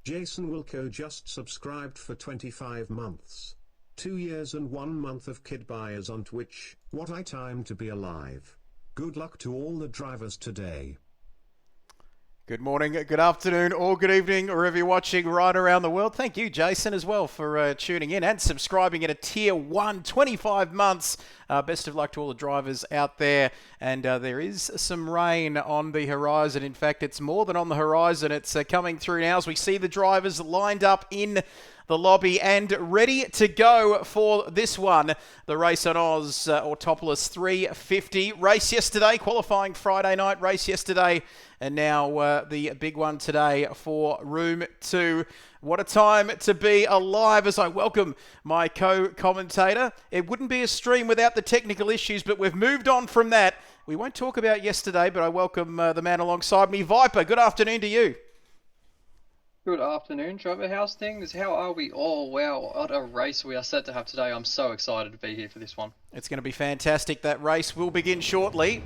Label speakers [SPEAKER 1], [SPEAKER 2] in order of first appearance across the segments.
[SPEAKER 1] Jason Wilco just subscribed for 25 months. 2 years and 1 month of kid buyers on Twitch. What a time to be alive. Good luck to all the drivers today.
[SPEAKER 2] Good morning, good afternoon, or good evening, wherever you're watching right around the world. Thank you, Jason, as well, for tuning in and subscribing at a Tier 1, 25 months. Best of luck to all the drivers out there. And there is some rain on the horizon. In fact, it's more than on the horizon. It's coming through now as we see the drivers lined up in the lobby and ready to go for this one. The RaceOnOz Autopolis 350 race yesterday, qualifying Friday night race yesterday, and now the big one today for Room 2. What a time to be alive as I welcome my co-commentator. It wouldn't be a stream without the technical issues, but we've moved on from that. We won't talk about yesterday, but I welcome the man alongside me, Viper. Good afternoon to you.
[SPEAKER 3] Good afternoon, Trevor. How's things? How are we all? Wow, what a race we are set to have today. I'm so excited to be here for this one.
[SPEAKER 2] It's going to be fantastic. That race will begin shortly.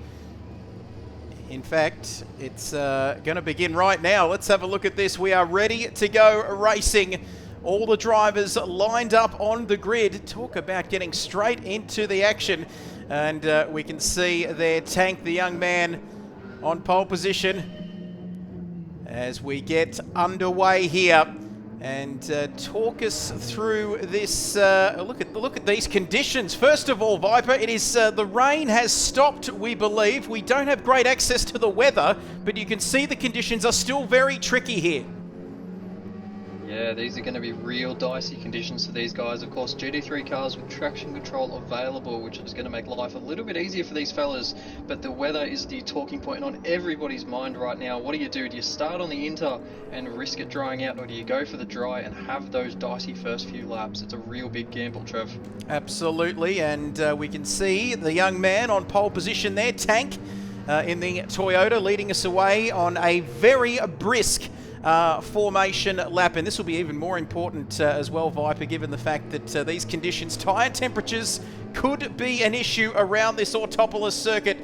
[SPEAKER 2] In fact, it's going to begin right now. Let's have a look at this. We are ready to go racing. All the drivers lined up on the grid. Talk about getting straight into the action. And we can see their Tank, the young man, on pole position as we get underway here. And talk us through this. Look at these conditions. First of all, Viper, it is the rain has stopped, we believe. We don't have great access to the weather, but you can see the conditions are still very tricky here.
[SPEAKER 3] Yeah, these are going to be real dicey conditions for these guys. Of course, GT3 cars with traction control available, which is going to make life a little bit easier for these fellas. But the weather is the talking point on everybody's mind right now. What do you do? Do you start on the inter and risk it drying out, or do you go for the dry and have those dicey first few laps? It's a real big gamble, Trev. Absolutely,
[SPEAKER 2] and we can see the young man on pole position there, Tank, in the Toyota, leading us away on a very brisk formation lap, and this will be even more important as well, Viper, given the fact that these conditions, tyre temperatures could be an issue around this Autopolis circuit.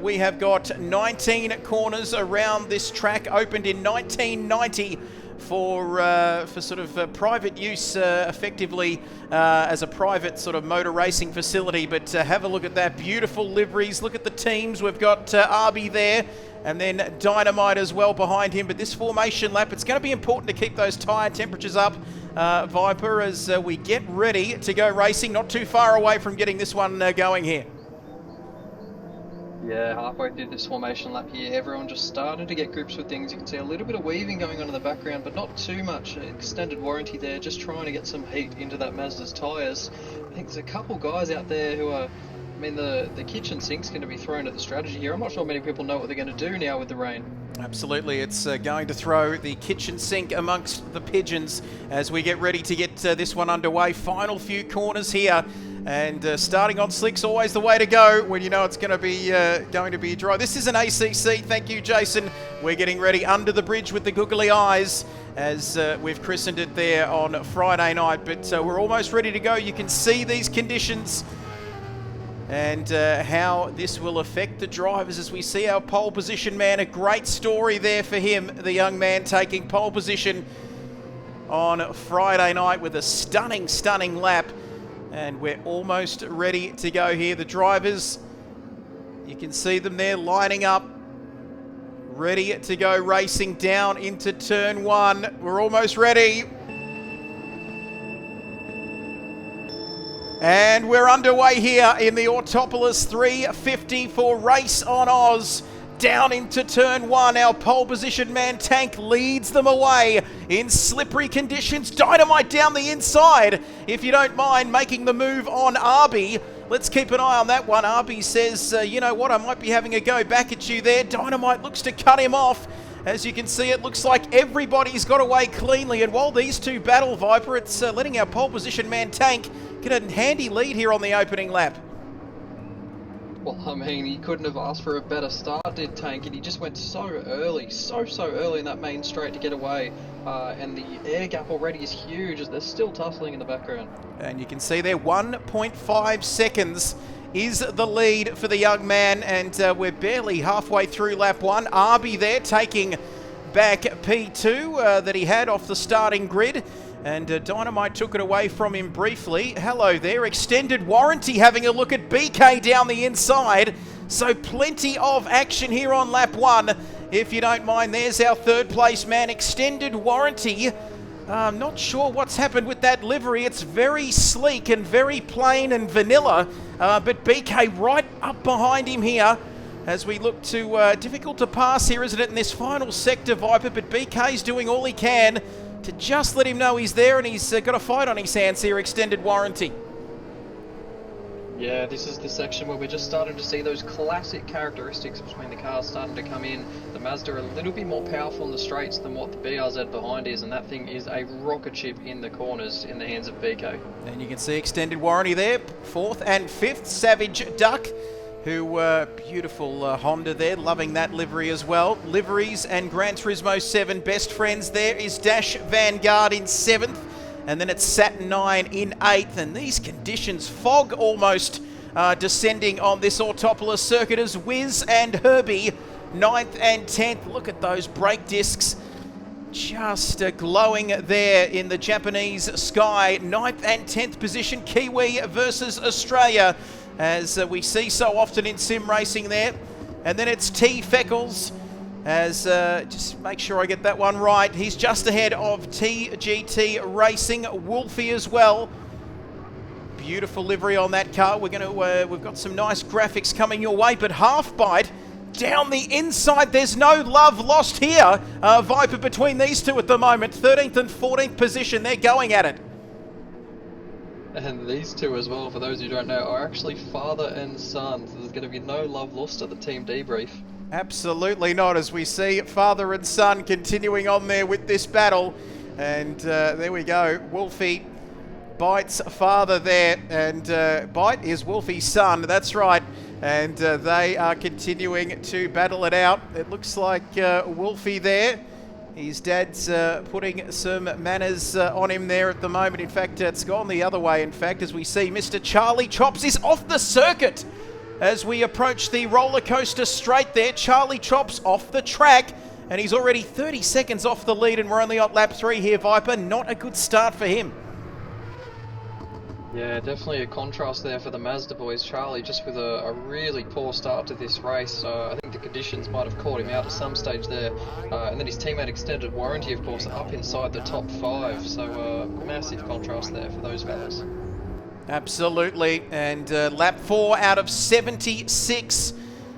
[SPEAKER 2] We have got 19 corners around this track, opened in 1990 for sort of private use, effectively as a private sort of motor racing facility. But have a look at that, beautiful liveries. Look at the teams. We've got Arby there, and then Dynamite as well behind him. But this formation lap, it's going to be important to keep those tyre temperatures up, Viper, as we get ready to go racing. Not too far away from getting this one going here.
[SPEAKER 3] Yeah, halfway through this formation lap here, everyone just started to get grips with things. You can see a little bit of weaving going on in the background, but not too much. Extended warranty there, just trying to get some heat into that Mazda's tyres. I think there's a couple guys out there who are, I mean, the kitchen sink's going to be thrown at the strategy here. I'm not sure many people know what they're going to do now with the rain.
[SPEAKER 2] Absolutely, it's going to throw the kitchen sink amongst the pigeons as we get ready to get this one underway. Final few corners here. And starting on slick's always the way to go when you know it's going to be dry. This is an ACC. Thank you, Jason. We're getting ready under the bridge with the googly eyes, as we've christened it there on Friday night. But we're almost ready to go. You can see these conditions and how this will affect the drivers as we see our pole position man. A great story there for him, the young man taking pole position on Friday night with a stunning lap. And we're almost ready to go here. The drivers, you can see them there lining up, ready to go racing down into turn 1. We're almost ready. And we're underway here in the Autopolis 350 for RaceOnOz. Down into turn 1, our pole position man Tank leads them away in slippery conditions. Dynamite down the inside, if you don't mind, making the move on Arby. Let's keep an eye on that one. Arby says, you know what, I might be having a go back at you there. Dynamite looks to cut him off. As you can see, it looks like everybody's got away cleanly. And while these two battle, Viper, it's letting our pole position man Tank get a handy lead here on the opening lap.
[SPEAKER 3] Well, I mean, he couldn't have asked for a better start, did Tank, and he just went so early, so early in that main straight to get away, and the air gap already is huge as they're still tussling in the background.
[SPEAKER 2] And you can see there 1.5 seconds is the lead for the young man, and we're barely halfway through lap 1. Arby there taking back P2 that he had off the starting grid. And Dynamite took it away from him briefly. Hello there, extended warranty having a look at BK down the inside. So plenty of action here on lap 1. If you don't mind, there's our third place man, extended warranty. I'm not sure what's happened with that livery. It's very sleek and very plain and vanilla. But BK right up behind him here as we look to... difficult to pass here, isn't it, in this final sector, Viper? But BK's doing all he can to just let him know he's there, and he's got a fight on his hands here, extended warranty.
[SPEAKER 3] Yeah, this is the section where we're just starting to see those classic characteristics between the cars starting to come in. The Mazda a little bit more powerful in the straights than what the BRZ behind is, and that thing is a rocket ship in the corners in the hands of BK.
[SPEAKER 2] And you can see extended warranty there, 4th and 5th, Savage Duck, who, beautiful Honda there, loving that livery as well. Liveries and Gran Turismo 7 best friends. There is Dash Vanguard in 7th, and then it's Saturn 9 in 8th. And these conditions, fog almost descending on this Autopolis circuit as Wiz and Herbie, 9th and 10th. Look at those brake discs just glowing there in the Japanese sky. 9th and 10th position, Kiwi versus Australia, as we see so often in sim racing there. And then it's T Feckles, as just make sure I get that one right. He's just ahead of TGT Racing, Wolfie as well. Beautiful livery on that car. We're going to we've got some nice graphics coming your way, but Half Bite down the inside. There's no love lost here, Viper, between these two at the moment. 13th and 14th position, they're going at it.
[SPEAKER 3] And these two as well, for those who don't know, are actually father and son. So there's going to be no love lost at the team debrief.
[SPEAKER 2] Absolutely not, as we see father and son continuing on there with this battle. And there we go, Wolfie Bite's father there, and Bite is Wolfie's son, that's right. And they are continuing to battle it out. It looks like Wolfie there, his dad's putting some manners on him there at the moment. In fact, it's gone the other way, in fact, as we see Mr. Charlie Chops is off the circuit. As we approach the roller coaster straight there, Charlie Chops off the track, and he's already 30 seconds off the lead, and we're only on lap 3 here, Viper. Not a good start for him.
[SPEAKER 3] Yeah, definitely a contrast there for the Mazda boys. Charlie just with a really poor start to this race. I think the conditions might have caught him out at some stage there. And then his teammate extended warranty, of course, up inside the top 5. So massive contrast there for those fellas.
[SPEAKER 2] Absolutely. And lap 4 out of 76.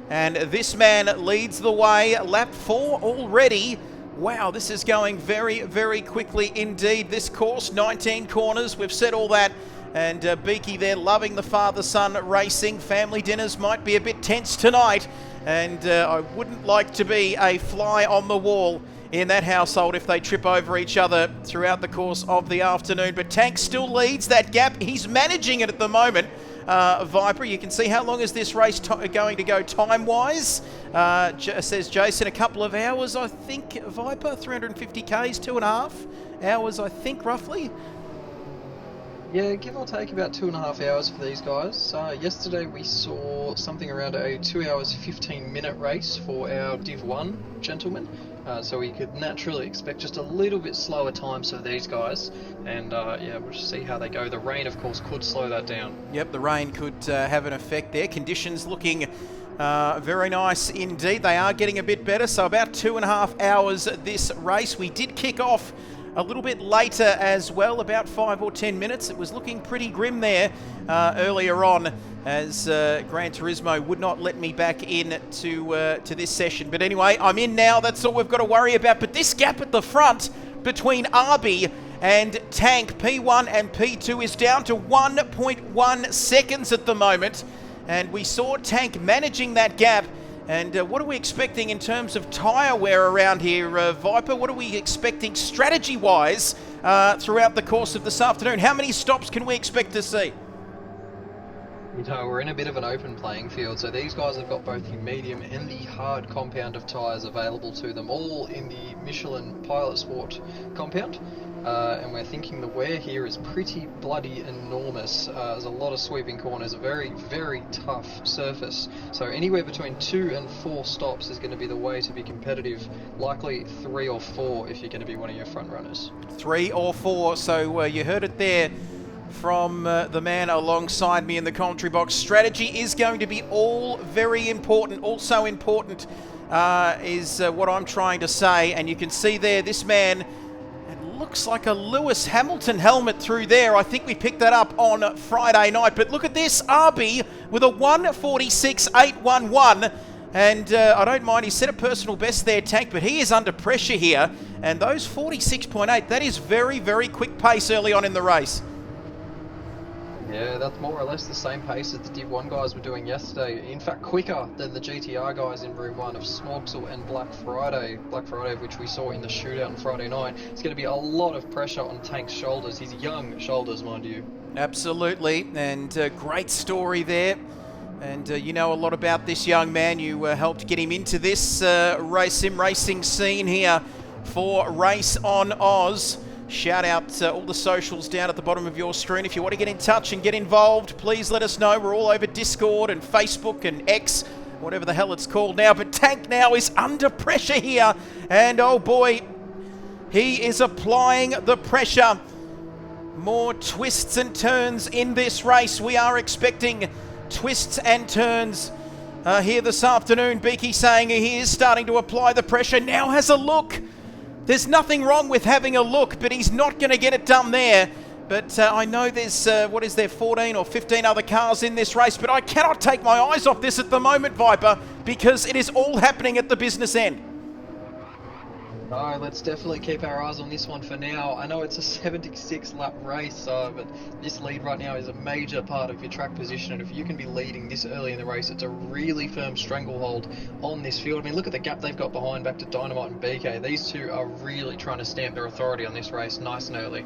[SPEAKER 2] And this man leads the way. Lap 4 already. Wow, this is going very, very quickly indeed. This course, 19 corners. We've said all that. And Beaky there loving the father-son racing. Family dinners might be a bit tense tonight. And I wouldn't like to be a fly on the wall in that household if they trip over each other throughout the course of the afternoon. But Tank still leads that gap. He's managing it at the moment. Viper, you can see how long is this race going to go time-wise. Says Jason, a couple of hours, I think, Viper. 350 Ks, 2.5 hours, I think, roughly.
[SPEAKER 3] Yeah, give or take about 2.5 hours for these guys. Yesterday we saw something around a 2 hours 15 minute race for our Div 1 gentlemen. So we could naturally expect just a little bit slower times for these guys. And yeah, we'll just see how they go. The rain, of course, could slow that down. Yep,
[SPEAKER 2] the rain could have an effect there. Conditions looking very nice indeed. They are getting a bit better. So about 2.5 hours this race. We did kick off a little bit later as well, about 5 or 10 minutes. It was looking pretty grim there earlier on, as Gran Turismo would not let me back in to this session. But anyway, I'm in now. That's all we've got to worry about. But this gap at the front between RB and Tank, P1 and P2, is down to 1.1 seconds at the moment. And we saw Tank managing that gap. And what are we expecting in terms of tyre wear around here, Viper? What are we expecting strategy-wise throughout the course of this afternoon? How many stops can we expect to see?
[SPEAKER 3] know, we're in a bit of an open playing field, so these guys have got both the medium and the hard compound of tyres available to them, all in the Michelin Pilot Sport compound. And we're thinking the wear here is pretty bloody enormous. There's a lot of sweeping corners, a very, very tough surface. So anywhere between 2 and 4 stops is going to be the way to be competitive. Likely 3 or 4 if you're going to be one of your front runners.
[SPEAKER 2] 3 or 4, so you heard it there from the man alongside me in the commentary box. Strategy is going to be all very important. Also important is what I'm trying to say, and you can see there this man, looks like a Lewis Hamilton helmet through there. I think we picked that up on Friday night. But look at this, RB with a 1:46.811. And I don't mind, he set a personal best there, Tank, but he is under pressure here. And those 46.8, that is very, very quick pace early on in the race.
[SPEAKER 3] Yeah, that's more or less the same pace as the Div 1 guys were doing yesterday. In fact, quicker than the GTR guys in Room 1 of Smogsel and Black Friday, which we saw in the shootout on Friday night. It's going to be a lot of pressure on Tank's shoulders, his young shoulders, mind you.
[SPEAKER 2] Absolutely, and great story there. And you know a lot about this young man. You helped get him into this sim racing scene here for RaceOnOz. Shout out all the socials down at the bottom of your screen. If you want to get in touch and get involved, please let us know. We're all over Discord and Facebook and X, whatever the hell it's called now. But Tank now is under pressure here. And oh boy, he is applying the pressure. More twists and turns in this race. We are expecting twists and turns here this afternoon. Beaky saying he is starting to apply the pressure. Now has a look. There's nothing wrong with having a look, but he's not going to get it done there. But I know there's, 14 or 15 other cars in this race, but I cannot take my eyes off this at the moment, Viper, because it is all happening at the business end.
[SPEAKER 3] No, let's definitely keep our eyes on this one for now. I know it's a 76 lap race, but this lead right now is a major part of your track position, and if you can be leading this early in the race, it's a really firm stranglehold on this field. I mean, look at the gap they've got behind back to Dynamite and BK. These two are really trying to stamp their authority on this race nice and early.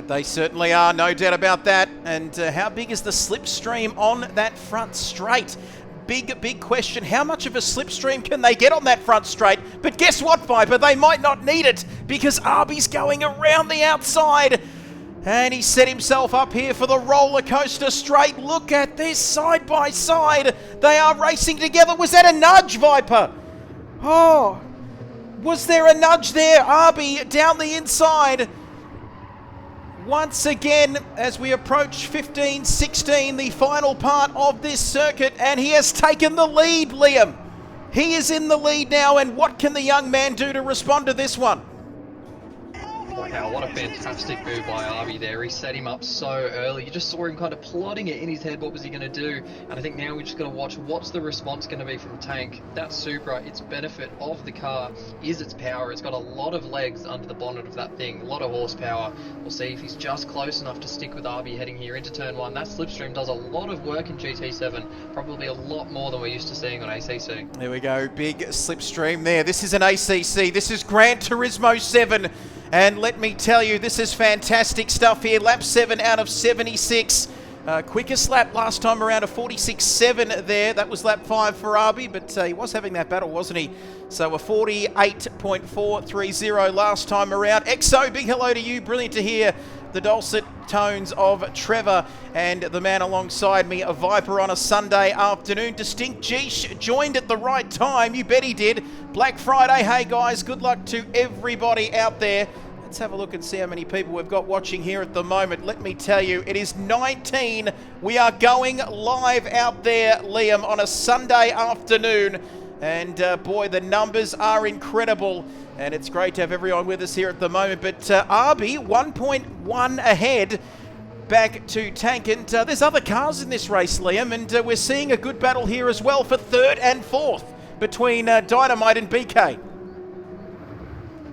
[SPEAKER 2] They certainly are, no doubt about that. And how big is the slipstream on that front straight? Big question. How much of a slipstream can they get on that front straight? But guess what, Viper? They might not need it because Arby's going around the outside. And he set himself up here for the roller coaster straight. Look at this side by side. They are racing together. Was that a nudge, Viper? Oh, was there a nudge there? Arby down the inside. Once again, as we approach 15-16, the final part of this circuit, and he has taken the lead, Liam. He is in the lead now, and what can the young man do to respond to this one?
[SPEAKER 3] Wow, what a fantastic move by Arby there. He set him up so early. You just saw him kind of plotting it in his head. What was he going to do? And I think now we just got to watch what's the response going to be from Tank. That Supra, its benefit of the car is its power. It's got a lot of legs under the bonnet of that thing, a lot of horsepower. We'll see if he's just close enough to stick with Arby heading here into turn 1. That slipstream does a lot of work in GT7, probably a lot more than we're used to seeing on ACC.
[SPEAKER 2] There we go, big slipstream there. This is an ACC, this is Gran Turismo 7. And let me tell you, this is fantastic stuff here. Lap 7 out of 76. Quickest lap last time around, a 46.7 there. That was lap 5 for Arby, but he was having that battle, wasn't he? So a 48.430 last time around. EXO, big hello to you. Brilliant to hear the dulcet tones of Trevor and the man alongside me, a Viper on a Sunday afternoon. Distinct Geesh joined at the right time. You bet he did. Black Friday. Hey guys, good luck to everybody out there. Let's have a look and see how many people we've got watching here at the moment. Let me tell you, it is 19. We are going live out there, Liam, on a Sunday afternoon. And boy, the numbers are incredible. And it's great to have everyone with us here at the moment. But Arby, 1.1 ahead, back to Tank. And there's other cars in this race, Liam. And we're seeing a good battle here as well for 3rd and 4th between Dynamite and BK.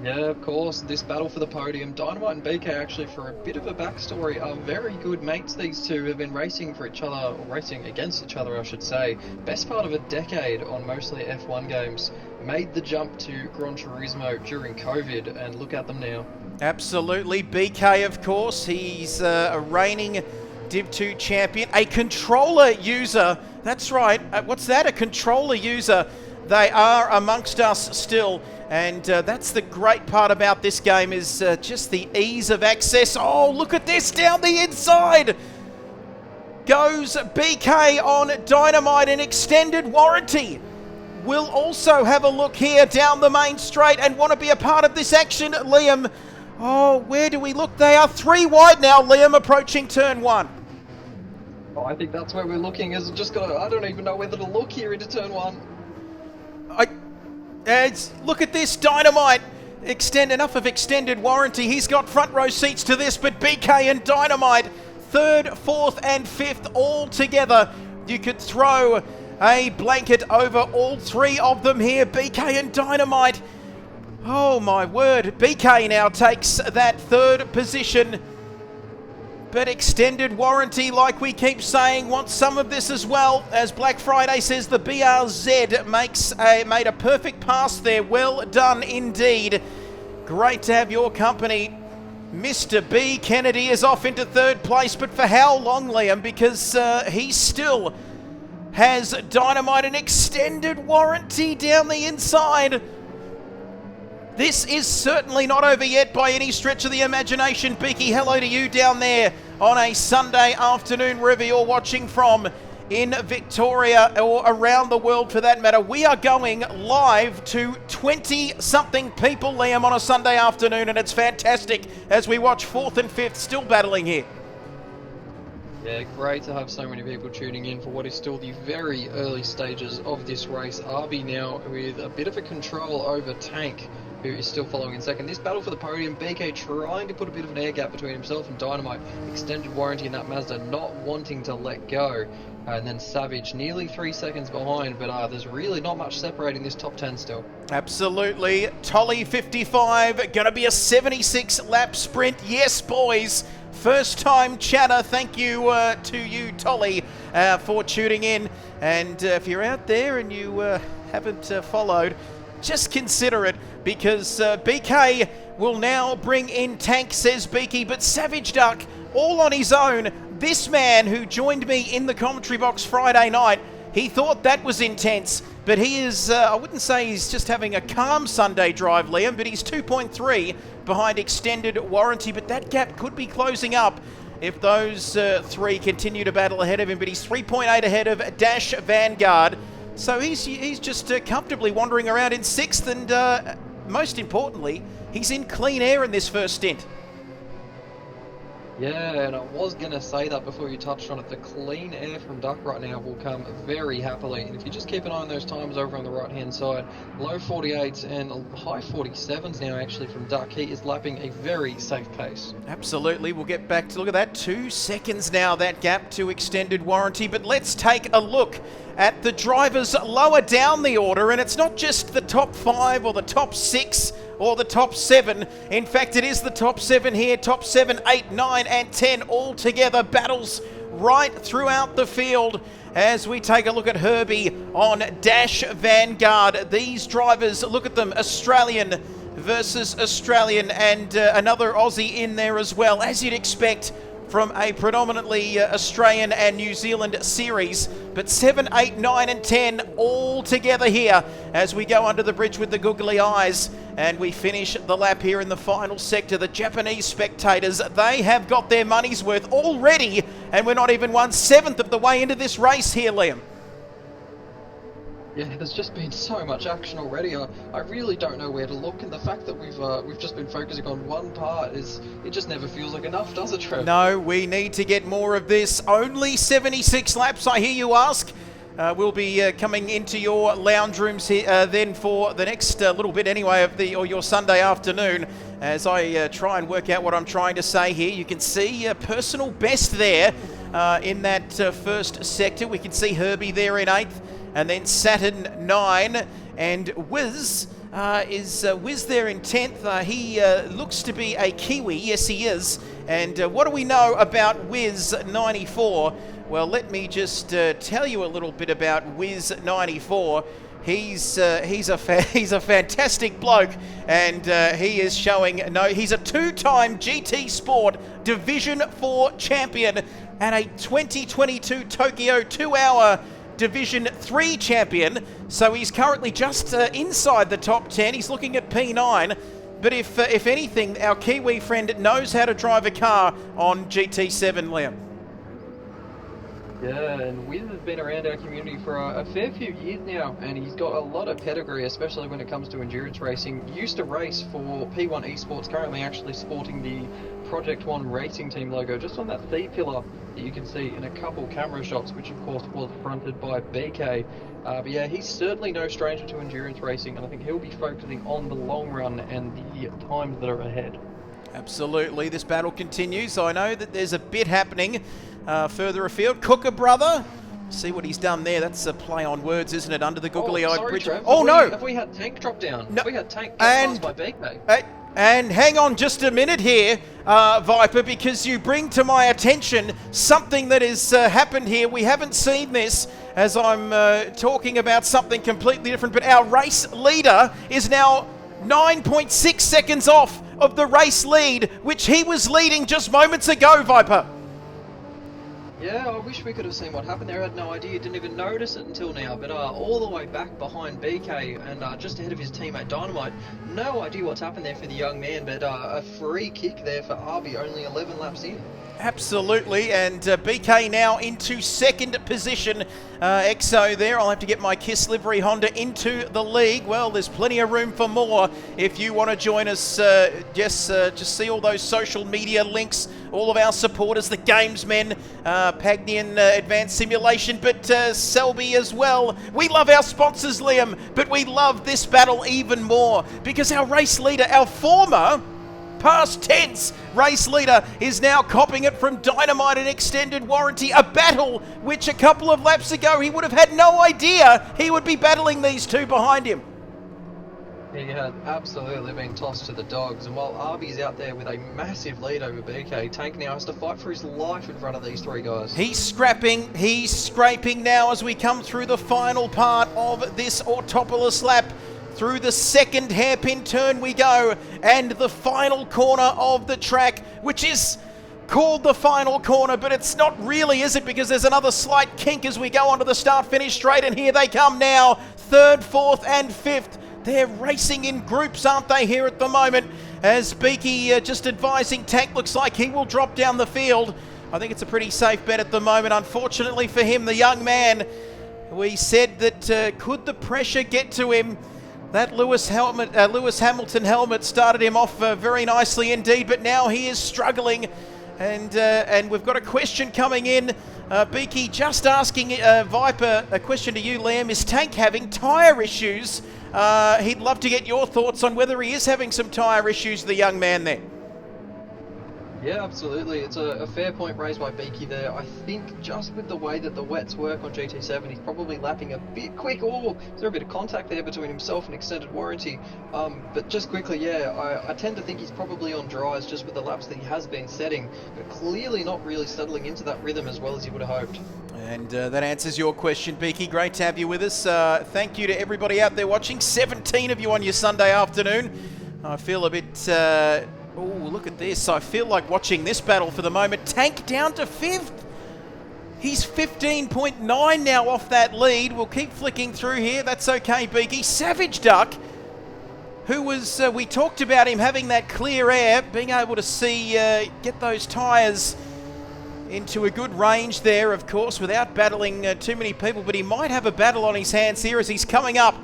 [SPEAKER 3] Yeah, of course, this battle for the podium. Dynamite and BK, actually, for a bit of a backstory, are very good mates. These two have been racing for each other, or racing against each other, I should say. Best part of a decade on mostly F1 games. Made the jump to Gran Turismo during COVID, and look at them now.
[SPEAKER 2] Absolutely. BK, of course, he's a reigning Div 2 champion, a controller user. That's right. What's that? A controller user. They are amongst us still. And that's the great part about this game is just the ease of access. Oh, look at this down the inside. Goes BK on Dynamite in extended warranty. We'll also have a look here down the main straight and want to be a part of this action, Liam. Oh, where do we look? They are 3 wide now, Liam, approaching turn 1.
[SPEAKER 3] Oh, I think that's where we're looking. Is just got. I don't even know whether to look here into turn 1.
[SPEAKER 2] Look at this, Dynamite. Enough of extended warranty. He's got front row seats to this, but BK and Dynamite, 3rd, 4th and 5th all together. You could throw a blanket over all 3 of them here, BK and Dynamite. Oh my word, BK now takes that 3rd position. But extended warranty, like we keep saying, wants some of this as well. As Black Friday says, the BRZ made a perfect pass there. Well done indeed. Great to have your company. Mr. B. Kennedy is off into 3rd place, but for how long, Liam? Because he still has Dynamite and extended warranty down the inside. This is certainly not over yet by any stretch of the imagination. Beaky, hello to you down there on a Sunday afternoon, wherever you're watching from in Victoria or around the world for that matter. We are going live to 20-something people, Liam, on a Sunday afternoon, and it's fantastic as we watch 4th and 5th still battling here.
[SPEAKER 3] Yeah, great to have so many people tuning in for what is still the very early stages of this race. RB now with a bit of a control over Tank, who is still following in second. This battle for the podium, BK trying to put a bit of an air gap between himself and Dynamite. Extended warranty in that Mazda, not wanting to let go. And then Savage nearly 3 seconds behind, but there's really not much separating this top 10 still.
[SPEAKER 2] Absolutely. Tolly 55, going to be a 76 lap sprint. Yes, boys. First time chatter. Thank you to you, Tolly, for tuning in. And if you're out there and you haven't followed, just consider it, because BK will now bring in Tank, says Beaky, but Savage Duck all on his own. This man who joined me in the commentary box Friday night, he thought that was intense, but he is, I wouldn't say he's just having a calm Sunday drive, Liam, but he's 2.3 behind extended warranty, but that gap could be closing up if those 3 continue to battle ahead of him, but he's 3.8 ahead of Dash Vanguard. So he's just comfortably wandering around in 6th, and most importantly, he's in clean air in this first stint.
[SPEAKER 3] Yeah, and I was going to say that before you touched on it. The clean air from Duck right now will come very happily. And if you just keep an eye on those times over on the right-hand side, low 48s and high 47s now actually from Duck. He is lapping a very safe pace.
[SPEAKER 2] Absolutely. We'll get back to look at that. 2 seconds now, that gap to extended warranty. But let's take a look at the drivers lower down the order. And it's not just the top 5 or the top 6 or the top 7. In fact, it is the top 7 here. Top 7, 8, 9 and 10 all together. Battles right throughout the field as we take a look at Herbie on Dash Vanguard. These drivers, look at them, Australian versus Australian, and another Aussie in there as well, as you'd expect from a predominantly Australian and New Zealand series. But 7, 8, 9 and 10 all together here as we go under the bridge with the googly eyes, and we finish the lap here in the final sector. The Japanese spectators, they have got their money's worth already, and we're not even 1/7 of the way into this race here, Liam.
[SPEAKER 3] Yeah, there's just been so much action already. I really don't know where to look, and the fact that we've just been focusing on one part it just never feels like enough, does it, Trev?
[SPEAKER 2] No, we need to get more of this. Only 76 laps, I hear you ask. We'll be coming into your lounge rooms here, then for the next little bit anyway of your Sunday afternoon, as I try and work out what I'm trying to say here. You can see a personal best there in that first sector. We can see Herbie there in 8th. And then Saturn 9 and Wiz is Wiz there in 10th. He looks to be a Kiwi. Yes, he is. And what do we know about Wiz 94? Well, let me just tell you a little bit about Wiz 94. He's a fantastic bloke, and he is showing he's a two-time GT Sport Division 4 champion and a 2022 Tokyo 2-hour Division 3 champion. So he's currently just inside the top 10. He's looking at P9. But if anything, our Kiwi friend knows how to drive a car on GT7, Liam.
[SPEAKER 3] Yeah, and Wiz has been around our community for a fair few years now, and he's got a lot of pedigree, especially when it comes to endurance racing. Used to race for P1 Esports, currently actually sporting the Project One racing team logo just on that C-pillar that you can see in a couple camera shots, which of course was fronted by BK. But yeah, he's certainly no stranger to endurance racing, and I think he'll be focusing on the long run and the times that are ahead.
[SPEAKER 2] Absolutely, this battle continues. I know that there's a bit happening further afield. Cooker brother, see what he's done there. That's a play on words, isn't it? Under the googly-eyed bridge.
[SPEAKER 3] Trev,
[SPEAKER 2] no!
[SPEAKER 3] Have we had Tank drop down?
[SPEAKER 2] No.
[SPEAKER 3] Have we had Tank get passed by BK?
[SPEAKER 2] And hang on just a minute here, Viper, because you bring to my attention something that has happened here. We haven't seen this as I'm talking about something completely different, but our race leader is now 9.6 seconds off of the race lead, which he was leading just moments ago, Viper.
[SPEAKER 3] Yeah, I wish we could have seen what happened there. I had no idea, didn't even notice it until now. But all the way back behind BK and just ahead of his teammate Dynamite. No idea what's happened there for the young man, but a free kick there for Arby, only 11 laps in.
[SPEAKER 2] Absolutely, and BK now into second position. EXO there. I'll have to get my KISS livery Honda into the league. Well, there's plenty of room for more. If you want to join us, just see all those social media links, all of our supporters, the Gamesmen, Pagnian Advanced Simulation, but Selby as well. We love our sponsors, Liam, but we love this battle even more because our race leader, our former past tense race leader, is now copping it from Dynamite and extended warranty. A battle which a couple of laps ago he would have had no idea he would be battling these two behind him.
[SPEAKER 3] He had absolutely been tossed to the dogs, and while Arby's out there with a massive lead over BK, Tank now has to fight for his life in front of these three guys.
[SPEAKER 2] He's scrapping, he's scraping now as we come through the final part of this Autopolis lap. Through the second hairpin turn we go, and the final corner of the track, which is called the final corner, but it's not really, is it? Because there's another slight kink as we go onto the start-finish straight, and here they come now. Third, fourth, and fifth. They're racing in groups, aren't they, here at the moment? As Beaky just advising Tank, looks like he will drop down the field. I think it's a pretty safe bet at the moment. Unfortunately for him, the young man, we said that could the pressure get to him? That Lewis Hamilton helmet started him off very nicely indeed, but now he is struggling. And we've got a question coming in. Beaky just asking Viper a question to you, Liam. Is Tank having tyre issues? He'd love to get your thoughts on whether he is having some tyre issues, the young man there.
[SPEAKER 3] Yeah, absolutely. It's a fair point raised by Beaky there. I think just with the way that the wets work on GT7, he's probably lapping a bit quick. Oh, is there a bit of contact there between himself and extended warranty? But just quickly, yeah, I tend to think he's probably on dries just with the laps that he has been setting, but clearly not really settling into that rhythm as well as he would have hoped.
[SPEAKER 2] And that answers your question, Beaky. Great to have you with us. Thank you to everybody out there watching. 17 of you on your Sunday afternoon. I feel a bit... oh, look at this. I feel like watching this battle for the moment. Tank down to 5th. He's 15.9 now off that lead. We'll keep flicking through here. That's okay, Beaky. Savage Duck, who was... we talked about him having that clear air, being able to see, get those tyres into a good range there, of course, without battling too many people. But he might have a battle on his hands here as he's coming up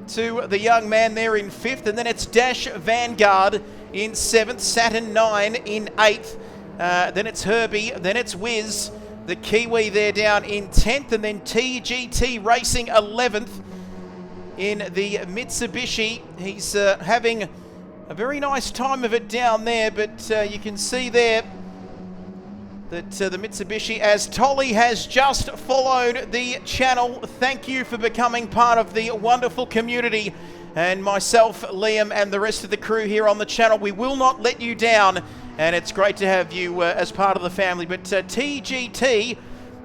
[SPEAKER 2] to the young man there in 5th. And then it's Dash Vanguard in 7th, Saturn 9 in 8th, then it's Herbie, then it's Wiz, the Kiwi there down in 10th, and then TGT Racing 11th in the Mitsubishi. He's having a very nice time of it down there, but you can see there that the Mitsubishi, as Tolly has just followed the channel. Thank you for becoming part of the wonderful community. And myself, Liam, and the rest of the crew here on the channel, we will not let you down. And it's great to have you as part of the family. But TGT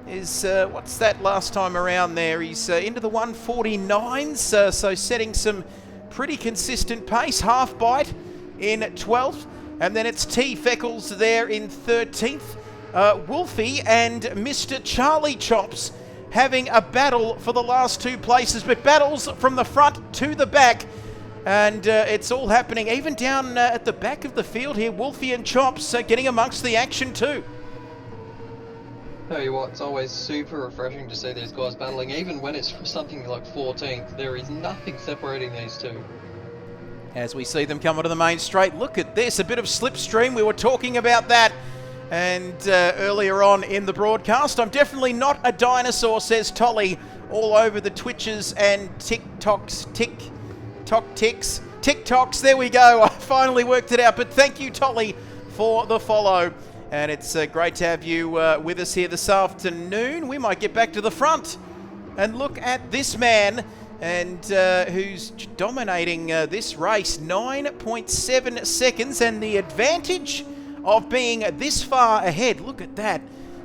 [SPEAKER 2] is, what's that last time around there? He's into the 149s, so setting some pretty consistent pace. Half Bite in 12th, and then it's T. Feckles there in 13th. Wolfie and Mr. Charlie Chops having a battle for the last 2 places, but battles from the front to the back. And it's all happening even down at the back of the field here. Wolfie and Chops getting amongst the action too.
[SPEAKER 3] Tell you what, it's always super refreshing to see these guys battling, even when it's something like 14th. There is nothing separating these two.
[SPEAKER 2] As we see them come onto the main straight, look at this, a bit of slipstream. We were talking about that and earlier on in the broadcast. I'm definitely not a dinosaur, says Tolly, all over the Twitches and TikToks. There we go. I finally worked it out. But thank you, Tolly, for the follow. And it's great to have you with us here this afternoon. We might get back to the front and look at this man and who's dominating this race. 9.7 seconds, and the advantage of being this far ahead. Look at that.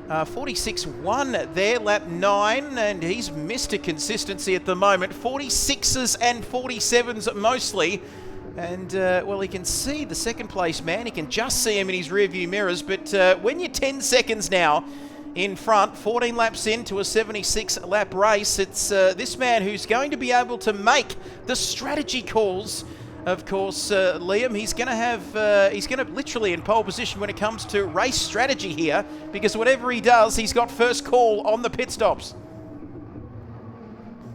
[SPEAKER 2] 46.1 there, lap 9, and he's Mr. Consistency at the moment. 46s and 47s mostly. And, well, he can see the second place man. He can just see him in his rearview mirrors. But when you're 10 seconds now in front, 14 laps into a 76-lap race, it's this man who's going to be able to make the strategy calls. Of course, Liam, he's going to have, he's going to literally in pole position when it comes to race strategy here, because whatever he does, he's got first call on the pit stops.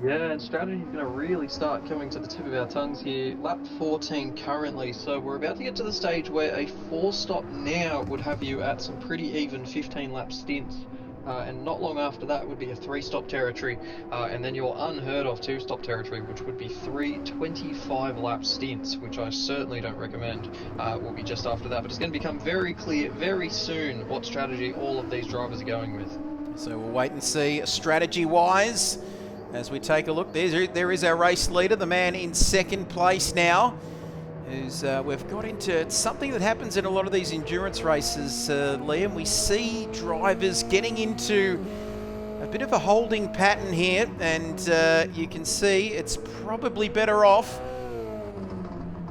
[SPEAKER 3] Yeah, and strategy's going to really start coming to the tip of our tongues here. Lap 14 currently, so we're about to get to the stage where a 4-stop now would have you at some pretty even 15-lap stints. And not long after that would be a 3-stop territory, and then your unheard of 2-stop territory, which would be 3 25-lap stints, which I certainly don't recommend. Will be just after that, but it's going to become very clear very soon what strategy all of these drivers are going with.
[SPEAKER 2] So we'll wait and see strategy-wise as we take a look. There is our race leader, the man in second place now. We've got into something that happens in a lot of these endurance races, Liam. We see drivers getting into a bit of a holding pattern here, and you can see it's probably better off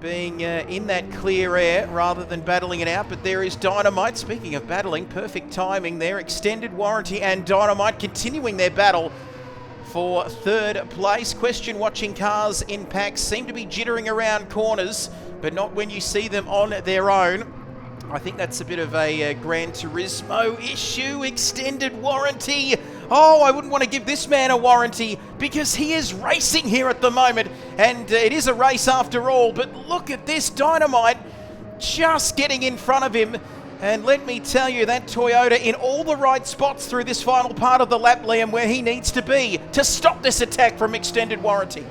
[SPEAKER 2] being in that clear air rather than battling it out. But there is Dynamite. Speaking of battling, perfect timing there. Extended Warranty and Dynamite continuing their battle for third place. Question watching cars in packs seem to be jittering around corners, but not when you see them on their own. I think that's a bit of a Gran Turismo issue. Extended Warranty. Oh, I wouldn't want to give this man a warranty because he is racing here at the moment, and it is a race after all. But look at this, Dynamite just getting in front of him. And let me tell you, that Toyota in all the right spots through this final part of the lap, Liam, where he needs to be to stop this attack from Extended Warranty.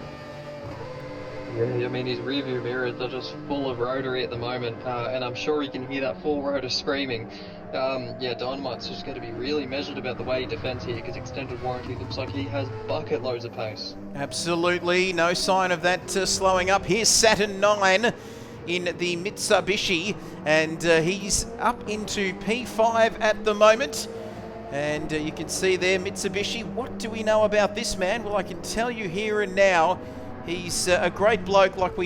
[SPEAKER 3] Yeah, I mean, his rearview mirrors are just full of rotary at the moment, and I'm sure you can hear that full rotor screaming. Yeah, Dynamite's just going to be really measured about the way he defends here, because Extended Warranty looks like he has bucket loads of pace.
[SPEAKER 2] Absolutely, no sign of that slowing up. Here's Saturn 9 in the Mitsubishi, and he's up into P5 at the moment. And you can see there, Mitsubishi. What do we know about this man? Well, I can tell you here and now, he's a great bloke, like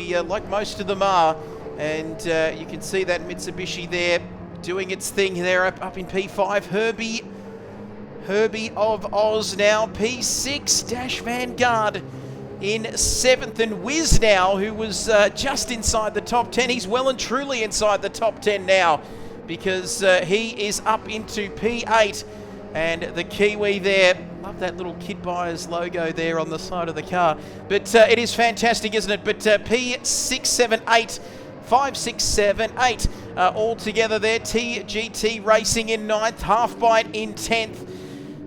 [SPEAKER 2] most of them are. And you can see that Mitsubishi there doing its thing there up in P5. Herbie of Oz now, P6, Dash Vanguard in 7th, and Wiz now, who was just inside the top 10. He's well and truly inside the top 10 now, because he is up into P8. And the Kiwi there, love that little Kid Buyers logo there on the side of the car. But it is fantastic, isn't it? But P6, 7, 8, 5, 6, 7, 8 all together there. TGT Racing in 9th, Half Bite in 10th.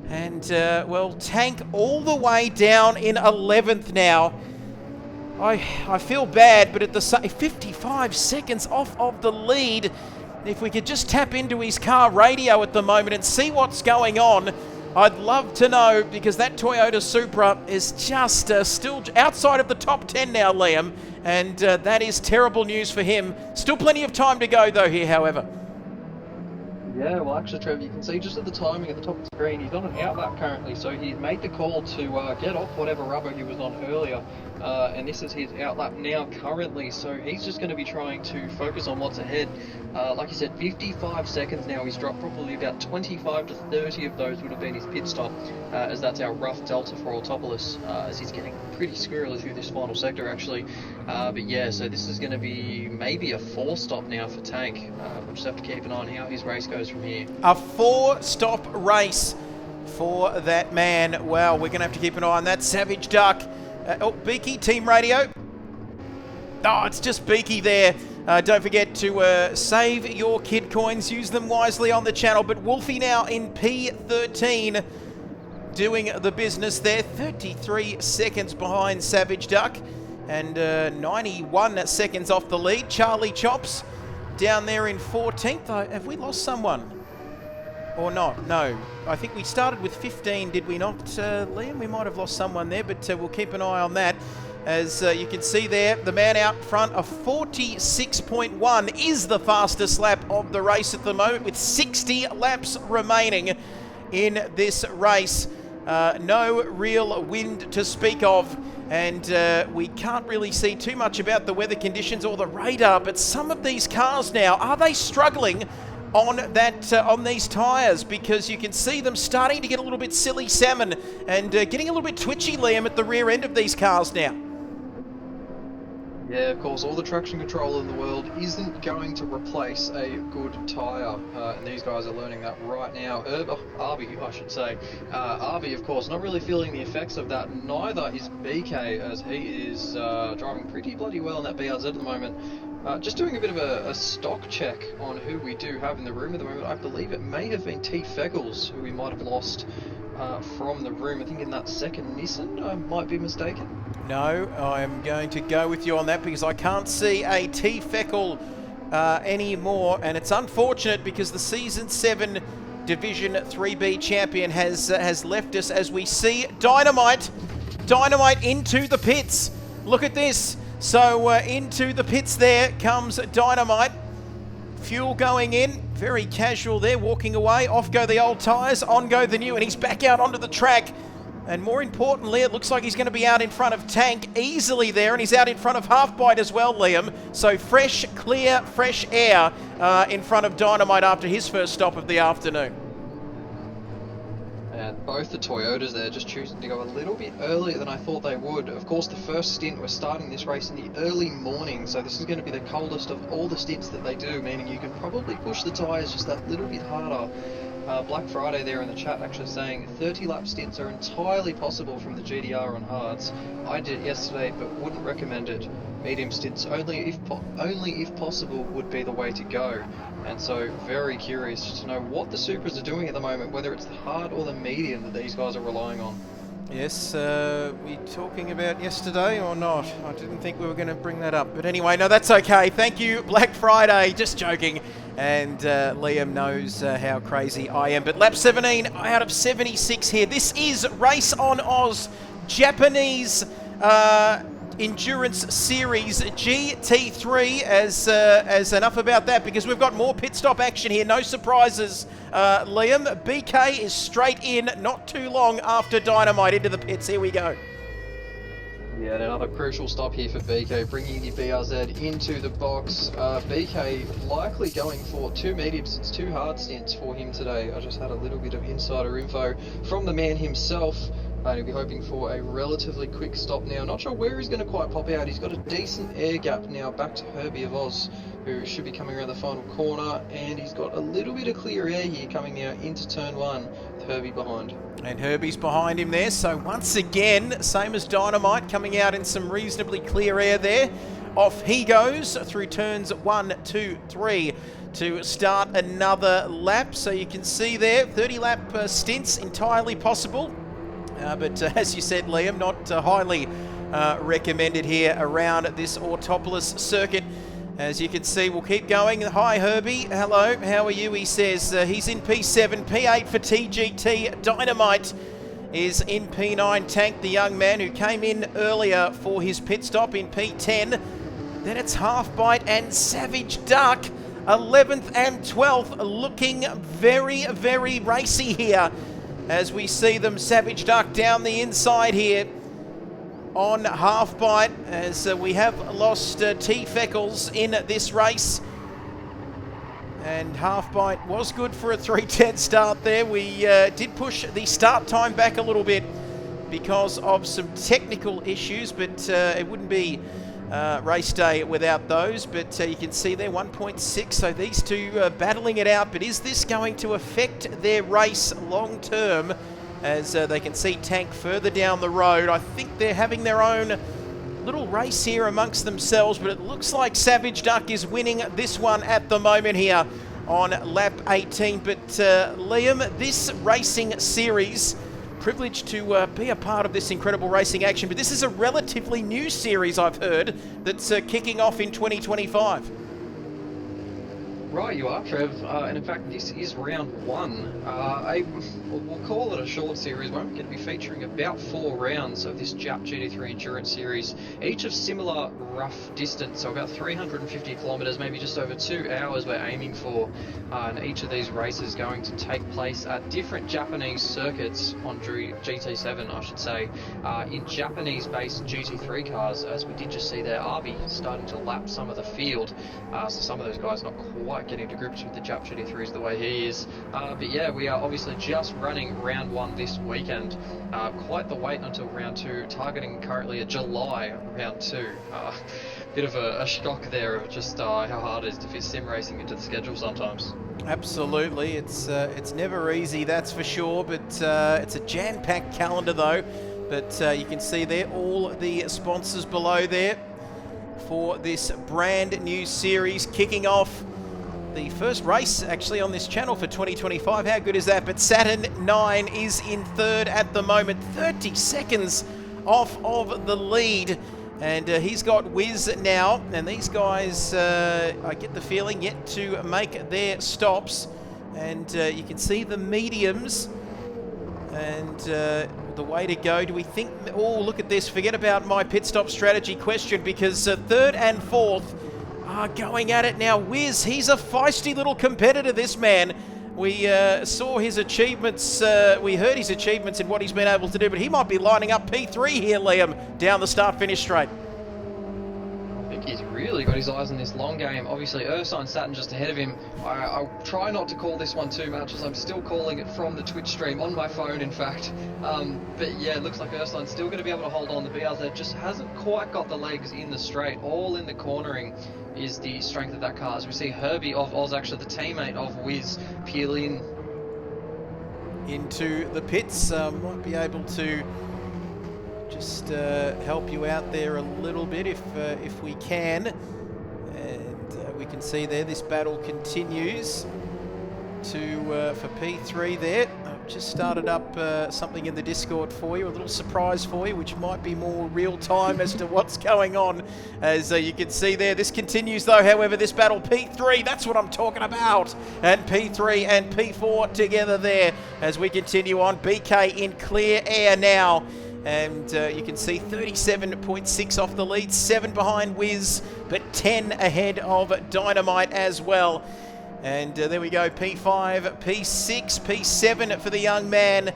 [SPEAKER 2] And, well, Tank all the way down in 11th now. I feel bad, but at the 55 seconds off of the lead. If we could just tap into his car radio at the moment and see what's going on, I'd love to know, because that Toyota Supra is just still outside of the top 10 now, Liam, and that is terrible news for him. Still plenty of time to go, though, here, however.
[SPEAKER 3] Yeah, well actually Trev, you can see just at the timing at the top of the screen, he's on an outlap currently, so he made the call to get off whatever rubber he was on earlier, and this is his outlap now currently, so he's just going to be trying to focus on what's ahead. Like you said, 55 seconds now, he's dropped probably about 25 to 30 of those would have been his pit stop, as that's our rough delta for Autopolis, as he's getting pretty squirrely through this final sector actually. But yeah, so this is going to be maybe a 4-stop now for Tank. We'll just have to keep an eye on how his race goes from here.
[SPEAKER 2] A 4-stop race for that man. Well, we're going to have to keep an eye on that. Savage Duck. Beaky, team radio. Oh, it's just Beaky there. Don't forget to save your kid coins. Use them wisely on the channel. But Wolfie now in P13 doing the business there. 33 seconds behind Savage Duck. And 91 seconds off the lead. Charlie Chops down there in 14th. Have we lost someone? Or not? No. I think we started with 15, did we not, Liam? We might have lost someone there, but we'll keep an eye on that. As you can see there, the man out front of 46.1 is the fastest lap of the race at the moment, with 60 laps remaining in this race. No real wind to speak of, and we can't really see too much about the weather conditions or the radar, but some of these cars now, are they struggling on these tyres? Because you can see them starting to get a little bit silly salmon and getting a little bit twitchy, Liam, at the rear end of these cars now.
[SPEAKER 3] Yeah, of course, all the traction control in the world isn't going to replace a good tyre, and these guys are learning that right now. Arby, I should say. Arby, of course, not really feeling the effects of that. Neither is BK, as he is driving pretty bloody well in that BRZ at the moment. Just doing a bit of a stock check on who we do have in the room at the moment. I believe it may have been T. Feckles, who we might have lost from the room. I think in that second Nissan, I might be mistaken.
[SPEAKER 2] No, I'm going to go with you on that because I can't see a T. Feckle anymore, and it's unfortunate because the Season 7 Division 3B champion has left us, as we see Dynamite into the pits. Look at this. So into the pits there comes Dynamite. Fuel going in, very casual there, walking away. Off go the old tyres, on go the new, and he's back out onto the track. And more importantly, it looks like he's going to be out in front of Tank easily there, and he's out in front of Half-Bite as well, Liam. So fresh, clear, fresh air in front of Dynamite after his first stop of the afternoon.
[SPEAKER 3] And both the Toyotas there just choosing to go a little bit earlier than I thought they would. Of course, the first stint, we're starting this race in the early morning, so this is going to be the coldest of all the stints that they do, meaning you can probably push the tyres just that little bit harder. Black Friday there in the chat actually saying 30 lap stints are entirely possible from the GDR on hards. I did it yesterday, but wouldn't recommend it. Medium stints only if possible would be the way to go. And so very curious to know what the Supras are doing at the moment, whether it's the hard or the medium that these guys are relying on.
[SPEAKER 2] Yes, we talking about yesterday or not? I didn't think we were going to bring that up. But anyway, no, that's okay. Thank you, Black Friday. Just joking. And Liam knows how crazy I am. But lap 17 out of 76 here. This is RaceOnOz Japanese Endurance Series GT3. As enough about that, because we've got more pit stop action here. No surprises, Liam. BK is straight in, not too long after Dynamite into the pits. Here we go.
[SPEAKER 3] Yeah, another crucial stop here for BK, bringing the BRZ into the box. BK likely going for 2 medium stints, 2 hard stints for him today. I just had a little bit of insider info from the man himself. He'll be hoping for a relatively quick stop now. Not sure where he's going to quite pop out. He's got a decent air gap now back to Herbie of Oz, who should be coming around the final corner. And he's got a little bit of clear air here coming now into turn 1 with Herbie behind.
[SPEAKER 2] And Herbie's behind him there. So once again, same as Dynamite, coming out in some reasonably clear air there. Off he goes through turns 1, 2, 3 to start another lap. So you can see there, 30 lap stints entirely possible. But as you said, Liam, not highly recommended here around this Autopolis circuit. As you can see, we'll keep going. Hi, Herbie. Hello, how are you? He says he's in P7, P8 for TGT. Dynamite is in P9. Tank, the young man who came in earlier for his pit stop, in P10. Then it's Half-Bite and Savage Duck 11th and 12th, looking very, very racy here as we see them. Savage Duck down the inside here on Half Bite, as we have lost T. Feckles in this race. And Half Bite was good for a 3:10 start there. We did push the start time back a little bit because of some technical issues, but it wouldn't be race day without those. But you can see there 1.6, so these two battling it out. But is this going to affect their race long term, as they can see Tank further down the road? I think they're having their own little race here amongst themselves, but it looks like Savage Duck is winning this one at the moment here on lap 18. But Liam, this racing series, privileged to be a part of this incredible racing action, but this is a relatively new series, I've heard, that's kicking off in 2025.
[SPEAKER 3] Right, you are, Trev, and in fact this is round 1. We'll call it a short series. We're going to be featuring about 4 rounds of this Jap GT3 Endurance Series, each of similar rough distance, so about 350 kilometres, maybe just over 2 hours we're aiming for, and each of these races going to take place at different Japanese circuits on GT7, I should say, in Japanese-based GT3 cars, as we did just see there, Arby starting to lap some of the field, so some of those guys not quite getting to grips with the Jap GT3s the way he is. But yeah, we are obviously just running round 1 this weekend. Quite the wait until round 2, targeting currently a July round 2. Bit of a shock there of just how hard it is to fit sim racing into the schedule sometimes.
[SPEAKER 2] Absolutely, it's never easy, that's for sure, but it's a jam-packed calendar though. But you can see there all the sponsors below there for this brand new series kicking off. The first race actually on this channel for 2025. How good is that? But Saturn 9 is in third at the moment, 30 seconds off of the lead. And he's got Wiz now. And these guys, I get the feeling, yet to make their stops. And you can see the mediums. And the way to go. Do we think... Oh, look at this. Forget about my pit stop strategy question, because third and fourth are going at it now. Wiz, he's a feisty little competitor, this man. We saw his achievements, we heard his achievements in what he's been able to do, but he might be lining up P3 here, Liam, down the start-finish straight.
[SPEAKER 3] I think he's really got his eyes on this long game. Obviously, Ursign Saturn just ahead of him. I'll try not to call this one too much, as I'm still calling it from the Twitch stream, on my phone, in fact. But yeah, it looks like Ursign's still going to be able to hold on. The BRZ just hasn't quite got the legs in the straight. All in the cornering is the strength of that car. As we see Herbie of Oz, actually the teammate of Wiz, peel in
[SPEAKER 2] into the pits. Might be able to just help you out there a little bit if we can. And we can see there this battle continues for P3 there. I've just started up something in the Discord for you, a little surprise for you, which might be more real time as to what's going on. As you can see there, this continues though, however, this battle. P3, that's what I'm talking about. And P3 and P4 together there as we continue on. BK in clear air now. And you can see 37.6 off the lead, 7 behind Wiz, but 10 ahead of Dynamite as well. And there we go, P5, P6, P7 for the young man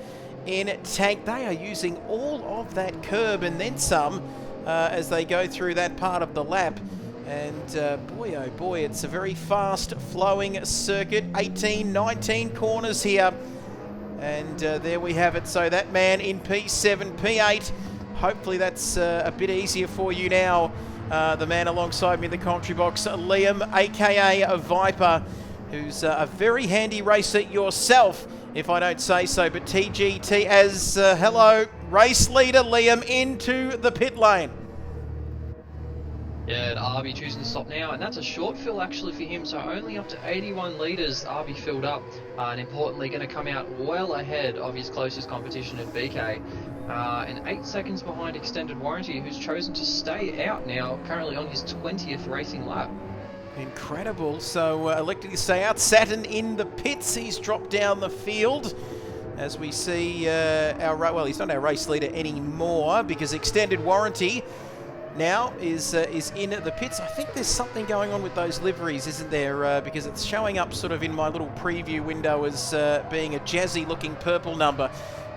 [SPEAKER 2] in Tank. They are using all of that curb and then some as they go through that part of the lap. And boy, oh boy, it's a very fast-flowing circuit. 18, 19 corners here. And there we have it. So that man in P7, P8. Hopefully that's a bit easier for you now. The man alongside me in the commentary box, Liam, a.k.a. Viper, who's a very handy racer yourself, if I don't say so. But TGT as, hello, race leader Liam into the pit lane.
[SPEAKER 3] Yeah, and Arby choosing to stop now, and that's a short fill actually for him, so only up to 81 litres Arby filled up, and importantly going to come out well ahead of his closest competition in BK, and 8 seconds behind Extended Warranty, who's chosen to stay out now, currently on his 20th racing lap.
[SPEAKER 2] Incredible. So elected to stay out. Saturn in the pits. He's dropped down the field. As we see well, he's not our race leader anymore because Extended Warranty now is in the pits. I think there's something going on with those liveries, isn't there? Because it's showing up sort of in my little preview window as being a jazzy looking purple number.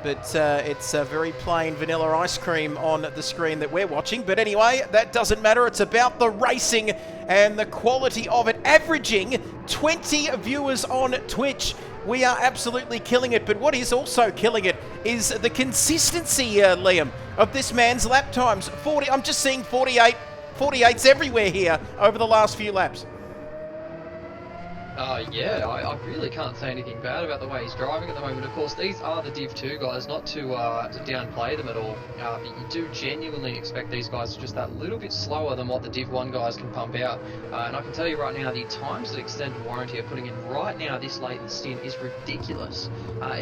[SPEAKER 2] But it's a very plain vanilla ice cream on the screen that we're watching. But anyway, that doesn't matter. It's about the racing and the quality of it. Averaging 20 viewers on Twitch. We are absolutely killing it. But what is also killing it is the consistency, Liam, of this man's lap times. 40. I'm just seeing 48s everywhere here over the last few laps.
[SPEAKER 3] Yeah, I really can't say anything bad about the way he's driving at the moment. Of course, these are the Div 2 guys, not to downplay them at all. But you do genuinely expect these guys just that little bit slower than what the Div 1 guys can pump out. And I can tell you right now, the times that extended warranty are putting in right now this late in the stint is ridiculous.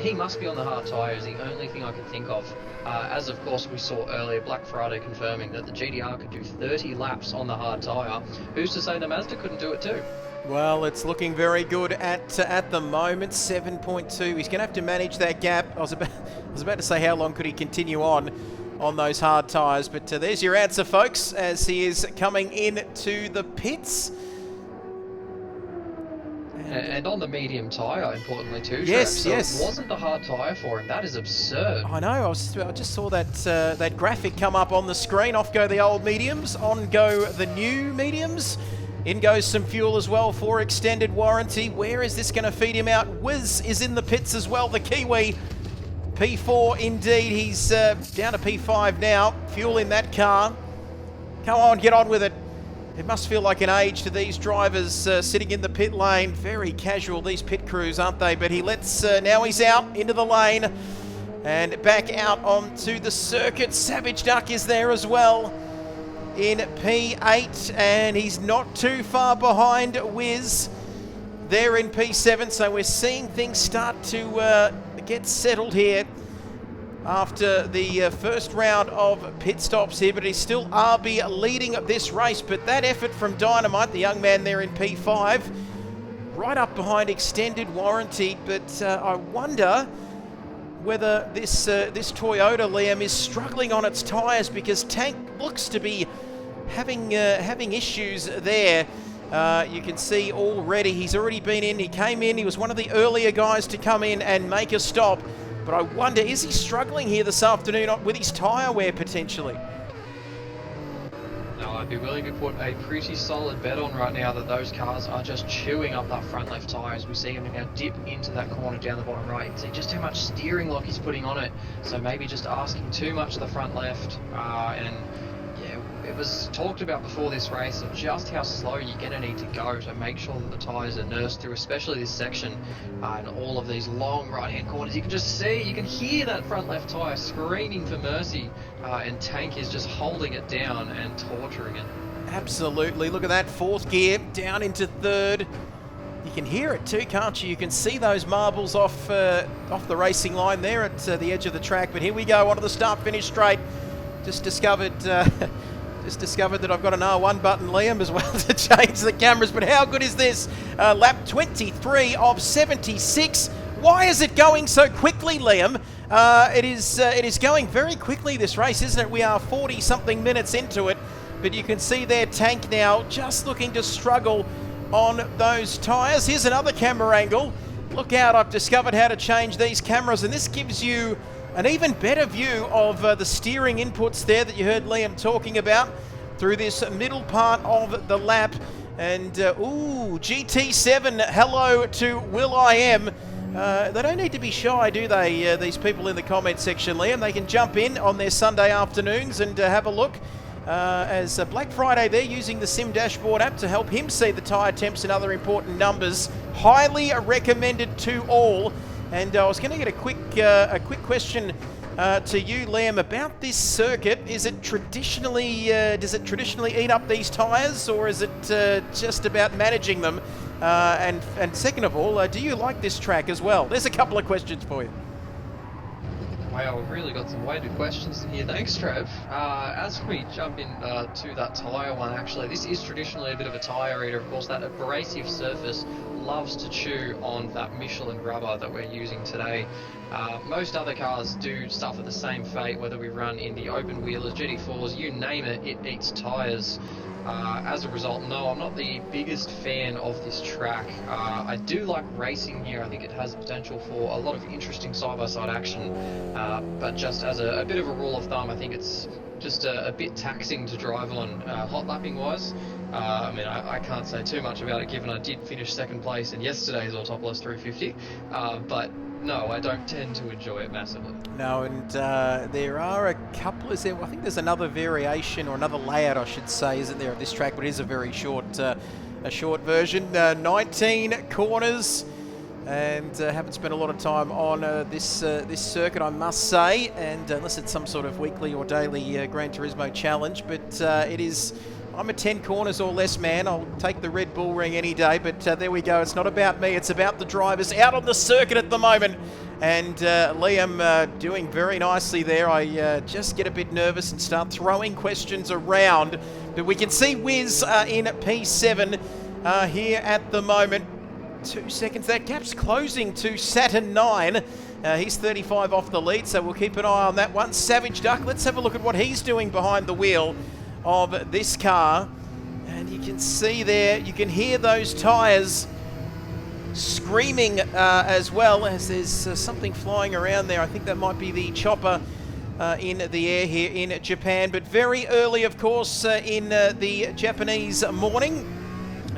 [SPEAKER 3] He must be on the hard tyre is the only thing I can think of. As of course we saw earlier, Black Friday confirming that the GTR could do 30 laps on the hard tyre. Who's to say the Mazda couldn't do it too?
[SPEAKER 2] Well, it's looking very good at the moment. 7.2. He's going to have to manage that gap. I was about to say how long could he continue on those hard tyres, but there's your answer, folks, as he is coming into the pits.
[SPEAKER 3] And on the medium tyre, importantly too.
[SPEAKER 2] Yes,
[SPEAKER 3] so
[SPEAKER 2] yes.
[SPEAKER 3] It wasn't the hard tyre for him. That is absurd.
[SPEAKER 2] I know. I just saw that graphic come up on the screen. Off go the old mediums. On go the new mediums. In goes some fuel as well for extended warranty. Where is this going to feed him out? Wiz is in the pits as well, the Kiwi. P4 indeed. He's down to P5 now. Fuel in that car. Come on, get on with it. It must feel like an age to these drivers sitting in the pit lane. Very casual, these pit crews, aren't they? But he lets, now he's out into the lane and back out onto the circuit. Savage Duck is there as well in P8, and he's not too far behind Wiz there in P7. So we're seeing things start to get settled here after the first round of pit stops here, but he's still RB leading this race. But that effort from Dynamite, the young man there in P5, right up behind extended warranty. But I wonder whether this Toyota, Liam, is struggling on its tyres, because Tank looks to be having issues there. You can see already he's already been in. He came in. He was one of the earlier guys to come in and make a stop. But I wonder, is he struggling here this afternoon with his tyre wear potentially?
[SPEAKER 3] No, I'd be willing to put a pretty solid bet on right now that those cars are just chewing up that front left tyre as we see him now dip into that corner down the bottom right. See just how much steering lock he's putting on it. So maybe just asking too much of the front left. And yeah, it was talked about before this race of just how slow you're going to need to go to make sure that the tyres are nursed through, especially this section and all of these long right-hand corners. You can just see, you can hear that front left tyre screaming for mercy, and Tank is just holding it down and torturing it.
[SPEAKER 2] Absolutely. Look at that, fourth gear down into third. You can hear it too, can't you? You can see those marbles off the racing line there at the edge of the track. But here we go onto the start-finish straight. Just discovered that I've got an R1 button, Liam, as well to change the cameras. But how good is this? Lap 23 of 76. Why is it going so quickly, Liam? It is going very quickly, this race, isn't it? We are 40-something minutes into it. But you can see their Tank now just looking to struggle on those tyres. Here's another camera angle. Look out, I've discovered how to change these cameras, and this gives you an even better view of the steering inputs there that you heard Liam talking about through this middle part of the lap. And, ooh, GT7, hello to Will I Am. They don't need to be shy, do they, these people in the comment section, Liam? They can jump in on their Sunday afternoons and have a look. As Black Friday, they're using the Sim Dashboard app to help him see the tyre temps and other important numbers. Highly recommended to all. And I was going to get a quick question to you, Liam, about this circuit. Is it traditionally does it traditionally eat up these tyres, or is it just about managing them? And second of all, do you like this track as well? There's a couple of questions for you.
[SPEAKER 3] Wow, we've really got some weighted questions in here. Thanks, Trev. As we jump in to that tyre one, actually, this is traditionally a bit of a tyre eater. Of course, that abrasive surface loves to chew on that Michelin rubber that we're using today. Most other cars do suffer the same fate, whether we run in the open wheelers, GT4s, you name it, it eats tyres. As a result, no, I'm not the biggest fan of this track. I do like racing here. I think it has the potential for a lot of interesting side-by-side action, but just as a bit of a rule of thumb, I think it's just a bit taxing to drive on hot lapping wise. I mean, I can't say too much about it given I did finish second place in yesterday's Autopolis 350, but no, I don't tend to enjoy it massively.
[SPEAKER 2] No, and there are a couple, I think there's another variation, or another layout I should say, isn't there, of this track, but it is a very short version. 19 corners, and haven't spent a lot of time on this circuit, I must say, and unless it's some sort of weekly or daily Gran Turismo challenge, but it is... I'm a 10 corners or less man. I'll take the Red Bull ring any day, but there we go. It's not about me. It's about the drivers out on the circuit at the moment. And Liam doing very nicely there. I just get a bit nervous and start throwing questions around. But we can see Wiz in P7 here at the moment. 2 seconds. That gap's closing to Saturn 9. He's 35 off the lead, so we'll keep an eye on that one. Savage Duck, let's have a look at what he's doing behind the wheel of this car, and you can see there, you can hear those tyres screaming as well, as there's something flying around there. I think that might be the chopper in the air here in Japan, but very early, of course, in the Japanese morning,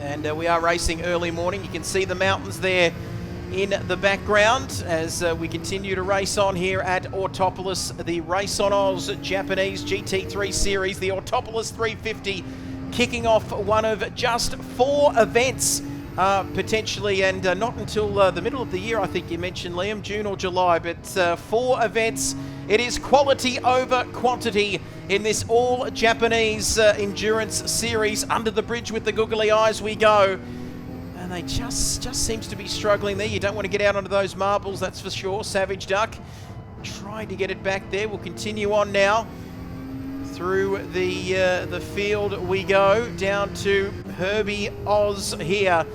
[SPEAKER 2] and we are racing early morning. You can see the mountains there in the background as we continue to race on here at Autopolis, the RaceOnOz Japanese GT3 series, the Autopolis 350, kicking off one of just 4 events potentially, and not until the middle of the year, I think you mentioned, Liam, June or July, but 4 events. It is quality over quantity in this all Japanese endurance series. Under the bridge with the googly eyes we go. And they just seems to be struggling there. You don't want to get out onto those marbles, that's for sure. Savage Duck trying to get it back there. We'll continue on now through the field we go, down to Herbie Oz here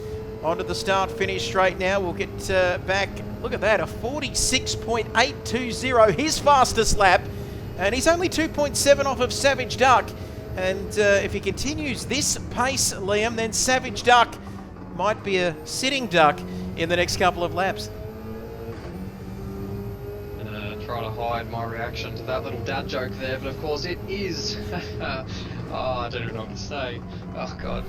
[SPEAKER 2] onto the start-finish straight now. We'll get back. Look at that, a 46.820, his fastest lap, and he's only 2.7 off of Savage Duck. And if he continues this pace, Liam, then Savage Duck might be a sitting duck in the next couple of laps.
[SPEAKER 3] Try to hide my reaction to that little dad joke there, but of course it is. I don't even know what to say. Oh god.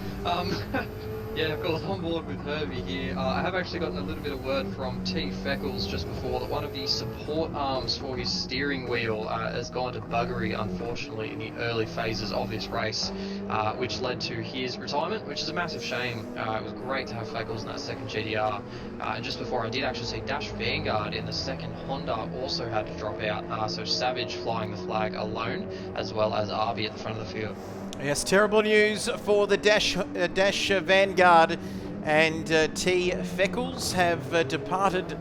[SPEAKER 3] Yeah, of course, on board with Herbie here. I have actually gotten a little bit of word from T. Feckles just before that one of the support arms for his steering wheel has gone to buggery, unfortunately, in the early phases of this race, which led to his retirement, which is a massive shame. It was great to have Feckles in that second GTR. And just before I did actually see Dash Vanguard in the second Honda also had to drop out, so Savage flying the flag alone, as well as Arby at the front of the field.
[SPEAKER 2] Yes, terrible news for the Dash Vanguard, and T. Feckles have departed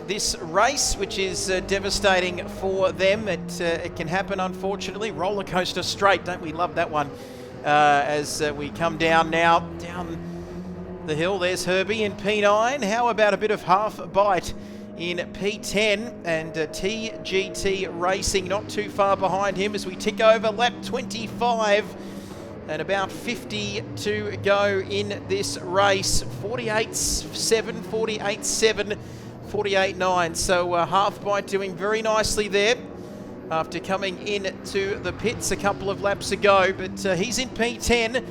[SPEAKER 2] this race, which is devastating for them. It can happen, unfortunately. Roller coaster straight, don't we love that one? As we come down now, down the hill, there's Herbie in P9. How about a bit of half bite in P10, and TGT Racing not too far behind him as we tick over lap 25 and about 50 to go in this race. 48.7, 48.7, 48.9. So half bite doing very nicely there after coming into the pits a couple of laps ago, but he's in P10.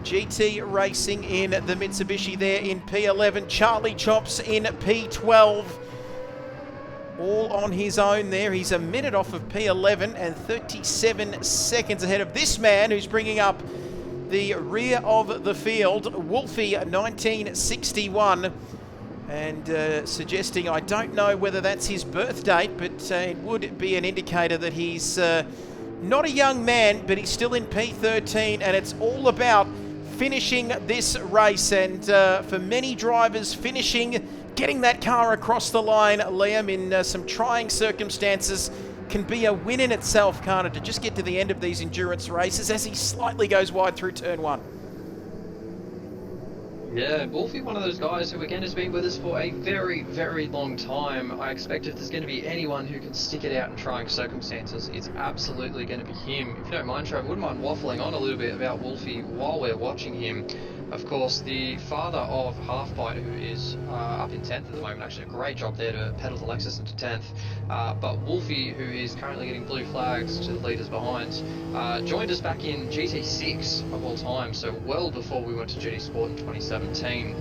[SPEAKER 2] GT Racing in the Mitsubishi there in P11. Charlie Chops in P12. All on his own there. He's a minute off of P11 and 37 seconds ahead of this man who's bringing up the rear of the field. Wolfie 1961. And suggesting, I don't know whether that's his birth date, but it would be an indicator that he's not a young man, but he's still in P13, and it's all about finishing this race. And for many drivers, getting that car across the line, Liam, in some trying circumstances, can be a win in itself, can't it, to just get to the end of these endurance races as he slightly goes wide through turn 1.
[SPEAKER 3] Yeah, Wolfie, one of those guys who again has been with us for a very, very long time. I expect if there's going to be anyone who can stick it out in trying circumstances, it's absolutely going to be him. If you don't mind, Trevor, I wouldn't mind waffling on a little bit about Wolfie while we're watching him. Of course, the father of Halfbite, who is up in 10th at the moment, actually a great job there to pedal the Lexus into 10th. But Wolfie, who is currently getting blue flags to the leaders behind, joined us back in GT6 of all time, so well before we went to GT Sport in 2017.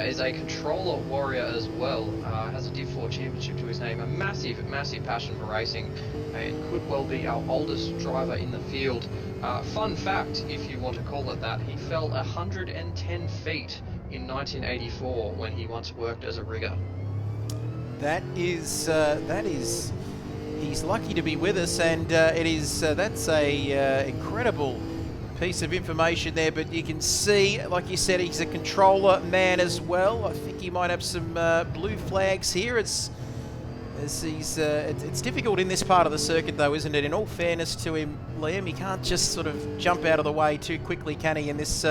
[SPEAKER 3] Is a controller warrior as well, has a Div 4 championship to his name, a massive, massive passion for racing, and could well be our oldest driver in the field. Fun fact, if you want to call it that, he fell 110 feet in 1984 when he once worked as a rigger.
[SPEAKER 2] That is, he's lucky to be with us, and that's a incredible piece of information there. But you can see, like you said, he's a controller man as well. I think he might have some blue flags here. It's difficult in this part of the circuit, though, isn't it? In all fairness to him, Liam, he can't just sort of jump out of the way too quickly, can he, in this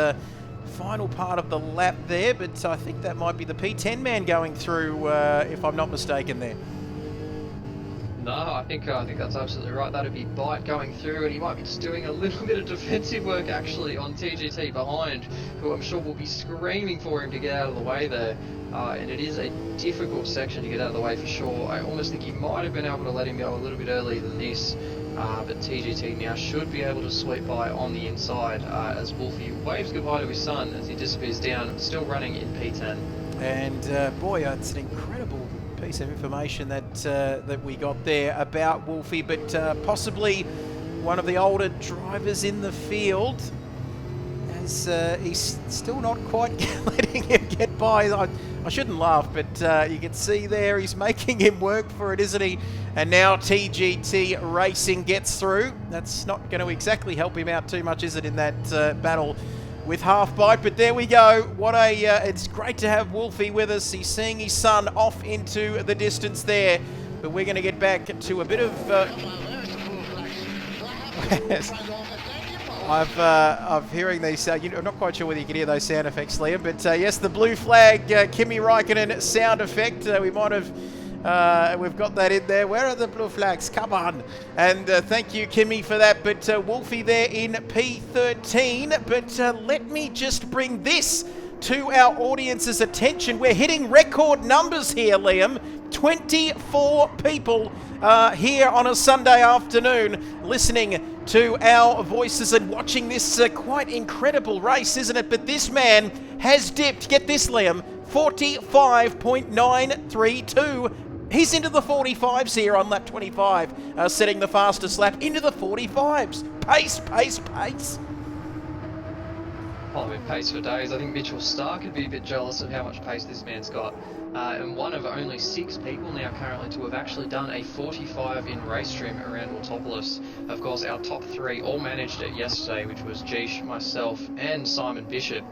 [SPEAKER 2] final part of the lap there? But I think that might be the P10 man going through, if I'm not mistaken there.
[SPEAKER 3] No, I think that's absolutely right. That'd be Bite going through, and he might be just doing a little bit of defensive work actually on TGT behind, who I'm sure will be screaming for him to get out of the way there. And it is a difficult section to get out of the way for sure. I almost think he might have been able to let him go a little bit earlier than this, but TGT now should be able to sweep by on the inside as Wolfie waves goodbye to his son as he disappears down, still running in P10.
[SPEAKER 2] And boy, it's an incredible piece of information that we got there about Wolfie, but possibly one of the older drivers in the field, as he's still not quite letting him get by. I shouldn't laugh, but you can see there he's making him work for it, isn't he? And now TGT Racing gets through. That's not going to exactly help him out too much, is it, in that battle with Halfbite? But there we go. What a it's great to have Wolfie with us. He's seeing his son off into the distance there. But we're going to get back to a bit of I'm hearing these, I'm not quite sure whether you can hear those sound effects, Liam, but yes, the blue flag, Kimi Räikkönen sound effect, we might have, we've got that in there. Where are the blue flags? Come on. And thank you, Kimi, for that. But Wolfie there in P13. But let me just bring this to our audience's attention. We're hitting record numbers here, Liam. 24 people here on a Sunday afternoon listening to our voices and watching this quite incredible race, isn't it? But this man has dipped, get this, Liam, 45.932. He's into the 45s here on lap 25, setting the fastest lap into the 45s. Pace, pace, pace.
[SPEAKER 3] Oh, with pace for days. I think Mitchell Stark would be a bit jealous of how much pace this man's got. And one of only 6 people now currently to have actually done a 45 in race stream around Autopolis. Of course, our top 3 all managed it yesterday, which was Geesh, myself, and Simon Bishop.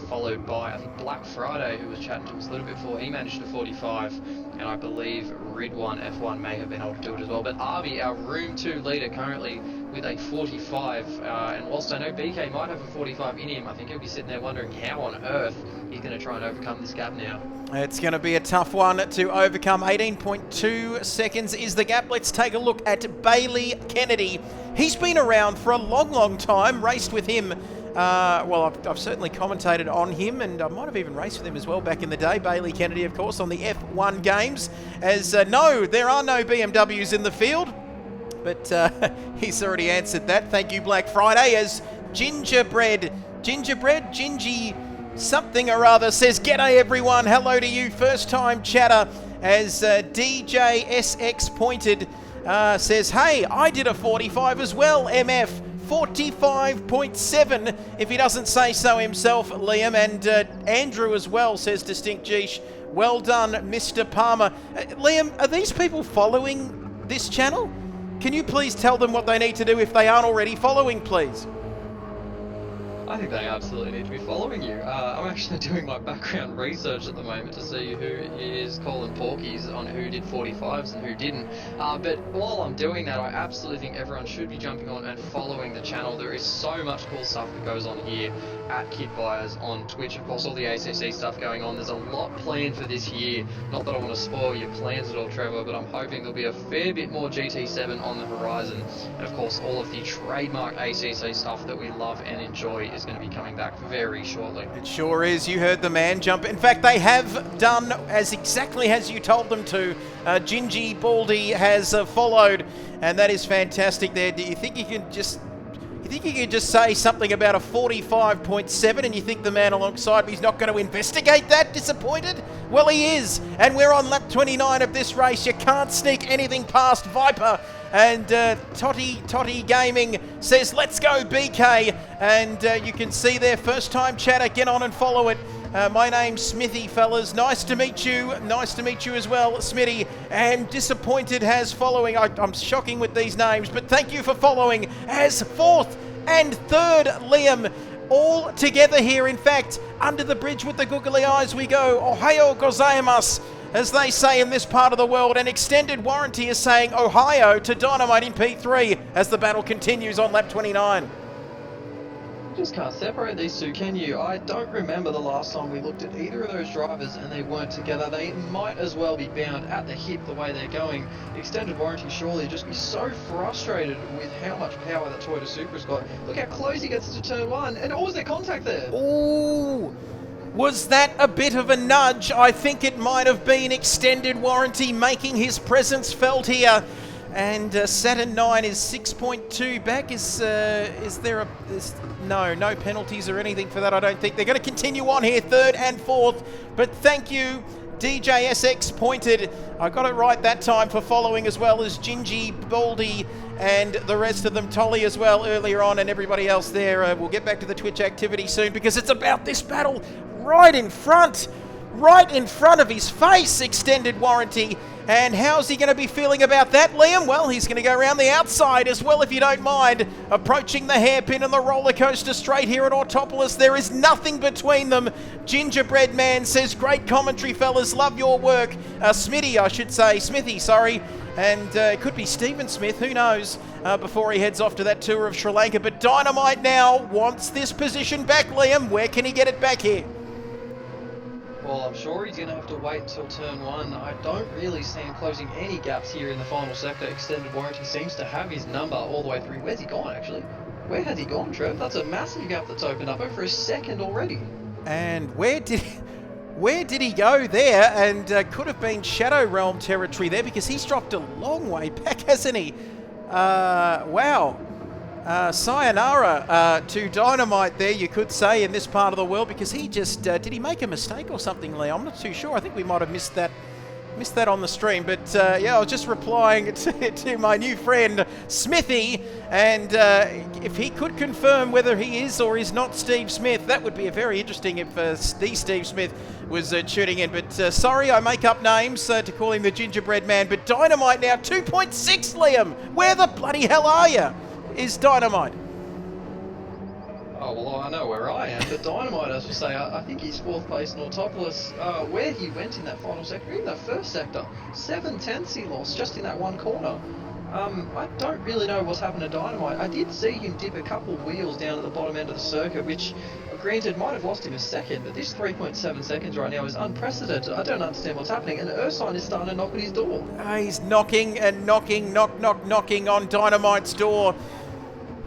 [SPEAKER 3] Followed by, I think, Black Friday, who was chatting to us a little bit before. He managed a 45, and I believe Ridwan F1 may have been able to do it as well. But Arby, our Room 2 leader, currently with a 45, and whilst I know BK might have a 45 in him, I think he'll be sitting there wondering how on earth he's going to try and overcome this gap now.
[SPEAKER 2] It's going to be a tough one to overcome. 18.2 seconds is the gap. Let's take a look at Bailey Kennedy. He's been around for a long, long time, raced with him. Well, I've certainly commentated on him, and I might have even raced with him as well back in the day. Bailey Kennedy, of course, on the F1 games. As no, there are no BMWs in the field, but he's already answered that. Thank you, Black Friday. As Gingy something or other says, "G'day everyone, hello to you, first time chatter." As DJ SX Pointed says, "Hey, I did a 45 as well, MF." 45.7 if he doesn't say so himself, Liam. And Andrew as well says, Distinct Geesh, well done, Mr. Palmer. Liam, are these people following this channel? Can you please tell them what they need to do if they aren't already following, please?
[SPEAKER 3] I think they absolutely need to be following you. I'm actually doing my background research at the moment to see who is calling porkies on who did 45s and who didn't. But while I'm doing that, I absolutely think everyone should be jumping on and following the channel. There is so much cool stuff that goes on here at Kid Buyers on Twitch. Of course, all the ACC stuff going on. There's a lot planned for this year. Not that I want to spoil your plans at all, Trevor, but I'm hoping there'll be a fair bit more GT7 on the horizon. And of course, all of the trademark ACC stuff that we love and enjoy is going to be coming back very shortly.
[SPEAKER 2] It sure is. You heard the man jump. In fact, they have done as exactly as you told them to. Gingy Baldy has followed, and that is fantastic there. Do you think you can just... say something about a 45.7 and you think the man alongside me is not going to investigate that? Disappointed? Well, he is. And we're on lap 29 of this race. You can't sneak anything past Viper. And Totty Gaming says, let's go, BK. And you can see there, first time chatter, get on and follow it. My name's Smithy, fellas. Nice to meet you. Nice to meet you as well, Smitty. And Disappointed has following. I'm shocking with these names, but thank you for following. As fourth and third, Liam. All together here. In fact, under the bridge with the googly eyes we go. Ohio gozaimasu, as they say in this part of the world. And Extended Warranty is saying Ohio to Dynamite in P3 as the battle continues on lap 29.
[SPEAKER 3] You just can't separate these two, can you? I don't remember the last time we looked at either of those drivers and they weren't together. They might as well be bound at the hip the way they're going. Extended Warranty surely just be so frustrated with how much power that Toyota Supra's got. Look how close he gets to turn one, and was there contact there?
[SPEAKER 2] Ooh! Was that a bit of a nudge? I think it might have been Extended Warranty making his presence felt here. And Saturn 9 is 6.2 back. Is there no penalties or anything for that? I don't think. They're going to continue on here, third and fourth. But thank you, DJSX Pointed. I got it right that time for following, as well as Gingy, Baldy, and the rest of them. Tolly as well earlier on, and everybody else there. We'll get back to the Twitch activity soon because it's about this battle right in front of his face, Extended Warranty. And how's he going to be feeling about that, Liam? Well, he's going to go around the outside as well, if you don't mind. Approaching the hairpin and the roller coaster straight here at Autopolis. There is nothing between them. Gingerbread Man says, great commentary, fellas. Love your work. Smithy, I should say. Smithy, sorry. And it could be Stephen Smith, who knows, before he heads off to that tour of Sri Lanka. But Dynamite now wants this position back, Liam. Where can he get it back here?
[SPEAKER 3] Well, I'm sure he's going to have to wait until turn one. I don't really see him closing any gaps here in the final sector. Extended Warranty seems to have his number all the way through. Where's he gone, actually? Where has he gone, Trev? That's a massive gap that's opened up over a second already. And where did he go there? And could have been Shadow Realm territory there, because he's dropped a long way back, hasn't he? Wow. Sayonara to Dynamite there, you could say, in this part of the world, because he just did he make a mistake or something, Lee? I'm not too sure. I think we might have missed that on the stream, but yeah, I was just replying to my new friend Smithy, and if he could confirm whether he is or is not Steve Smith, that would be a very interesting if the Steve Smith was tuning in. But sorry, I make up names to call him the Gingerbread Man. But Dynamite now 2.6, Liam. Where the bloody hell are you? Is Dynamite? Oh, well, I know where I am, but Dynamite, as you say, I think he's fourth place in Autopolis. Where he went in that final sector, even that first sector, 7/10 he lost just in that one corner. I don't really know what's happened to Dynamite. I did see him dip a couple wheels down at the bottom end of the circuit, which, granted, might have lost him a second, but this 3.7 seconds right now is unprecedented. I don't understand what's happening, and Ursine is starting to knock at his door.
[SPEAKER 2] He's knocking and knocking on Dynamite's door.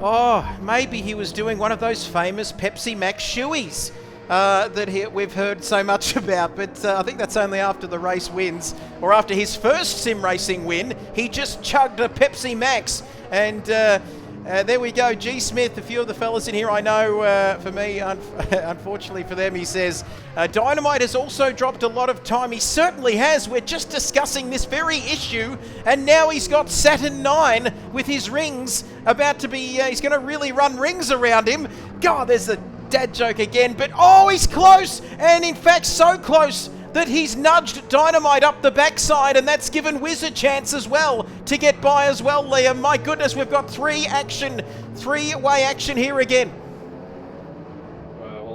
[SPEAKER 2] Oh, maybe he was doing one of those famous Pepsi Max shoeies that we've heard so much about, but I think that's only after the race wins, or after his first sim racing win. He just chugged a Pepsi Max, and there we go. G. Smith, a few of the fellas in here I know, for me, unfortunately for them, he says, Dynamite has also dropped a lot of time. He certainly has. We're just discussing this very issue, and now he's got Saturn 9 with his rings about to be, he's going to really run rings around him. God, there's a dad joke again, but oh, he's close, and in fact so close that he's nudged Dynamite up the backside, and that's given Wiz a chance as well to get by as well, Liam. My goodness, we've got three-way action here again.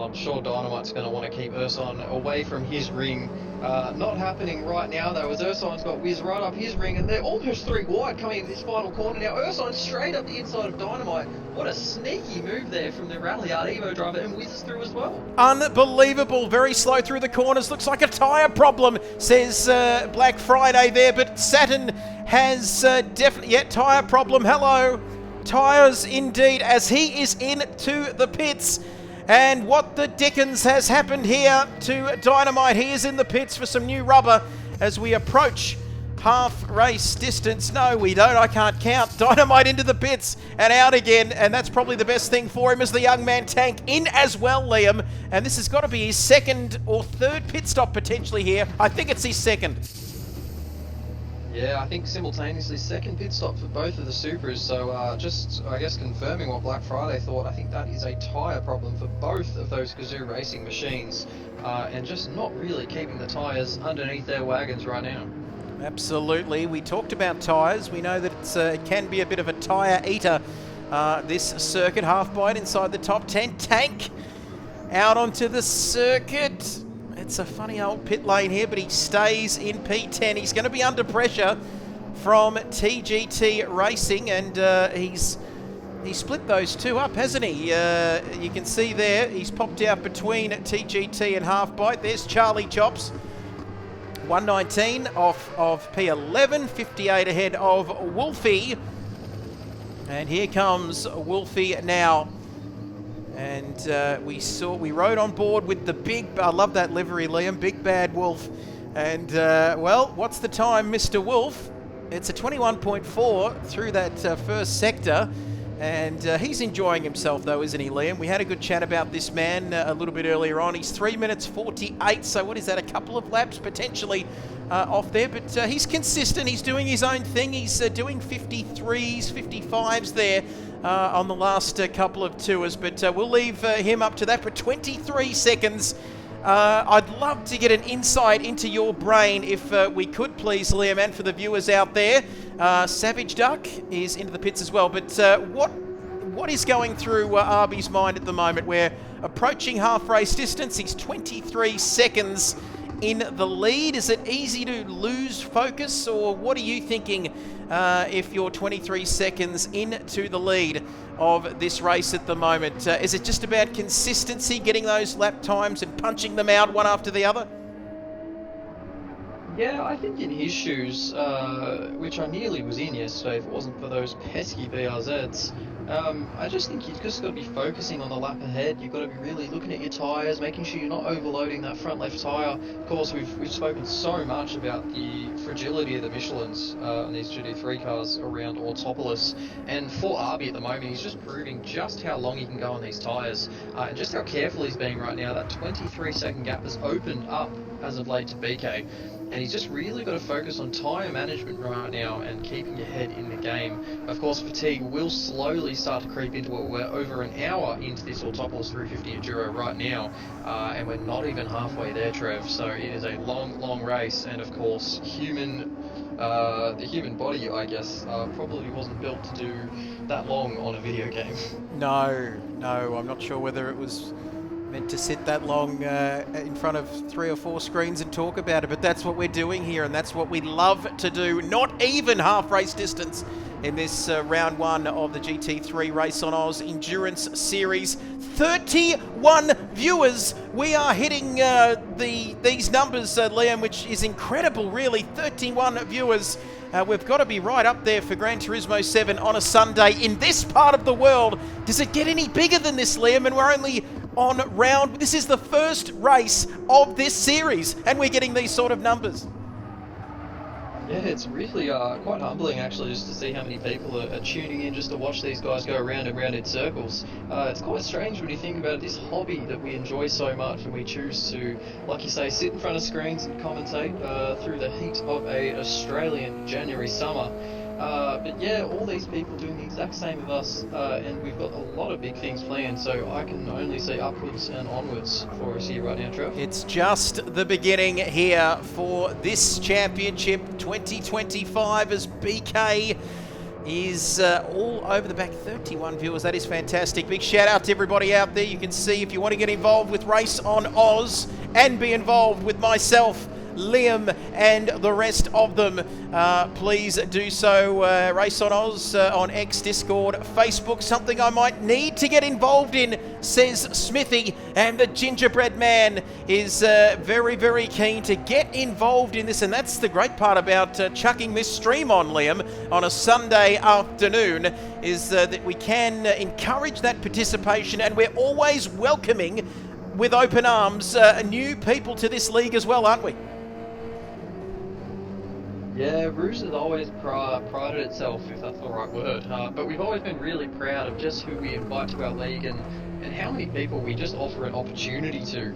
[SPEAKER 3] I'm sure Dynamite's going to want to keep Urson away from his ring. Not happening right now though, as Urson's got Wiz right up his ring, and they're almost 3 wide coming into this final corner now. Urson's straight up the inside of Dynamite. What a sneaky move there from the Rally Art Evo driver, and Wiz is through as well.
[SPEAKER 2] Unbelievable, very slow through the corners. Looks like a tyre problem, says Black Friday there, but Saturn has definitely, tyre problem. Hello, tyres indeed, as he is into the pits. And what the dickens has happened here to Dynamite? He is in the pits for some new rubber as we approach half race distance. No, we don't. I can't count. Dynamite into the pits and out again. And that's probably the best thing for him as the young man Tank in as well, Liam. And this has got to be his 2nd or 3rd pit stop potentially here. I think it's his 2nd.
[SPEAKER 3] Yeah, I think simultaneously 2nd pit stop for both of the Supras, so just, I guess, confirming what Black Friday thought, I think that is a tyre problem for both of those Gazoo racing machines, and just not really keeping the tyres underneath their wagons right now.
[SPEAKER 2] Absolutely. We talked about tyres. We know that it can be a bit of a tyre eater, this circuit. Half bite inside the top 10. Tank out onto the circuit. It's a funny old pit lane here, but he stays in P10. He's going to be under pressure from TGT Racing, and he's split those two up, hasn't he? You can see there, he's popped out between TGT and Half Bite. There's Charlie Chops. 119 off of P11, 58 ahead of Wolfie. And here comes Wolfie now. And we rode on board with the big, I love that livery, Liam, Big Bad Wolf. And, well, what's the time, Mr. Wolf? It's a 21.4 through that first sector. And he's enjoying himself, though, isn't he, Liam? We had a good chat about this man a little bit earlier on. He's 3 minutes 48, so what is that, a couple of laps potentially off there? But he's consistent. He's doing his own thing. He's doing 53s, 55s there. On the last couple of tours, but we'll leave him up to that for 23 seconds. I'd love to get an insight into your brain if we could, please, Liam, and for the viewers out there. Savage Duck is into the pits as well, but what is going through Arby's mind at the moment? We're approaching half race distance. He's 23 seconds in the lead. Is it easy to lose focus, or what are you thinking if you're 23 seconds into the lead of this race at the moment? Is it just about consistency, getting those lap times and punching them out one after the other?
[SPEAKER 3] Yeah, I think in his shoes, which I nearly was in yesterday if it wasn't for those pesky BRZs, I just think you've just got to be focusing on the lap ahead. You've got to be really looking at your tyres, making sure you're not overloading that front left tyre. Of course, we've spoken so much about the fragility of the Michelins on these GT3 cars around Autopolis, and for Arby at the moment, he's just proving just how long he can go on these tyres, and just how careful he's being right now. That 23-second gap has opened up as of late to BK. And he's just really got to focus on tyre management right now and keeping your head in the game. Of course, fatigue will slowly start to creep into it. We're over an hour into this Autopolis 350 Enduro right now, and we're not even halfway there, Trev. So it is a long, long race, and of course, the human body, I guess, probably wasn't built to do that long on a video game.
[SPEAKER 2] No, I'm not sure whether it was meant to sit that long in front of 3 or 4 screens and talk about it, but that's what we're doing here, and that's what we love to do. Not even half race distance in this round 1 of the GT3 RaceOnOz Endurance Series. 31 viewers. We are hitting these numbers, Liam, which is incredible, really. 31 viewers. We've got to be right up there for Gran Turismo 7 on a Sunday in this part of the world. Does it get any bigger than this, Liam? And we're only on this is the first race of this series, and we're getting these sort of numbers.
[SPEAKER 3] Yeah, it's really quite humbling actually, just to see how many people are tuning in just to watch these guys go around and round in circles. It's quite strange when you think about this hobby that we enjoy so much, and we choose to, like you say, sit in front of screens and commentate through the heat of a Australian January summer. But yeah, all these people doing the exact same as us, and we've got a lot of big things planned, so I can only say upwards and onwards for us here right now, Trev.
[SPEAKER 2] It's just the beginning here for this championship 2025 as BK is all over the back. 31 viewers, that is fantastic. Big shout out to everybody out there. You can see if you want to get involved with Race on Oz and be involved with myself, Liam, and the rest of them, please do so. Race on Oz on X, Discord, Facebook. Something I might need to get involved in, says Smithy, and the Gingerbread Man is very, very keen to get involved in this, and that's the great part about chucking this stream on, Liam, on a Sunday afternoon, is that we can encourage that participation, and we're always welcoming with open arms new people to this league as well, aren't we?
[SPEAKER 3] Yeah, Rouge has always prided itself, if that's the right word, but we've always been really proud of just who we invite to our league and how many people we just offer an opportunity to.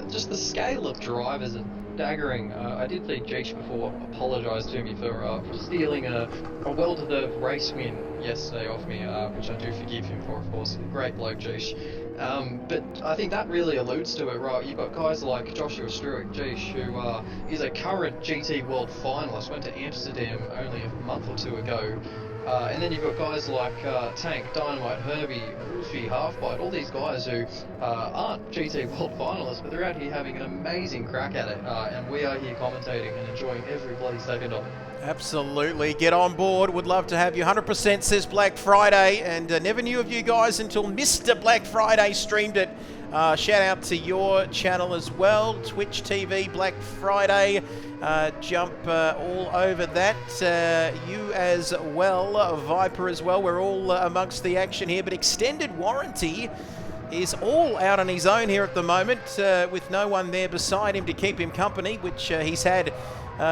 [SPEAKER 3] Just the scale of drivers are staggering. I did see Jeesh before apologise to me for stealing a well-deserved race win yesterday off me, which I do forgive him for, of course. Great bloke, Jeesh. But I think that really alludes to it, right? You've got guys like Joshua Struick, Jeesh, who is a current GT World finalist, went to Amsterdam only a month or two ago. And then you've got guys like Tank, Dynamite, Herbie, Roofy, Halfbite, all these guys who aren't GT World finalists, but they're out here having an amazing crack at it. And we are here commentating and enjoying every bloody second of it.
[SPEAKER 2] Absolutely. Get on board. Would love to have you. 100% says Black Friday, and never knew of you guys until Mr. Black Friday streamed it. Shout out to your channel as well, Twitch TV Black Friday. Jump all over that. You as well, Viper as well. We're all amongst the action here, but Extended Warranty is all out on his own here at the moment, with no one there beside him to keep him company, which he's had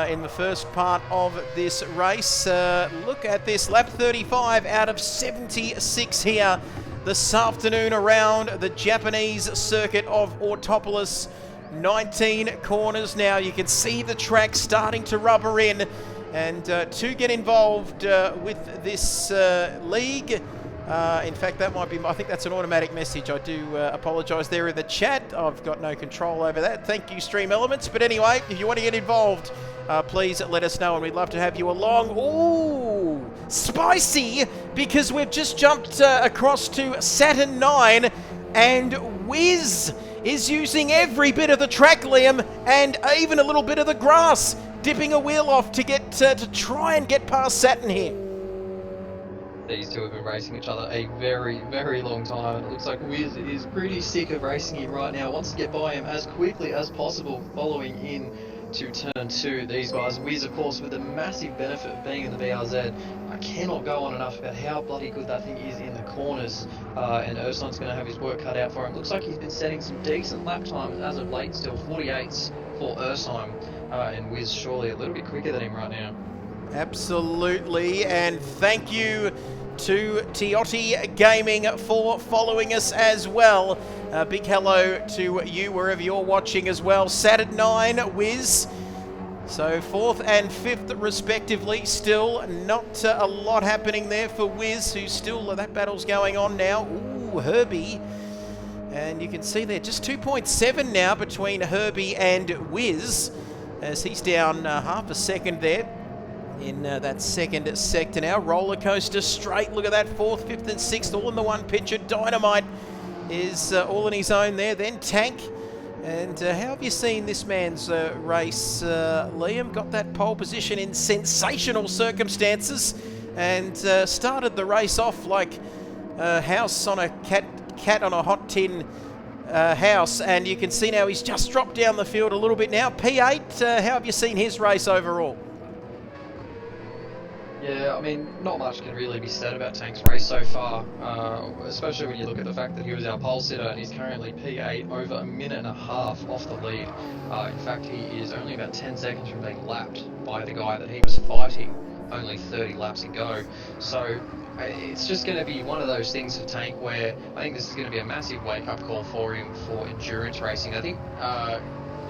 [SPEAKER 2] in the first part of this race. Look at this, lap 35 out of 76 here this afternoon around the Japanese circuit of Autopolis. 19 corners now. You can see the track starting to rubber in, and to get involved with this league. In fact, that might be, I think that's an automatic message. I do apologise there in the chat. I've got no control over that. Thank you, Stream Elements. But anyway, if you want to get involved, please let us know, and we'd love to have you along. Ooh, spicy, because we've just jumped across to Saturn 9, and Wiz is using every bit of the track, Liam, and even a little bit of the grass, dipping a wheel off to get to try and get past Saturn here.
[SPEAKER 3] These two have been racing each other a very, very long time, and it looks like Wiz is pretty sick of racing him right now. Wants to get by him as quickly as possible, following in to turn 2. These guys, Wiz, of course, with the massive benefit of being in the BRZ. I cannot go on enough about how bloody good that thing is in the corners, and Ursun's going to have his work cut out for him. Looks like he's been setting some decent lap times as of late, still 48s for Ursun, and Wiz surely a little bit quicker than him right now.
[SPEAKER 2] Absolutely, and thank you to Tiotti Gaming for following us as well. Big hello to you wherever you're watching as well. Saturn 9, Wiz. So 4th and 5th respectively. Still not a lot happening there for Wiz, who's still, that battle's going on now. Ooh, Herbie. And you can see there just 2.7 now between Herbie and Wiz, as he's down half a second there in that second sector now. Roller coaster straight. Look at that, 4th, 5th and 6th all in the one picture. Dynamite is all on his own there. Then Tank. And how have you seen this man's race, Liam? Got that pole position in sensational circumstances, and started the race off like a house on a cat on a hot tin house. And you can see now he's just dropped down the field a little bit now. P8, how have you seen his race overall?
[SPEAKER 3] Yeah, I mean, not much can really be said about Tank's race so far, especially when you look at the fact that he was our pole sitter and he's currently P8, over a minute and a half off the lead. In fact, he is only about 10 seconds from being lapped by the guy that he was fighting, only 30 laps to go. So it's just going to be one of those things for Tank where I think this is going to be a massive wake-up call for him for endurance racing. I think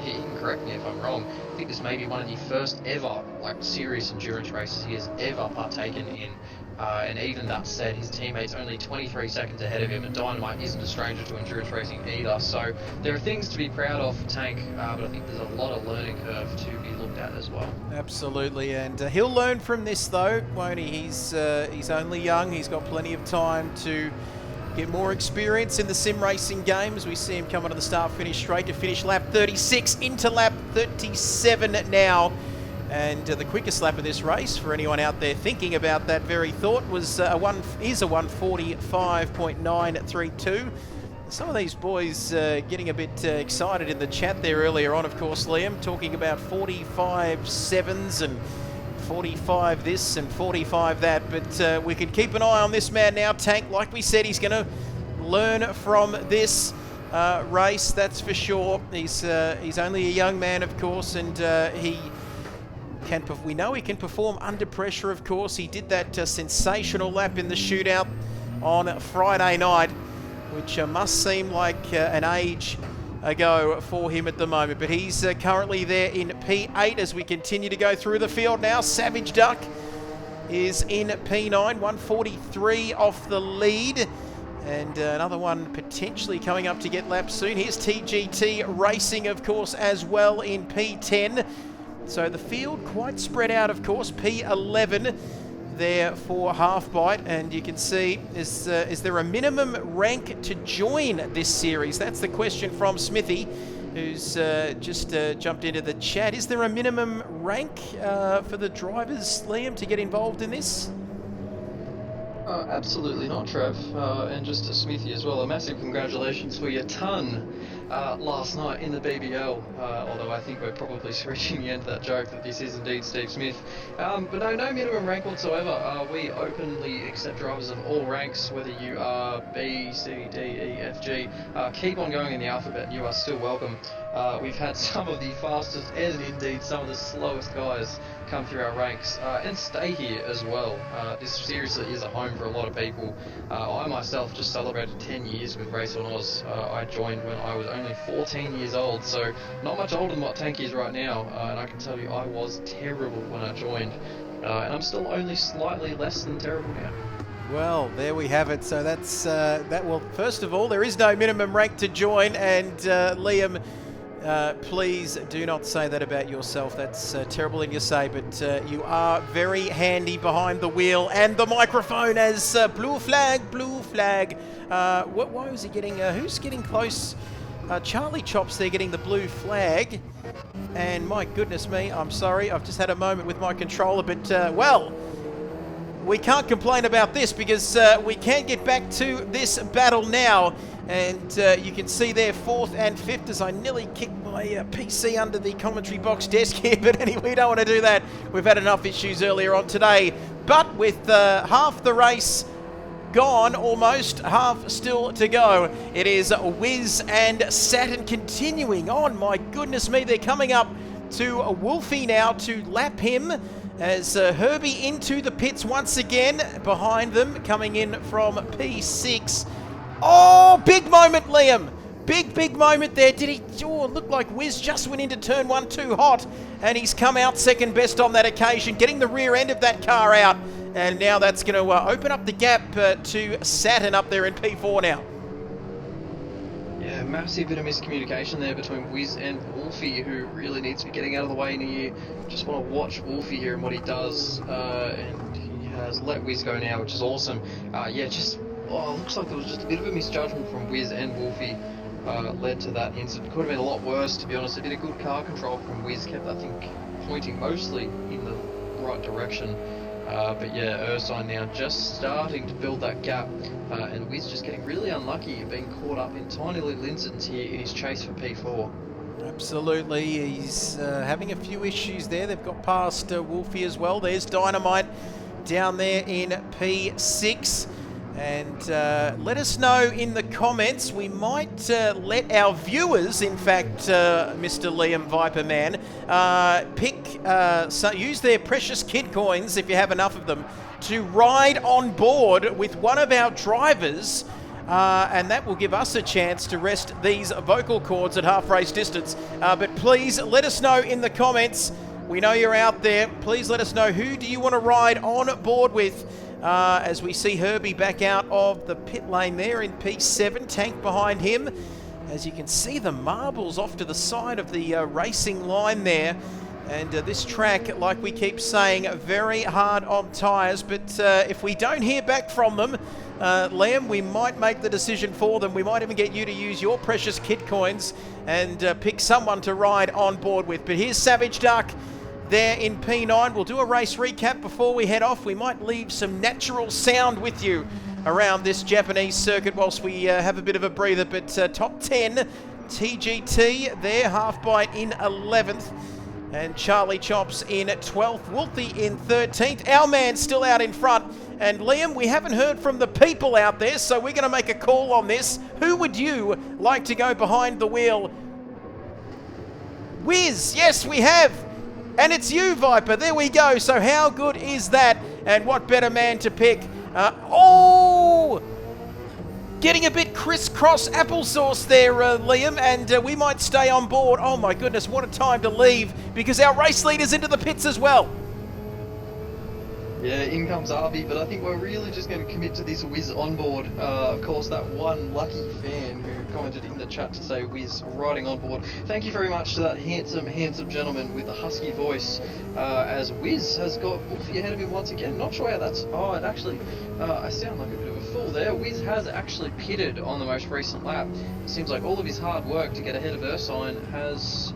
[SPEAKER 3] he can correct me if I'm wrong, I think this may be one of the first ever serious endurance races he has ever partaken in. And even that said, his teammate's only 23 seconds ahead of him, and Dynamite isn't a stranger to endurance racing either. So there are things to be proud of for Tank, but I think there's a lot of learning curve to be looked at as well.
[SPEAKER 2] Absolutely, and he'll learn from this though, won't he? He's only young, he's got plenty of time to get more experience in the sim racing games. We see him come onto the start-finish straight to finish lap 36 into lap 37 now. And the quickest lap of this race, for anyone out there thinking about that very thought, is a 1:45.932. Some of these boys getting a bit excited in the chat there earlier on, of course, Liam, talking about 45.7s and 45 this and 45 that. But we can keep an eye on this man now, Tank. Like we said, he's going to learn from this race, that's for sure. He's only a young man, of course, and we know he can perform under pressure, of course. He did that sensational lap in the shootout on Friday night, which must seem like an age ago for him at the moment. But he's currently there in P8 as we continue to go through the field now. Savage Duck is in P9, 1:43 off the lead. And another one potentially coming up to get lapped soon. Here's TGT Racing, of course, as well in P10. So the field quite spread out, of course. P11 there for Half Bite, and you can see, is there a minimum rank to join this series? That's the question from Smithy, who's just jumped into the chat. Is there a minimum rank for the drivers, Liam, to get involved in this?
[SPEAKER 3] Absolutely not, Trev. And just to Smithy as well, a massive congratulations for your ton last night in the BBL, although I think we're probably reaching the end of that joke that this is indeed Steve Smith. But no minimum rank whatsoever. We openly accept drivers of all ranks, whether you are B, C, D, E, F, G. Keep on going in the alphabet and you are still welcome. We've had some of the fastest and indeed some of the slowest guys come through our ranks and stay here as well. This seriously is a home for a lot of people. I myself just celebrated 10 years with RaceOnOz. I joined when I was only 14 years old, so not much older than what Tank is right now, and I can tell you I was terrible when I joined, and I'm still only slightly less than terrible now.
[SPEAKER 2] Well, there we have it. So that's that. Well, first of all, there is no minimum rank to join, and Liam, please do not say that about yourself. That's terrible thing to say, but you are very handy behind the wheel and the microphone as blue flag. Why was he getting, who's getting close? Charlie Chops there getting the blue flag. And my goodness me, I'm sorry, I've just had a moment with my controller, but well, we can't complain about this because we can get back to this battle now. And you can see there 4th and 5th as I nearly kicked my PC under the commentary box desk here. But anyway, we don't want to do that. We've had enough issues earlier on today. But with half the race gone, almost half still to go, it is Wiz and Saturn continuing on. My goodness me, they're coming up to Wolfie now to lap him. As Herbie into the pits once again, behind them, coming in from P6. Oh, big moment, Liam. Big moment there. Did he? Oh, looked like Wiz just went into turn 1 too hot, and he's come out second best on that occasion, getting the rear end of that car out. And now that's going to open up the gap to Saturn up there in P4 now.
[SPEAKER 3] Yeah, massive bit of miscommunication there between Wiz and Wolfie, who really needs to be getting out of the way in here. Just want to watch Wolfie here and what he does, and he has let Wiz go now, which is awesome. Yeah, just looks like there was just a bit of a misjudgment from Wiz and Wolfie led to that incident. Could have been a lot worse, to be honest. They did a good car control from Wiz, kept, I think, pointing mostly in the right direction. But yeah, Ursine now just starting to build that gap, and Wiz just getting really unlucky, being caught up in tiny little incidents here in his chase for P4.
[SPEAKER 2] Absolutely, he's having a few issues there. They've got past Wolfie as well. There's Dynamite down there in P6. And let us know in the comments. We might let our viewers, in fact, Mr. Liam Viperman, use their precious kid coins, if you have enough of them, to ride on board with one of our drivers and that will give us a chance to rest these vocal cords at half race distance. But please let us know in the comments. We know you're out there. Please let us know, who do you want to ride on board with, as we see Herbie back out of the pit lane there in P7, Tank behind him. As you can see, the marbles off to the side of the racing line there. And this track, like we keep saying, very hard on tyres. But if we don't hear back from them, Liam, we might make the decision for them. We might even get you to use your precious kit coins and pick someone to ride on board with. But here's Savage Duck there in P9. We'll do a race recap before we head off. We might leave some natural sound with you around this Japanese circuit whilst we have a bit of a breather. But top 10, TGT there, Half Bite in 11th. And Charlie Chops in 12th, Wolfie in 13th. Our man still out in front. And Liam, we haven't heard from the people out there, so we're going to make a call on this. Who would you like to go behind the wheel? Wiz, yes, we have. And it's you, Viper. There we go. So how good is that? And what better man to pick? Getting a bit crisscross applesauce there, Liam, and we might stay on board. Oh my goodness, what a time to leave, because our race leader's into the pits as well.
[SPEAKER 3] Yeah, in comes Arby, but I think we're really just going to commit to this Wiz on board. Of course, that one lucky fan who commented in the chat to say Wiz riding on board. Thank you very much to that handsome, handsome gentleman with the husky voice, as Wiz has got Wolfie ahead of him once again. Not sure how that's... Oh, it actually... I sound like a bit of a fool there. Wiz has actually pitted on the most recent lap. It seems like all of his hard work to get ahead of Ursine has...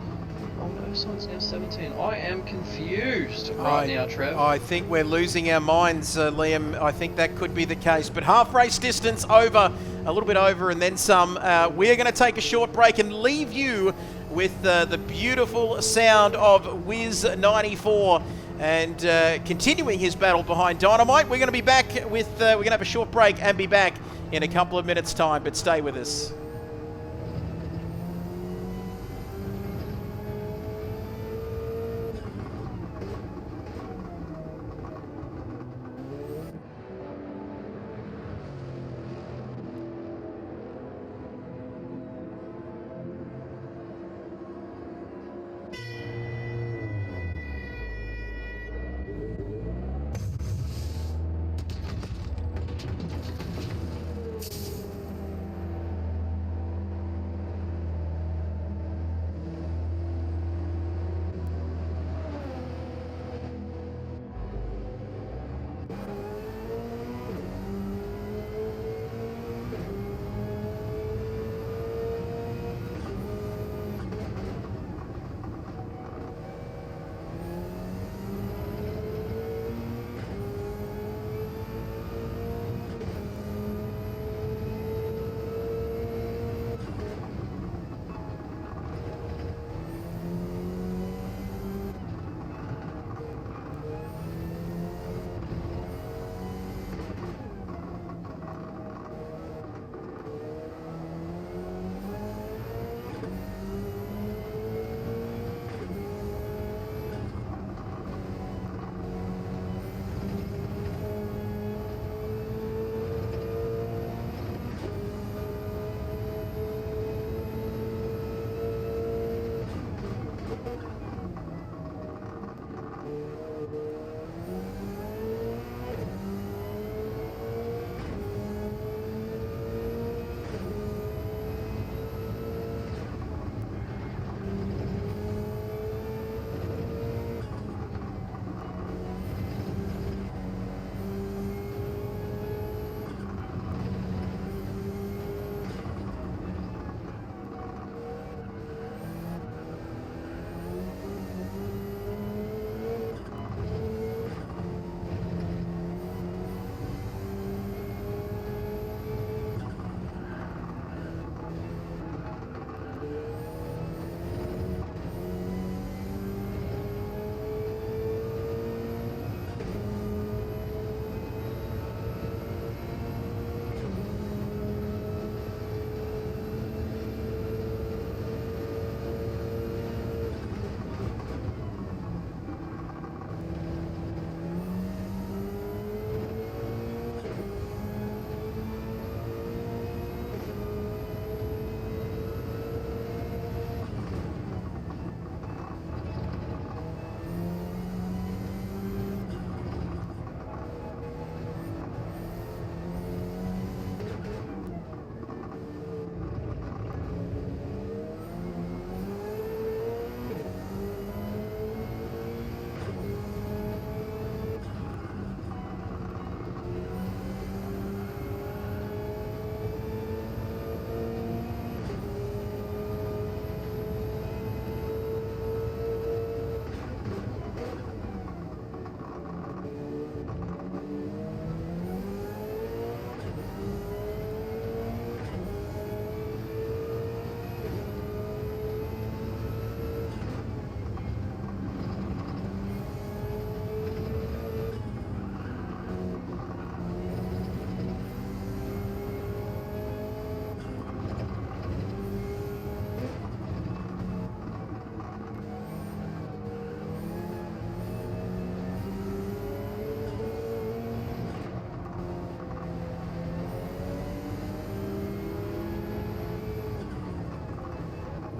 [SPEAKER 3] Oh no, Ursine's now 17. I am confused now, Trev.
[SPEAKER 2] I think we're losing our minds, Liam. I think that could be the case. But half race distance over, a little bit over and then some. We're going to take a short break and leave you with the beautiful sound of Wiz 94 and continuing his battle behind Dynamite. We're going to be back with, we're going to have a short break and be back in a couple of minutes' time, but stay with us.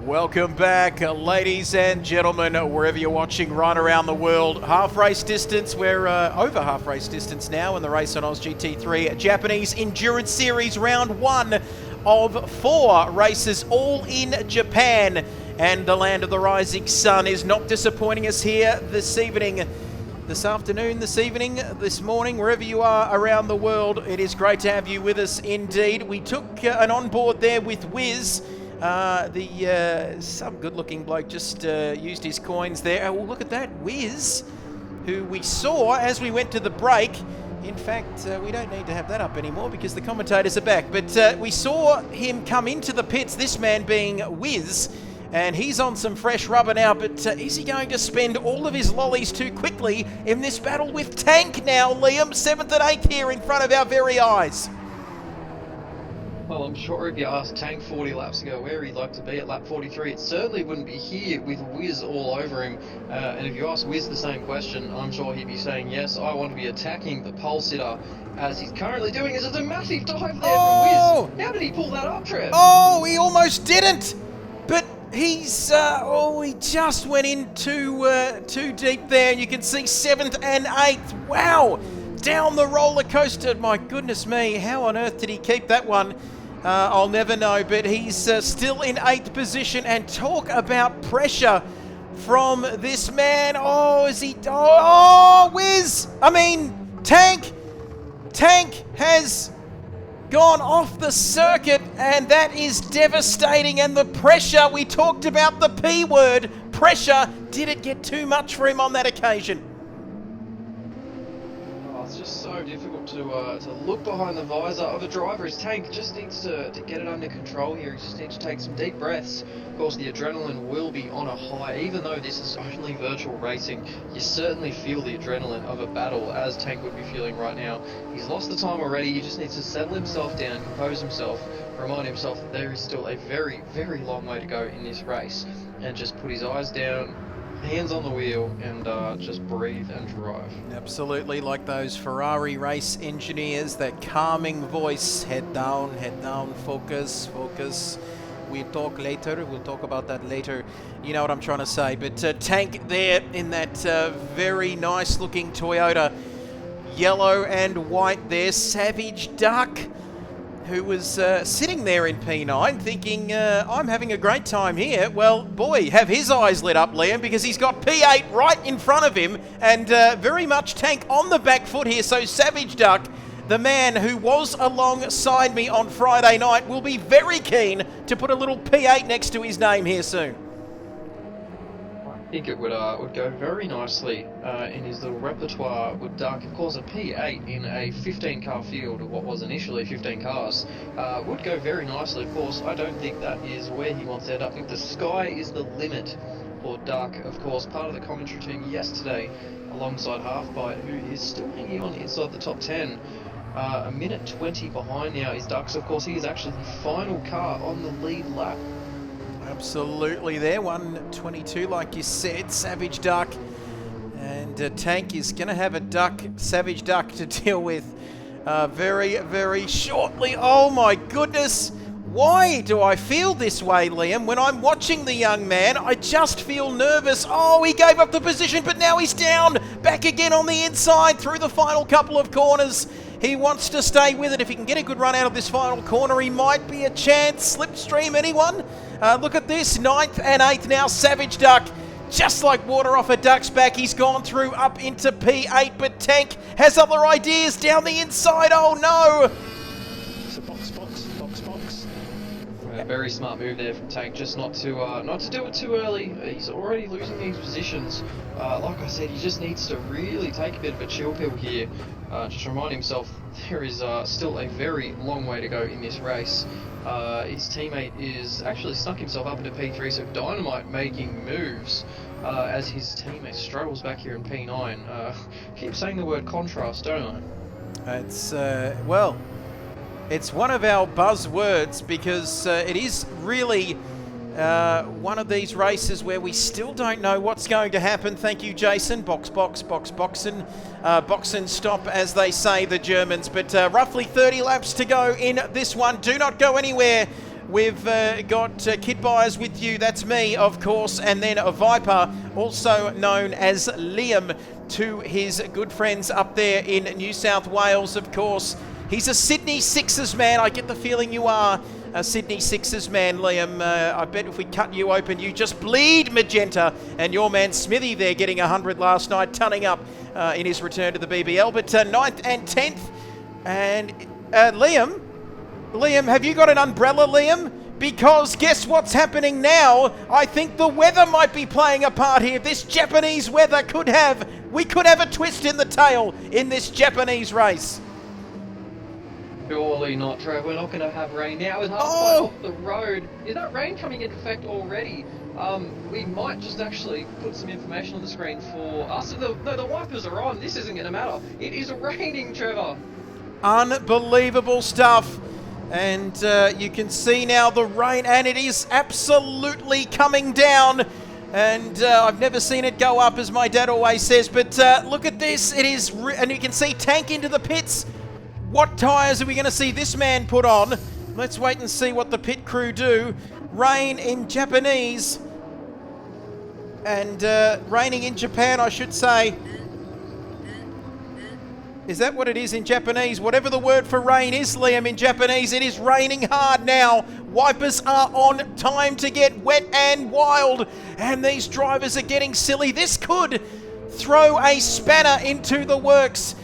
[SPEAKER 2] Welcome back, ladies and gentlemen, wherever you're watching right around the world. Half race distance, we're over half race distance now in the RaceOnOz GT3 Japanese Endurance Series round 1 of 4 races, all in Japan. And the land of the rising sun is not disappointing us here this evening, this afternoon, this evening, this morning, wherever you are around the world. It is great to have you with us indeed. We took an onboard there with Wiz. Some good-looking bloke just used his coins there. Oh, look at that, Wiz, who we saw as we went to the break. In fact, we don't need to have that up anymore because the commentators are back. But we saw him come into the pits, this man being Wiz, and he's on some fresh rubber now. But is he going to spend all of his lollies too quickly in this battle with Tank now, Liam? 7th and 8th here in front of our very eyes.
[SPEAKER 3] Well, I'm sure if you asked Tank 40 laps ago where he'd like to be at lap 43, it certainly wouldn't be here with Wiz all over him. And if you ask Wiz the same question, I'm sure he'd be saying, yes, I want to be attacking the pole sitter, as he's currently doing. Is a massive dive there from Wiz. How did he pull that up, Trev?
[SPEAKER 2] Oh, he almost didn't. But he's, he just went in too deep there. And you can see 7th and 8th. Wow. Down the roller coaster. My goodness me. How on earth did he keep that one? I'll never know, but he's still in 8th position, and talk about pressure from this man. Oh, is he... Oh, Wiz! I mean, Tank has gone off the circuit, and that is devastating. And the pressure, we talked about the P word, pressure. Did it get too much for him on that occasion?
[SPEAKER 3] It's just so difficult to look behind the visor of a driver. His Tank just needs to get it under control here. He just needs to take some deep breaths. Of course, the adrenaline will be on a high. Even though this is only virtual racing, you certainly feel the adrenaline of a battle, as Tank would be feeling right now. He's lost the time already. He just needs to settle himself down, compose himself, remind himself that there is still a very, very long way to go in this race, and just put his eyes down, hands on the wheel, and just breathe and drive.
[SPEAKER 2] Absolutely, like those Ferrari race engineers, that calming voice. Head down, focus, focus. We'll talk later, we'll talk about that later. You know what I'm trying to say. But Tank there in that very nice looking Toyota, yellow and white there. Savage Duck, who was sitting there in P9 thinking, I'm having a great time here. Well, boy, have his eyes lit up, Liam, because he's got P8 right in front of him, and very much Tank on the back foot here. So Savage Duck, the man who was alongside me on Friday night, will be very keen to put a little P8 next to his name here soon.
[SPEAKER 3] I think it would go very nicely in his little repertoire with Duck. Of course, a P8 in a 15-car field, of what was initially 15 cars, would go very nicely. Of course, I don't think that is where he wants to end up. I think the sky is the limit for Duck. Of course, part of the commentary team yesterday, alongside Halfbite, who is still hanging on inside the top 10. A minute 20 behind now is Duck. So, of course, he is actually the final car on the lead lap.
[SPEAKER 2] Absolutely there, 1:22 like you said, Savage Duck. And Tank is going to have a Savage Duck to deal with very, very shortly. Oh my goodness, why do I feel this way, Liam? When I'm watching the young man, I just feel nervous. Oh, he gave up the position, but now he's down, back again on the inside through the final couple of corners. He wants to stay with it. If he can get a good run out of this final corner, he might be a chance. Slipstream, anyone? Look at this, 9th and 8th now, Savage Duck. Just like water off a duck's back, he's gone through up into P8, but Tank has other ideas down the inside. Oh no!
[SPEAKER 1] It's a box.
[SPEAKER 3] A very smart move there from Tank, just not to do it too early. He's already losing these positions. Like I said, he just needs to really take a bit of a chill pill here. Just remind himself there is still a very long way to go in this race. His teammate is actually snuck himself up into P3, so Dynamite making moves as his teammate struggles back here in P9. Keep saying the word contrast, don't I?
[SPEAKER 2] It's, well, it's one of our bozzwords because it is really one of these races where we still don't know what's going to happen. Thank you, Jason. Boxen stop, as they say, the Germans. But roughly 30 laps to go in this one. Do not go anywhere. We've got Kid Byers with you, that's me, of course, and then a Viper, also known as Liam, to his good friends up there in New South Wales, of course. He's a Sydney Sixers man. I get the feeling you are a Sydney Sixers man, Liam. I bet if we cut you open, you just bleed magenta. And your man Smithy there getting 100 last night, tunning up in his return to the BBL. But 9th and 10th. And Liam, have you got an umbrella, Liam? Because guess what's happening now? I think the weather might be playing a part here. This Japanese weather we could have a twist in the tail in this Japanese race.
[SPEAKER 3] Surely not, Trev. We're not going to have rain now. It's halfway off the road. Is that rain coming into effect already? We might just actually put some information on the screen for us. The wipers are on. This isn't going to matter. It is raining, Trevor.
[SPEAKER 2] Unbelievable stuff. And you can see now the rain, and it is absolutely coming down. And I've never seen it go up, as my dad always says. But look at this. It is, and you can see Tank into the pits. What tyres are we going to see this man put on? Let's wait and see what the pit crew do. Rain in Japanese. And raining in Japan, I should say. Is that what it is in Japanese? Whatever the word for rain is, Liam, in Japanese, it is raining hard now. Wipers are on, time to get wet and wild. And these drivers are getting silly. This could throw a spanner into the works.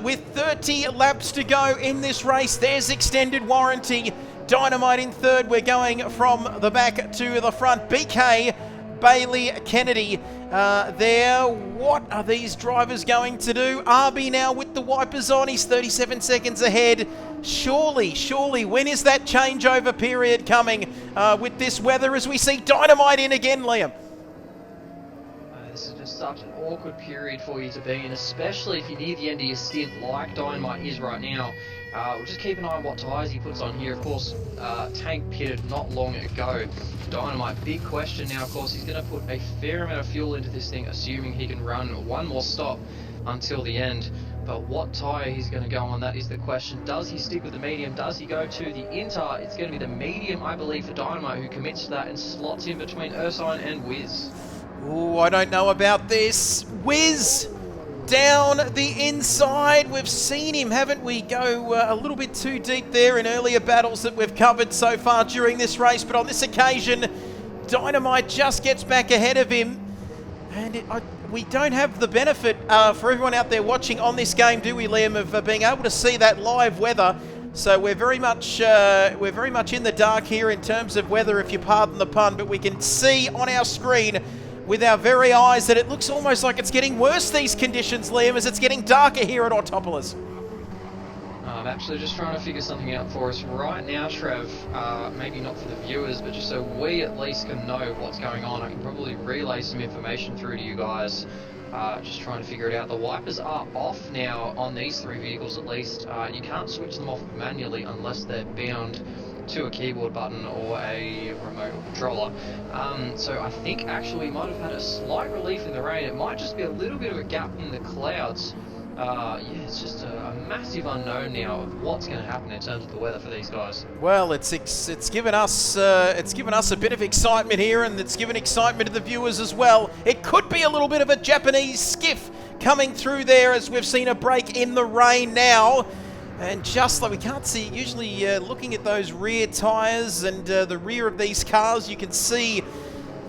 [SPEAKER 2] With 30 laps to go in this race, there's extended warranty. Dynamite in third. We're going from the back to the front. BK, Bailey, Kennedy there. What are these drivers going to do? RB now with the wipers on. He's 37 seconds ahead. Surely, when is that changeover period coming with this weather as we see Dynamite in again, Liam?
[SPEAKER 3] This is just such an awkward period for you to be in, especially if you're near the end of your stint like Dynamite is right now. We'll just keep an eye on what tyres he puts on here. Of course, Tank pitted not long ago. Dynamite, big question now, of course. He's going to put a fair amount of fuel into this thing, assuming he can run one more stop until the end. But what tyre he's going to go on, that is the question. Does he stick with the medium? Does he go to the Inter? It's going to be the medium, I believe, for Dynamite, who commits to that and slots in between Ursine and Wiz.
[SPEAKER 2] Oh, I don't know about this. Wiz down the inside. We've seen him, haven't we, go a little bit too deep there in earlier battles that we've covered so far during this race. But on this occasion, Dynamite just gets back ahead of him. And we don't have the benefit for everyone out there watching on this game, do we, Liam, of being able to see that live weather. So we're very much in the dark here in terms of weather, if you pardon the pun. But we can see on our screen with our very eyes that it looks almost like it's getting worse, these conditions, Liam, as it's getting darker here at Autopolis.
[SPEAKER 3] I'm actually just trying to figure something out for us right now, Trev. Maybe not for the viewers, but just so we at least can know what's going on. I can probably relay some information through to you guys. Just trying to figure it out. The wipers are off now on these three vehicles at least. You can't switch them off manually unless they're bound to a keyboard button or a remote controller. So I think actually we might have had a slight relief in the rain. It might just be a little bit of a gap in the clouds. Yeah, it's just a massive unknown now of what's going to happen in terms of the weather for these guys.
[SPEAKER 2] Well, it's given us a bit of excitement here, and it's given excitement to the viewers as well. It could be a little bit of a Japanese skiff coming through there, as we've seen a break in the rain now. And just like we can't see, usually looking at those rear tyres and the rear of these cars, you can see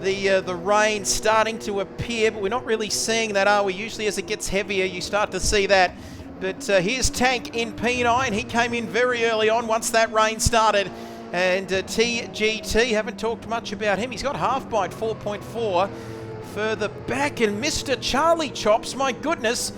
[SPEAKER 2] the rain starting to appear, but we're not really seeing that, are we? Usually as it gets heavier, you start to see that. But here's Tank in P9. He came in very early on once that rain started. And TGT, haven't talked much about him. He's got half bite 4.4 further back. And Mr. Charlie Chops, my goodness.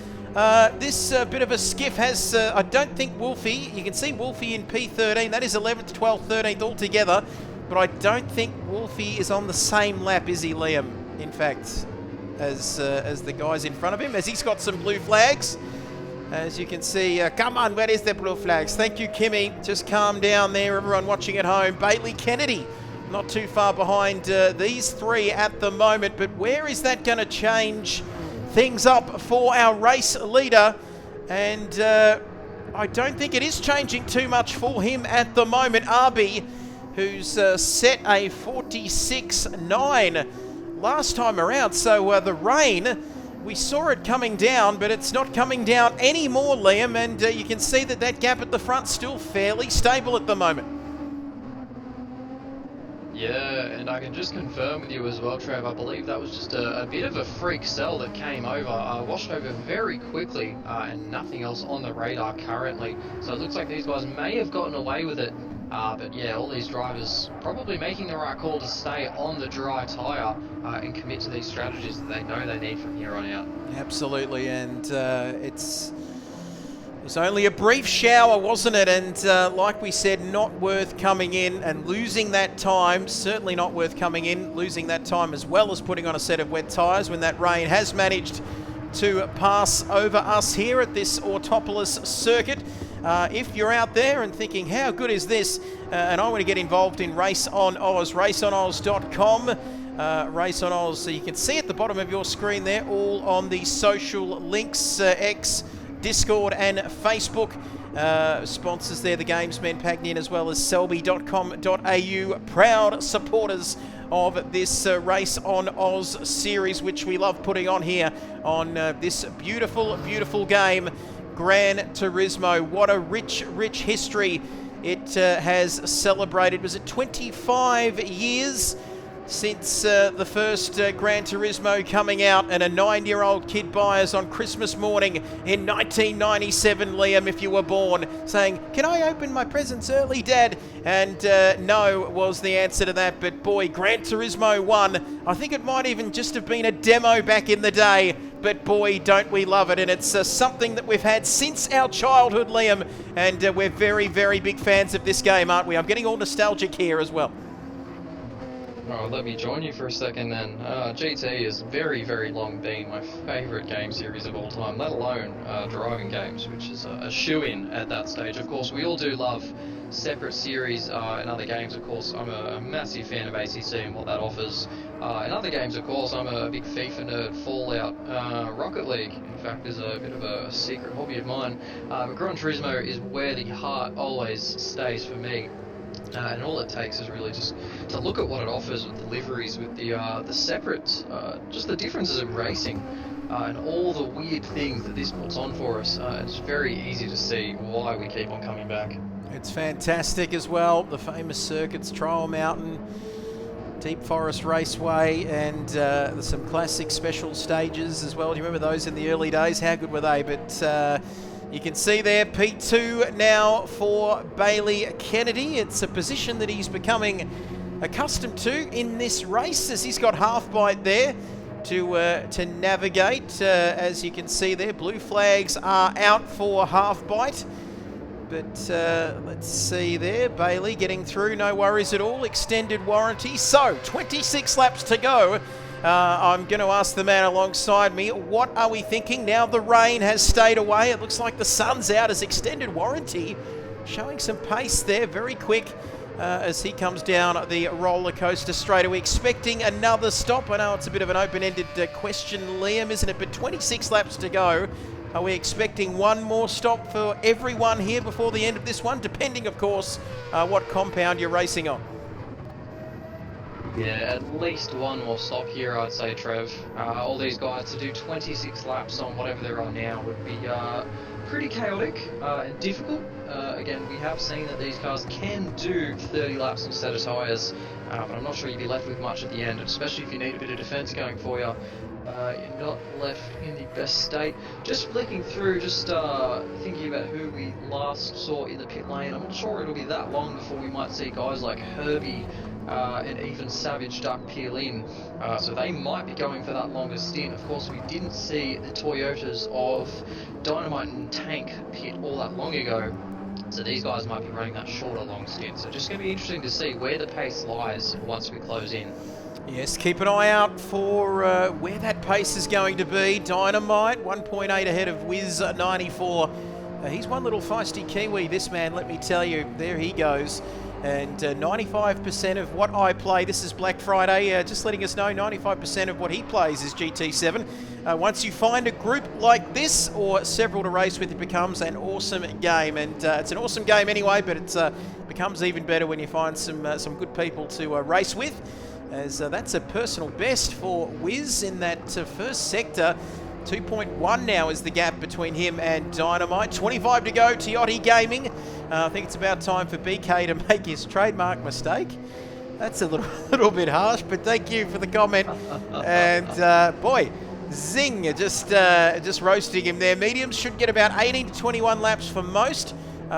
[SPEAKER 2] This bit of a skiff has, I don't think Wolfie, you can see Wolfie in P13, that is 11th, 12th, 13th altogether, but I don't think Wolfie is on the same lap, is he, Liam, in fact, as the guys in front of him, as he's got some blue flags. As you can see, come on, where is the blue flags? Thank you, Kimmy. Just calm down there, everyone watching at home. Bailey Kennedy, not too far behind these three at the moment, but where is that going to change things up for our race leader? And I don't think it is changing too much for him at the moment. RB who's set a 46.9 last time around. So the rain, we saw it coming down, but it's not coming down anymore, Liam, and you can see that that gap at the front's still fairly stable at the moment.
[SPEAKER 3] Yeah, and I can just confirm with you as well, Trev, I believe that was just a bit of a freak cell that came over, washed over very quickly, and nothing else on the radar currently. So it looks like these guys may have gotten away with it, but yeah, all these drivers probably making the right call to stay on the dry tyre and commit to these strategies that they know they need from here on out.
[SPEAKER 2] Absolutely, and it was only a brief shower, wasn't it? And like we said, not worth coming in and losing that time. Certainly not worth coming in, losing that time as well as putting on a set of wet tyres when that rain has managed to pass over us here at this Autopolis circuit. If you're out there and thinking, how good is this? And I want to get involved in RaceOnOz, RaceOnOz.com. RaceOnOz, so you can see at the bottom of your screen there, all on the social links, X, Discord and Facebook. Sponsors there, the Gamesmen Pagnian, as well as Selby.com.au, proud supporters of this Race on Oz series, which we love putting on here on this beautiful, beautiful game, Gran Turismo. What a rich, rich history it has celebrated. Was it 25 years since the first Gran Turismo coming out, and a 9-year-old kid buys on Christmas morning in 1997, Liam, if you were born, saying, can I open my presents early, Dad? And no was the answer to that, but boy, Gran Turismo 1, I think it might even just have been a demo back in the day, but boy, don't we love it. And it's something that we've had since our childhood, Liam, and we're very, very big fans of this game, aren't we? I'm getting all nostalgic here as well.
[SPEAKER 3] Oh, let me join you for a second then. GT has very, very long been my favourite game series of all time, let alone driving games, which is a shoo-in at that stage. Of course, we all do love separate series in other games. Of course, I'm a massive fan of ACC and what that offers. In other games, of course, I'm a big FIFA nerd, Fallout, Rocket League, in fact, is a bit of a secret hobby of mine. But Gran Turismo is where the heart always stays for me. And all it takes is really just to look at what it offers with the liveries, with the separate, just the differences in racing, and all the weird things that this puts on for us. It's very easy to see why we keep on coming back.
[SPEAKER 2] It's fantastic as well. The famous circuits, Trial Mountain, Deep Forest Raceway, and some classic special stages as well. Do you remember those in the early days? How good were they? But you can see there, P2 now for Bailey Kennedy. It's a position that he's becoming accustomed to in this race, as he's got half bite there to navigate. As you can see there, blue flags are out for half bite. But let's see there, Bailey getting through, no worries at all, extended warranty. So 26 laps to go. I'm going to ask the man alongside me, what are we thinking now the rain has stayed away? It looks like the sun's out as extended warranty, showing some pace there, very quick as he comes down the roller coaster straight. Are we expecting another stop? I know it's a bit of an open-ended question, Liam, isn't it? But 26 laps to go. Are we expecting one more stop for everyone here before the end of this one, depending, of course, what compound you're racing on?
[SPEAKER 3] Yeah, at least one more stop here, I'd say, Trev. All these guys to do 26 laps on whatever they're on now would be pretty chaotic and difficult. Again, we have seen that these cars can do 30 laps on a set of tyres, but I'm not sure you'd be left with much at the end, especially if you need a bit of defence going for you. You're not left in the best state. Just flicking through, just thinking about who we last saw in the pit lane. I'm not sure it'll be that long before we might see guys like Herbie and even Savage Duck peel in. So they might be going for that longer stint. Of course, we didn't see the Toyotas of Dynamite and Tank pit all that long ago. So these guys might be running that shorter long stint. So just going to be interesting to see where the pace lies once we close in.
[SPEAKER 2] Yes, keep an eye out for where that pace is going to be. Dynamite, 1.8 ahead of Wiz 94. He's one little feisty Kiwi, this man, let me tell you. There he goes. And 95% of what I play, this is Black Friday, just letting us know 95% of what he plays is GT7. Once you find a group like this, or several to race with, it becomes an awesome game. And it's an awesome game anyway, but it's becomes even better when you find some good people to race with, as that's a personal best for Wiz in that first sector. 2.1 now is the gap between him and Dynamite. 25 to go, Tiotti Gaming. I think it's about time for BK to make his trademark mistake. That's a little bit harsh, but thank you for the comment. And boy, zing, just roasting him there. Mediums should get about 18 to 21 laps for most.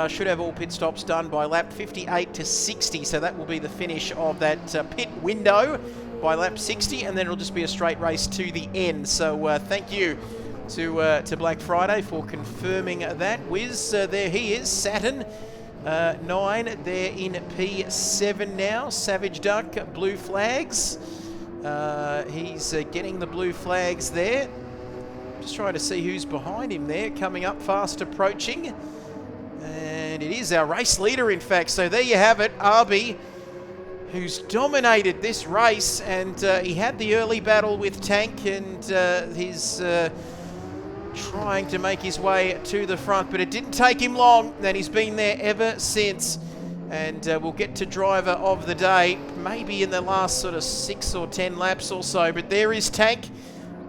[SPEAKER 2] Should have all pit stops done by lap 58 to 60, so that will be the finish of that pit window by lap 60, and then it'll just be a straight race to the end. So thank you to Black Friday for confirming that. Wiz, there he is, Saturn 9 there in P7 now. Savage Duck, blue flags. He's getting the blue flags there. Just trying to see who's behind him there, coming up fast, approaching. And it is our race leader, in fact. So there you have it, Arby, who's dominated this race, and he had the early battle with Tank, and he's trying to make his way to the front, but it didn't take him long, and he's been there ever since. And we'll get to driver of the day maybe in the last sort of 6 or 10 laps or so, but there is Tank,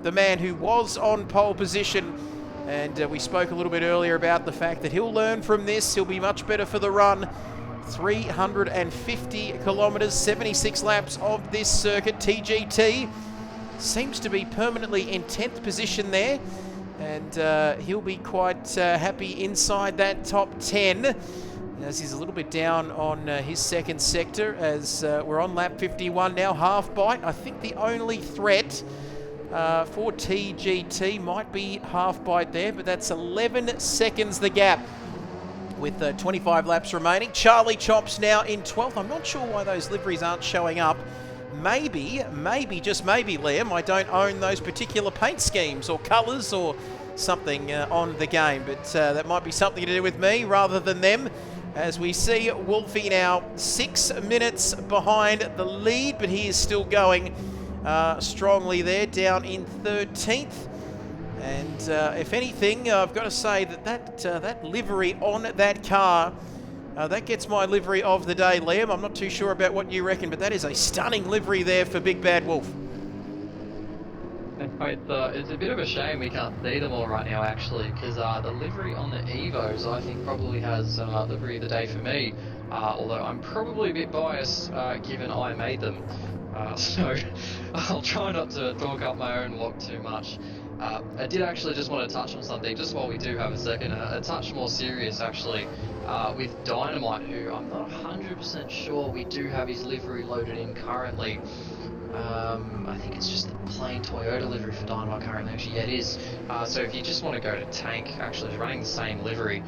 [SPEAKER 2] the man who was on pole position. And we spoke a little bit earlier about the fact that he'll learn from this. He'll be much better for the run. 350 kilometres, 76 laps of this circuit. TGT seems to be permanently in 10th position there. And he'll be quite happy inside that top 10. As he's a little bit down on his second sector, as we're on lap 51 now. Half bite, I think the only threat for TGT might be half bite there, but that's 11 seconds the gap with 25 laps remaining. Charlie Chops now in 12th. I'm not sure why those liveries aren't showing up. Maybe, just maybe, Liam, I don't own those particular paint schemes or colours or something on the game, but that might be something to do with me rather than them. As we see Wolfie now 6 minutes behind the lead, but he is still going strongly there, down in 13th. And if anything, I've got to say that livery on that car, that gets my livery of the day, Liam. I'm not too sure about what you reckon, but that is a stunning livery there for Big Bad Wolf.
[SPEAKER 3] It's a bit of a shame we can't see them all right now, actually, because the livery on the Evos, I think, probably has livery of the day for me, although I'm probably a bit biased given I made them. So I'll try not to talk up my own walk too much. I did actually just want to touch on something, just while we do have a second, a touch more serious actually, with Dynamite, who I'm not 100% sure we do have his livery loaded in currently. I think it's just the plain Toyota livery for Dynamite currently. Actually, yeah, it is. So if you just want to go to Tank, actually it's running the same livery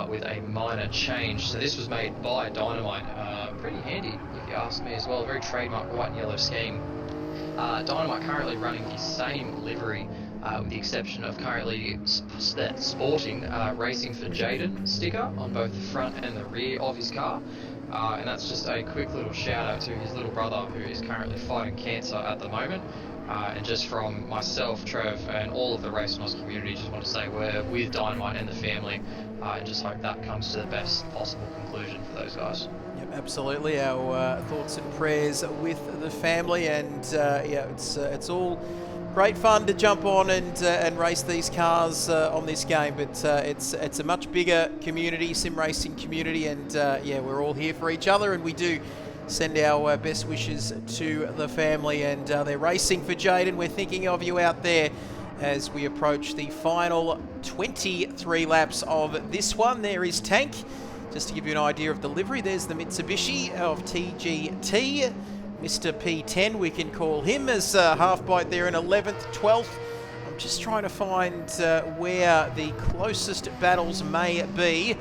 [SPEAKER 3] with a minor change. So this was made by Dynamite. Pretty handy, if you ask me as well. Very trademark white and yellow scheme. Dynamite currently running the same livery, with the exception of currently sporting Racing for Jaden sticker on both the front and the rear of his car. And that's just a quick little shout out to his little brother, who is currently fighting cancer at the moment. And just from myself, Trev, and all of the RaceOnOz community, just want to say we're with Dynamite and the family, and just hope that comes to the best possible conclusion for those guys.
[SPEAKER 2] Yep, absolutely. Our thoughts and prayers with the family, and yeah, it's all great fun to jump on and race these cars on this game, but it's a much bigger community, sim racing community, and yeah, we're all here for each other, and we do send our best wishes to the family, and they're racing for Jaden. We're thinking of you out there as we approach the final 23 laps of this one. There is Tank. Just to give you an idea of the livery, there's the Mitsubishi of TGT. Mr. P10, we can call him, as half bite there in 11th, 12th. I'm just trying to find where the closest battles may be.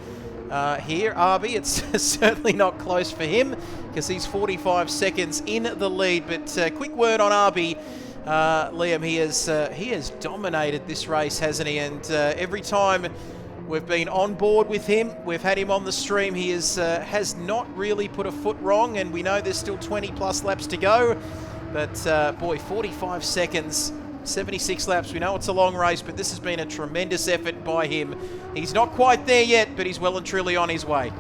[SPEAKER 2] Here, Arby, it's certainly not close for him because he's 45 seconds in the lead. But quick word on Arby, Liam, he has dominated this race, hasn't he? And every time we've been on board with him, we've had him on the stream, he has not really put a foot wrong, and we know there's still 20 plus laps to go. But boy, 45 seconds, 76 laps. We know it's a long race, but this has been a tremendous effort by him. He's not quite there yet, but he's well and truly on his way.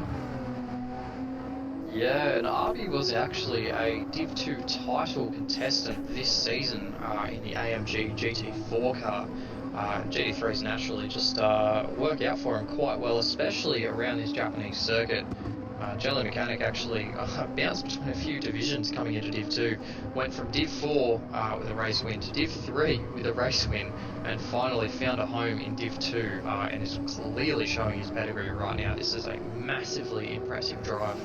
[SPEAKER 3] Yeah, and Arby was actually a Div 2 title contestant this season in the AMG GT4 car. GT3s naturally just work out for him quite well, especially around this Japanese circuit. Jelly Mechanic actually bounced between a few divisions coming into Div 2, went from Div 4 with a race win to Div 3 with a race win, and finally found a home in Div 2 and is clearly showing his pedigree right now. This is a massively impressive drive.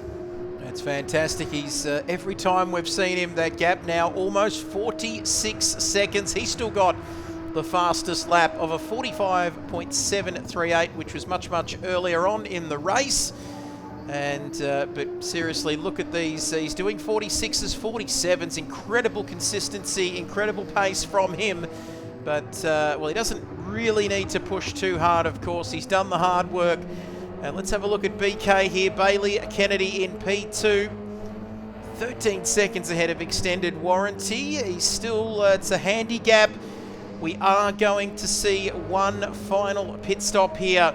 [SPEAKER 2] That's fantastic. He's every time we've seen him, that gap now almost 46 seconds. He's still got the fastest lap of a 45.738, which was much earlier on in the race. And but seriously, look at these. He's doing 46s, 47s. Incredible consistency, incredible pace from him. But well, he doesn't really need to push too hard. Of course, he's done the hard work. And let's have a look at BK here. Bailey Kennedy in P2, 13 seconds ahead of extended warranty. He's still it's a handy gap. We are going to see one final pit stop here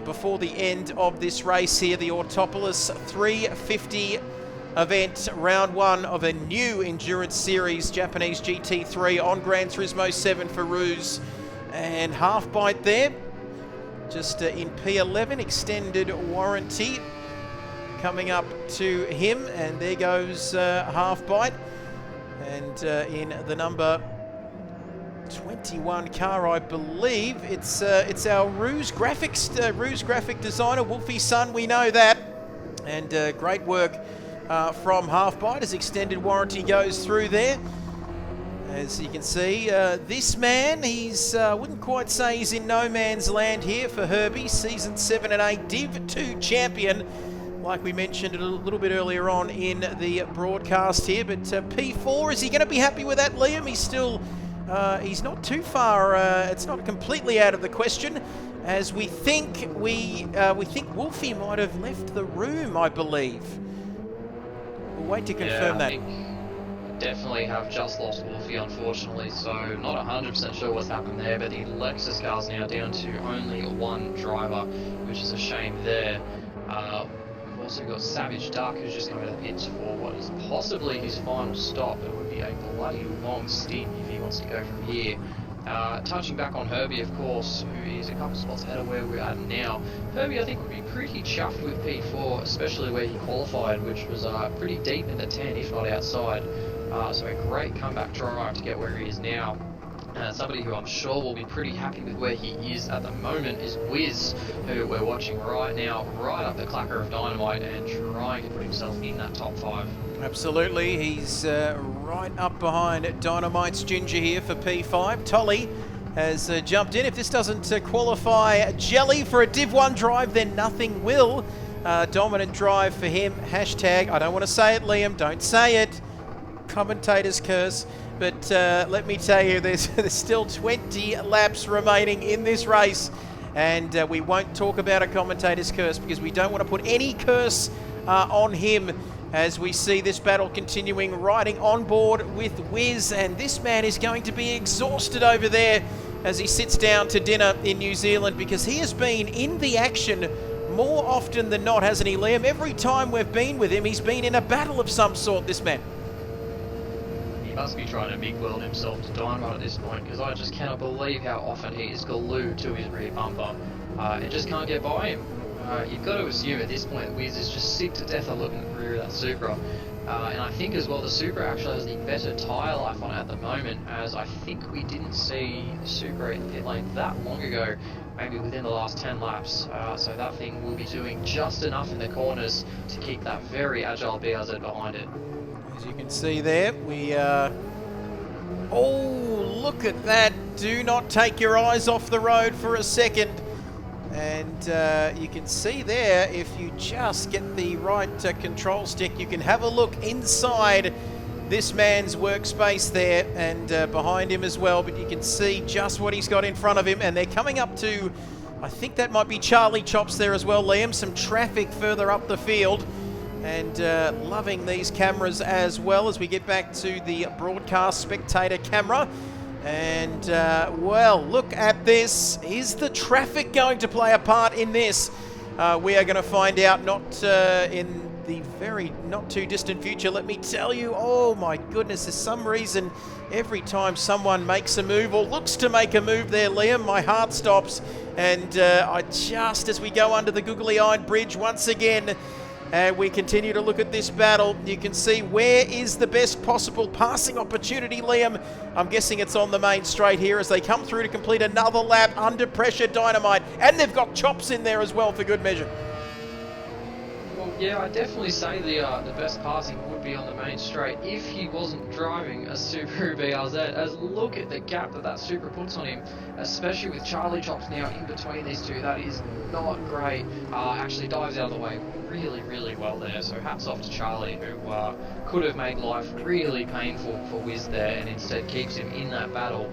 [SPEAKER 2] before the end of this race here, the Autopolis 350 event, round one of a new endurance series, Japanese GT3 on Gran Turismo 7 for Ruse. And half bite there, just in P11, extended warranty coming up to him, and there goes half bite. And in the number 21 car, I believe it's our Ruse graphic designer, Wolfie's son. We know that, and great work from Halfbite as extended warranty goes through there. As you can see, this man, he's wouldn't quite say he's in no man's land here for Herbie, season 7 and 8 Div 2 champion, like we mentioned a little bit earlier on in the broadcast here. But P4, is he going to be happy with that, Liam? He's still he's not too far. It's not completely out of the question, as we think Wolfie might have left the room, I believe. We'll wait to confirm that.
[SPEAKER 3] I definitely have just lost Wolfie, unfortunately, so not 100% sure what's happened there, but the Lexus car's now down to only one driver, which is a shame there. We've also got Savage Duck, who's just going to the pits for what is possibly his final stop. It would be a bloody long stint if he wants to go from here. Touching back on Herbie, of course, who is a couple spots ahead of where we're at now. Herbie, I think, would be pretty chuffed with P4, especially where he qualified, which was pretty deep in the 10, if not outside. So a great comeback drive to get where he is now. Somebody who I'm sure will be pretty happy with where he is at the moment is Wiz, who we're watching right now, right up the clacker of Dynamite and trying to put himself in that top 5.
[SPEAKER 2] Absolutely, he's right up behind Dynamite's Ginger here for P5. Tolly has jumped in. If this doesn't qualify Jelly for a Div 1 drive, then nothing will. Dominant drive for him. Hashtag, I don't want to say it, Liam, don't say it. Commentator's curse. But let me tell you, there's still 20 laps remaining in this race, and we won't talk about a commentator's curse because we don't want to put any curse on him as we see this battle continuing, riding on board with Wiz. And this man is going to be exhausted over there as he sits down to dinner in New Zealand, because he has been in the action more often than not, hasn't he, Liam? Every time we've been with him, he's been in a battle of some sort, this man.
[SPEAKER 3] Must be trying to big weld himself to Dynamite at this point, because I just cannot believe how often he is glued to his rear bumper and just can't get by him. You've got to assume at this point Wiz is just sick to death of looking at the rear of that Supra, and I think as well the Supra actually has the better tyre life on it at the moment, as I think we didn't see the Supra in pit lane that long ago, maybe within the last 10 laps, so that thing will be doing just enough in the corners to keep that very agile BRZ behind it.
[SPEAKER 2] As you can see there, we oh, look at that. Do not take your eyes off the road for a second. And you can see there, if you just get the right control stick, you can have a look inside this man's workspace there, and behind him as well. But you can see just what he's got in front of him, and they're coming up to, I think that might be Charlie Chops there as well, Liam. Some traffic further up the field. And loving these cameras as well as we get back to the broadcast spectator camera. And, well, look at this. Is the traffic going to play a part in this? We are going to find out, not in the very not too distant future. Let me tell you, oh my goodness, there's some reason every time someone makes a move or looks to make a move there, Liam, my heart stops. And I just, as we go under the googly-eyed bridge once again, and we continue to look at this battle, you can see where is the best possible passing opportunity, Liam. I'm guessing it's on the main straight here as they come through to complete another lap under pressure, Dynamite. And they've got chops in there as well for good measure.
[SPEAKER 3] Well, yeah, I'd definitely say the best passing would be on the main straight if he wasn't driving a Subaru BRZ, as look at the gap that Supra puts on him, especially with Charlie chops now in between these two. That is not great. Actually dives out of the way really well there, so hats off to Charlie, who could have made life really painful for Wiz there and instead keeps him in that battle.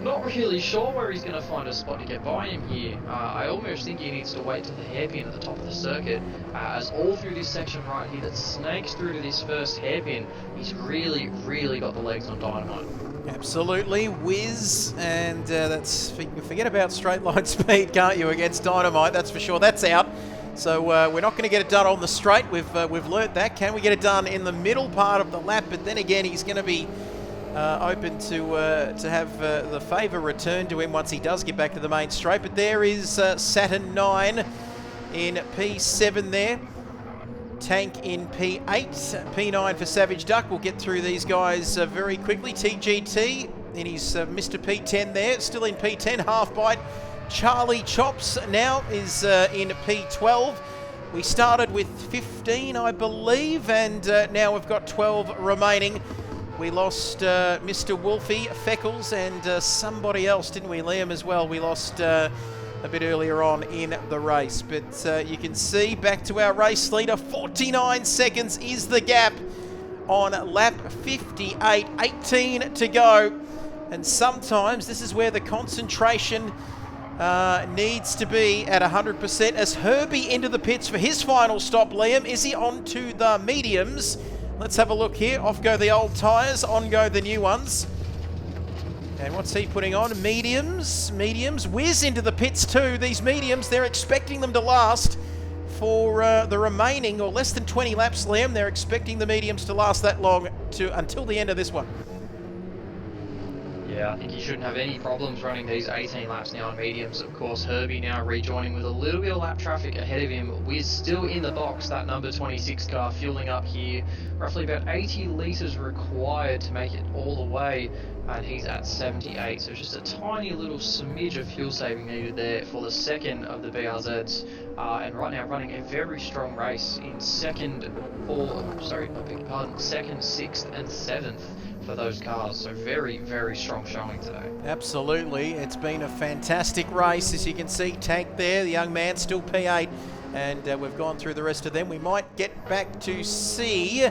[SPEAKER 3] Not really sure where he's going to find a spot to get by him here. I almost think he needs to wait till the hairpin at the top of the circuit, as all through this section right here that snakes through to this first hairpin, he's really got the legs on Dynamite.
[SPEAKER 2] Absolutely, Wiz, and that's, you can forget about straight line speed, can't you, against Dynamite, that's for sure. That's out. So we're not going to get it done on the straight. We've learnt that. Can we get it done in the middle part of the lap? But then again, he's going to be open to have the favour returned to him once he does get back to the main straight. But there is Saturn 9 in P7 there. Tank in P8. P9 for Savage Duck. We'll get through these guys very quickly. TGT in his Mr. P10 there. Still in P10. Half Bite. Charlie Chops now is in P12. We started with 15, I believe, and now we've got 12 remaining. We lost Mr. Wolfie, Feckles, and somebody else, didn't we, Liam, as well? We lost a bit earlier on in the race. But you can see, back to our race leader, 49 seconds is the gap on lap 58, 18 to go. And sometimes this is where the concentration needs to be at 100%. As Herbie into the pits for his final stop, Liam, is he on to the mediums? Let's have a look here. Off go the old tyres, on go the new ones. And what's he putting on? Mediums. Whiz into the pits too. These mediums, they're expecting them to last for the remaining, or less than 20 laps, Liam. They're expecting the mediums to last that long until the end of this one.
[SPEAKER 3] Yeah, I think he shouldn't have any problems running these 18 laps now on mediums. Of course, Herbie now rejoining with a little bit of lap traffic ahead of him. Wiz still in the box, that number 26 car fueling up here. Roughly about 80 litres required to make it all the way, and he's at 78. So just a tiny little smidge of fuel saving needed there for the second of the BRZs. And right now running a very strong race in second, sixth and seventh for those cars. So very strong showing today.
[SPEAKER 2] Absolutely, it's been a fantastic race. As you can see, Tank there, the young man, still P8, and we've gone through the rest of them. We might get back to see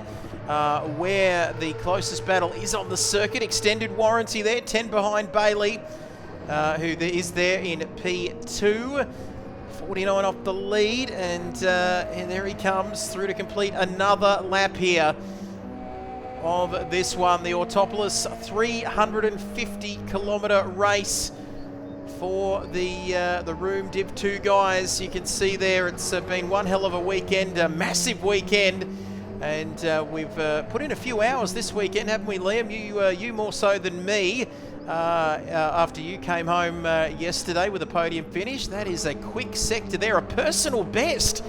[SPEAKER 2] where the closest battle is on the circuit. Extended warranty there, 10 behind Bailey, who is there in P2. 49 off the lead, and there he comes through to complete another lap here of this one, the Autopolis 350-kilometre race for the Room Div 2 guys. You can see there it's been one hell of a weekend, a massive weekend, and we've put in a few hours this weekend, haven't we, Liam? You more so than me, after you came home yesterday with a podium finish. That is a quick sector there, a personal best.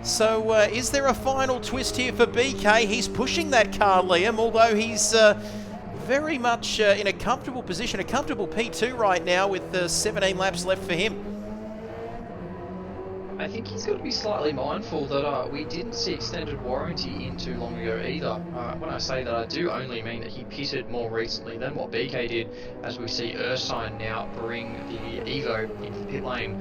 [SPEAKER 2] So is there a final twist here for BK? He's pushing that car, Liam, although he's very much in a comfortable position, a comfortable P2 right now with 17 laps left for him.
[SPEAKER 3] I think he's got to be slightly mindful that we didn't see extended warranty in too long ago either. When I say that, I do only mean that he pitted more recently than what BK did, as we see Erskine now bring the Evo into the pit lane.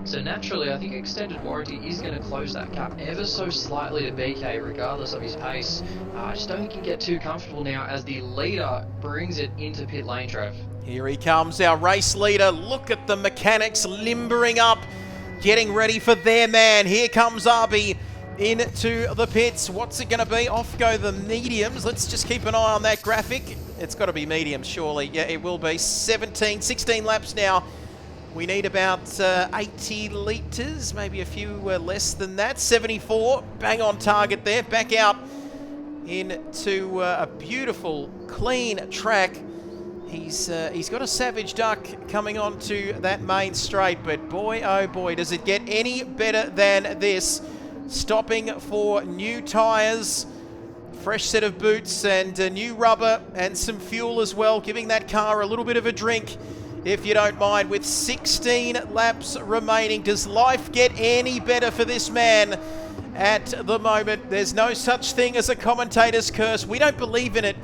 [SPEAKER 3] So naturally, I think extended warranty is going to close that gap ever so slightly to BK, regardless of his pace. I just don't think he can get too comfortable now as the leader brings it into pit lane, Trev.
[SPEAKER 2] Here he comes, our race leader. Look at the mechanics limbering up, getting ready for their man. Here comes Arby into the pits. What's it going to be? Off go the mediums. Let's just keep an eye on that graphic. It's got to be mediums, surely. Yeah, it will be. 16 laps now We need about 80 litres, maybe a few less than that. 74, bang on target there. Back out into a beautiful, clean track. He's got a Savage Duck coming onto that main straight, but boy, oh boy, does it get any better than this. Stopping for new tyres, fresh set of boots and new rubber and some fuel as well, giving that car a little bit of a drink, if you don't mind, with 16 laps remaining. Does life get any better for this man at the moment? There's no such thing as a commentator's curse. We don't believe in it.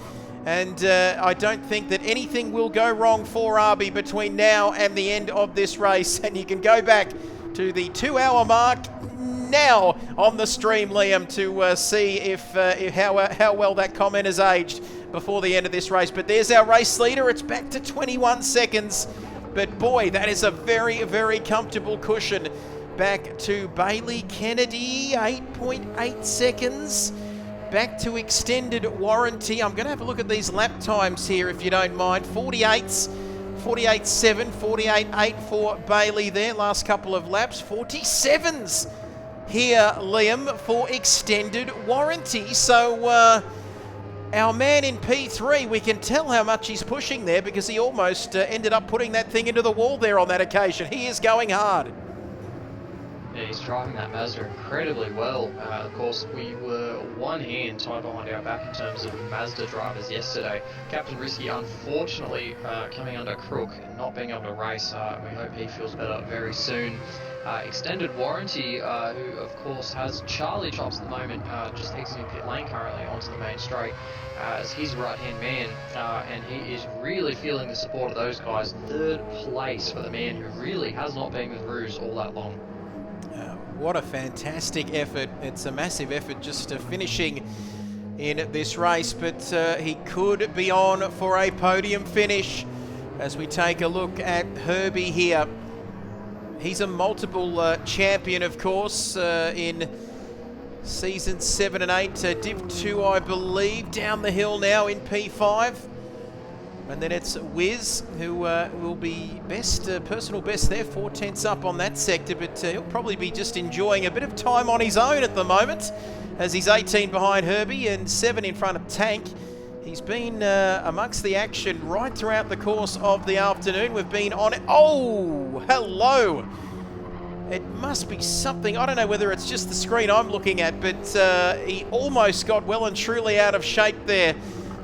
[SPEAKER 2] And I don't think that anything will go wrong for Arby between now and the end of this race. And you can go back to the 2-hour mark now on the stream, Liam, to see if how well that comment has aged before the end of this race. But there's our race leader. It's back to 21 seconds. But boy, that is a very, very comfortable cushion. Back to Bailey Kennedy, 8.8 seconds. Back to extended warranty. I'm going to have a look at these lap times here, if you don't mind. 48s, 48.7, 48.8 for Bailey there, last couple of laps. 47s here, Liam, for extended warranty. So our man in P3, we can tell how much he's pushing there, because he almost ended up putting that thing into the wall there on that occasion. He is going hard.
[SPEAKER 3] Yeah, he's driving that Mazda incredibly well. Of course, we were one hand tied behind our back in terms of Mazda drivers yesterday. Captain Risky, unfortunately, coming under crook and not being able to race. We hope he feels better very soon. Extended warranty, who of course has Charlie Chops at the moment, just exiting pit lane currently onto the main straight as his right-hand man, and he is really feeling the support of those guys. Third place for the man who really has not been with Rouge all that long.
[SPEAKER 2] What a fantastic effort. It's a massive effort just finishing in this race, but he could be on for a podium finish as we take a look at Herbie here. He's a multiple champion, of course, in season 7 and 8, Div 2, I believe, down the hill now in P5. And then it's Wiz, who will be best, personal best there, 4 tenths up on that sector, but he'll probably be just enjoying a bit of time on his own at the moment, as he's 18 behind Herbie and 7 in front of Tank. He's been amongst the action right throughout the course of the afternoon. We've been on it. Oh, hello. It must be something. I don't know whether it's just the screen I'm looking at, but he almost got well and truly out of shape there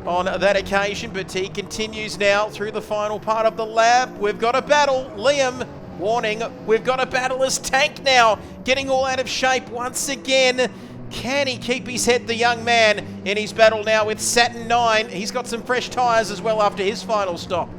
[SPEAKER 2] on that occasion, but he continues now through the final part of the lap. We've got a battle. Liam, warning, we've got a battle as Tank now getting all out of shape once again. Can he keep his head, the young man, in his battle now with Saturn 9? He's got some fresh tyres as well after his final stop.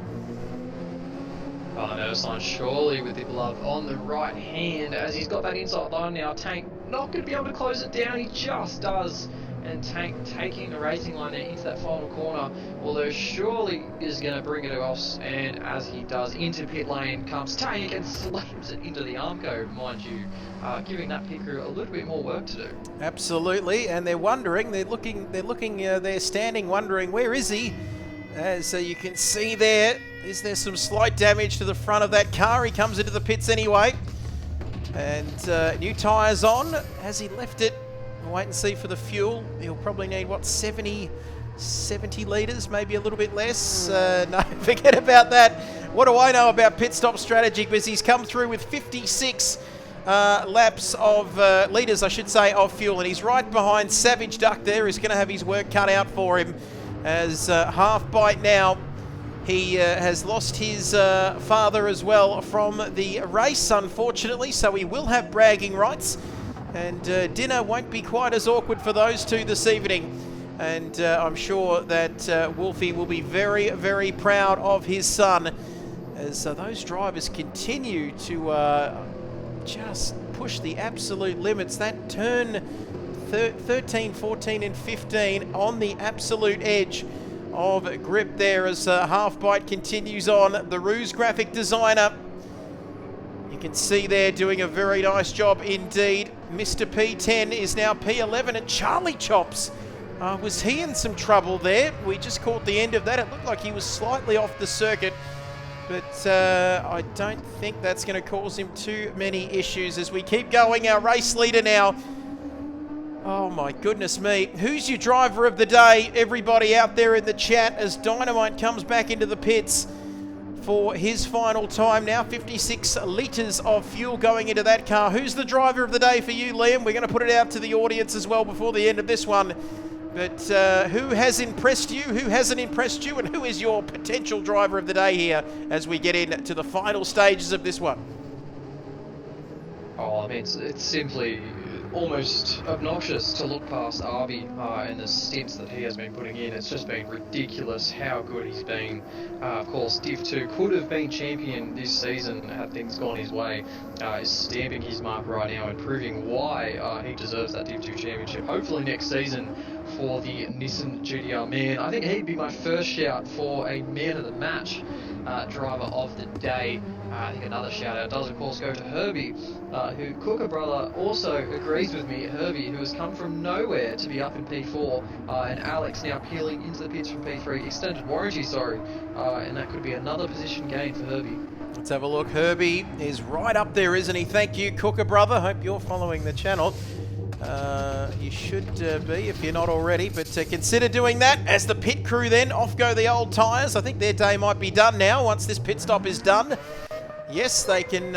[SPEAKER 3] Oh no, Son, surely with the glove on the right hand as he's got that inside line now. Tank not going to be able to close it down. He just does. And Tank taking the racing line there into that final corner, although surely is going to bring it across, and as he does, into pit lane comes Tank and slams it into the Armco, mind you, giving that pit crew a little bit more work to do.
[SPEAKER 2] Absolutely, and they're wondering, they're standing wondering, where is he? As you can see there, is there some slight damage to the front of that car? He comes into the pits anyway, and new tyres on. Has he left it? We'll wait and see for the fuel. He'll probably need, what, 70 litres, maybe a little bit less. No, forget about that. What do I know about pit stop strategy? Because he's come through with 56 laps of, litres, I should say, of fuel. And he's right behind Savage Duck there, who's going to have his work cut out for him. As Half Bite now, he has lost his father as well from the race, unfortunately. So he will have bragging rights. And dinner won't be quite as awkward for those two this evening. And I'm sure that Wolfie will be very, very proud of his son as those drivers continue to just push the absolute limits. That turn 13, 14 and 15 on the absolute edge of grip there as Half Bite continues on. The Ruse graphic designer, you can see there, doing a very nice job indeed. Mr. P10 is now P11, and Charlie Chops, was he in some trouble there? We just caught the end of that. It looked like he was slightly off the circuit, but I don't think that's going to cause him too many issues as we keep going. Our race leader now. Oh my goodness me. Who's your driver of the day? Everybody out there in the chat as Dynamite comes back into the pits for his final time now. 56 litres of fuel going into that car. Who's the driver of the day for you, Liam? We're going to put it out to the audience as well before the end of this one. But who has impressed you? Who hasn't impressed you? And who is your potential driver of the day here as we get into the final stages of this one?
[SPEAKER 3] Oh, I mean, it's simply almost obnoxious to look past Arby and the stints that he has been putting in. It's just been ridiculous how good he's been. Of course, Div 2 could have been champion this season had things gone his way. Is stamping his mark right now and proving why he deserves that Div 2 championship. Hopefully next season for the Nissan GTR man. I think he'd be my first shout for a man of the match driver of the day. I think another shout out does of course go to Herbie, who Cooker brother also agrees with me. Herbie, who has come from nowhere to be up in P4, and Alex now peeling into the pits from P3, extended warranty, sorry, and that could be another position gain for Herbie.
[SPEAKER 2] Let's have a look. Herbie is right up there, isn't he? Thank you, Cooker brother. Hope you're following the channel. You should be if you're not already, but consider doing that. As the pit crew then, off go the old tyres. I think their day might be done now once this pit stop is done. Yes, they can...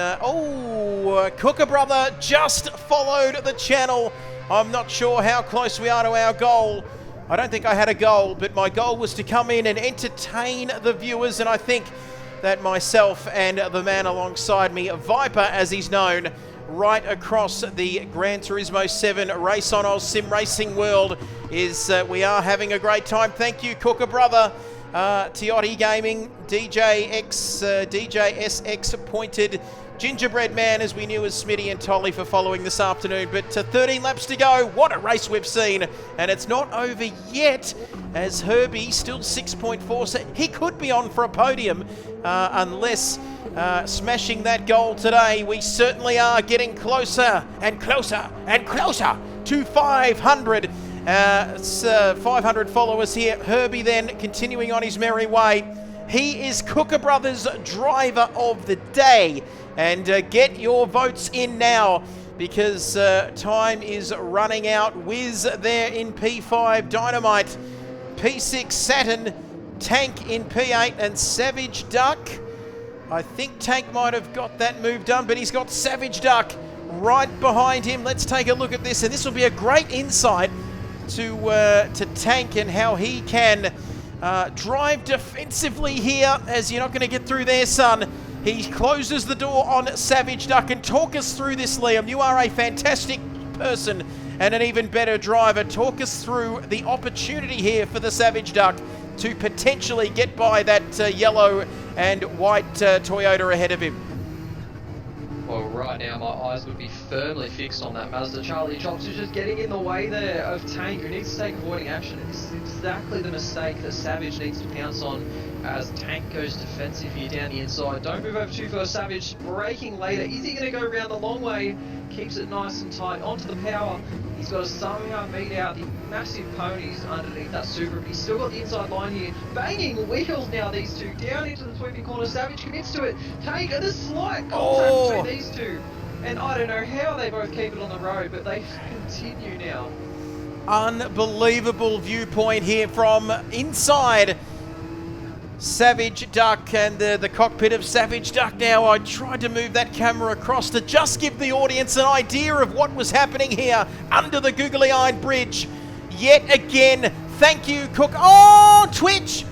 [SPEAKER 2] Cooker brother just followed the channel. I'm not sure how close we are to our goal. I don't think I had a goal, but my goal was to come in and entertain the viewers, and I think that myself and the man alongside me, Viper as he's known, right across the Gran Turismo 7 RaceOnOz sim racing world is we are having a great time. Thank you, Cooker brother. Tiotti Gaming, DJ SX appointed, Gingerbread Man as we knew as Smitty and Tolly for following this afternoon. But 13 laps to go. What a race we've seen. And it's not over yet as Herbie still 6.4. So he could be on for a podium unless smashing that goal today. We certainly are getting closer and closer and closer to 500. It's 500 followers here. Herbie then continuing on his merry way. He is Cooker Brothers driver of the day. And get your votes in now because time is running out. Wiz there in P5, Dynamite, P6 Saturn, Tank in P8 and Savage Duck. I think Tank might have got that move done, but he's got Savage Duck right behind him. Let's take a look at this, and this will be a great insight to Tank and how he can drive defensively here, as you're not going to get through there, son. He closes the door on Savage Duck. And talk us through this, Liam. You are a fantastic person and an even better driver. Talk us through the opportunity here for the Savage Duck to potentially get by that yellow and white Toyota ahead of him.
[SPEAKER 3] Well, right now my eyes would be firmly fixed on that Mazda. Charlie Chops is just getting in the way there of Tank, who needs to take avoiding action. This is exactly the mistake that Savage needs to pounce on as Tank goes defensive here down the inside. Don't move over too far, Savage. Braking later. Is he going to go around the long way? Keeps it nice and tight onto the power. He's got to somehow beat out the massive ponies underneath that Supra, but he's still got the inside line here. Banging wheels now, these two. Down into the sweeping corner. Savage commits to it. Tank, and a slight contact between these two. And I don't know how they both keep it on the road, but they continue now.
[SPEAKER 2] Unbelievable viewpoint here from inside Savage Duck and the cockpit of Savage Duck. Now I tried to move that camera across to just give the audience an idea of what was happening here under the googly-eyed bridge. Yet again, thank you, Cook. Oh, Twitch!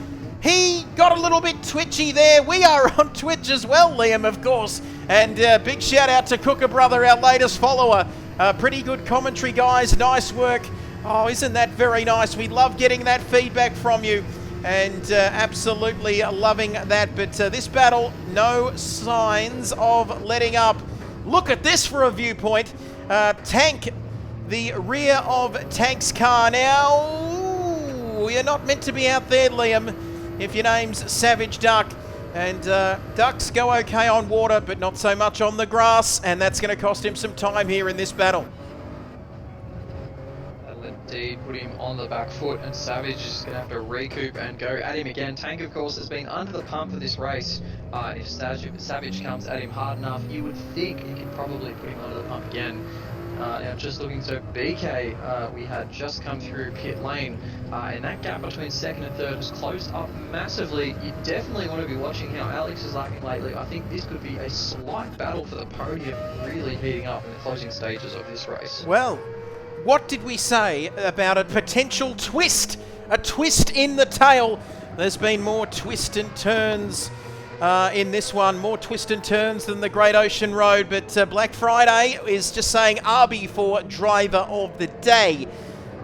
[SPEAKER 2] He got a little bit twitchy there. We are on Twitch as well, Liam, of course. And big shout out to Cooker Brother, our latest follower. Pretty good commentary, guys. Nice work. Oh, isn't that very nice? We love getting that feedback from you. And absolutely loving that. But this battle, no signs of letting up. Look at this for a viewpoint. Tank, the rear of Tank's car. Now, you're not meant to be out there, Liam, if your name's Savage Duck. And ducks go okay on water, but not so much on the grass. And that's going to cost him some time here in this battle.
[SPEAKER 3] indeed put him on the back foot, and Savage is just going to have to recoup and go at him again. Tank, of course, has been under the pump for this race. If Savage comes at him hard enough, you would think he could probably put him under the pump again. Now just looking, so BK, we had just come through pit lane, and that gap between second and third has closed up massively. You definitely want to be watching how Alex is lapping lately. I think this could be a slight battle for the podium, really heating up in the closing stages of this race.
[SPEAKER 2] Well, what did we say about a potential twist? A twist in the tail. There's been more twists and turns in this one, more twists and turns than the Great Ocean Road, but Black Friday is just saying Arby for driver of the day.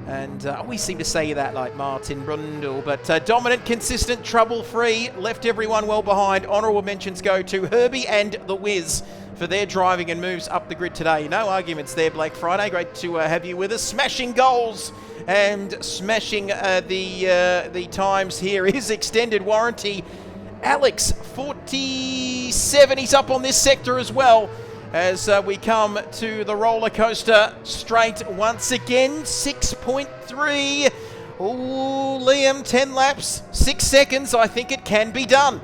[SPEAKER 2] And we seem to say that like Martin Brundle, but dominant, consistent, trouble-free, left everyone well behind. Honourable mentions go to Herbie and the Wiz for their driving and moves up the grid today. No arguments there, Black Friday. Great to have you with us. Smashing goals and smashing the times here is extended warranty. Alex, 47, he's up on this sector as well as we come to the roller coaster straight once again. 6.3. Oh, Liam, 10 laps, 6 seconds. I think it can be done.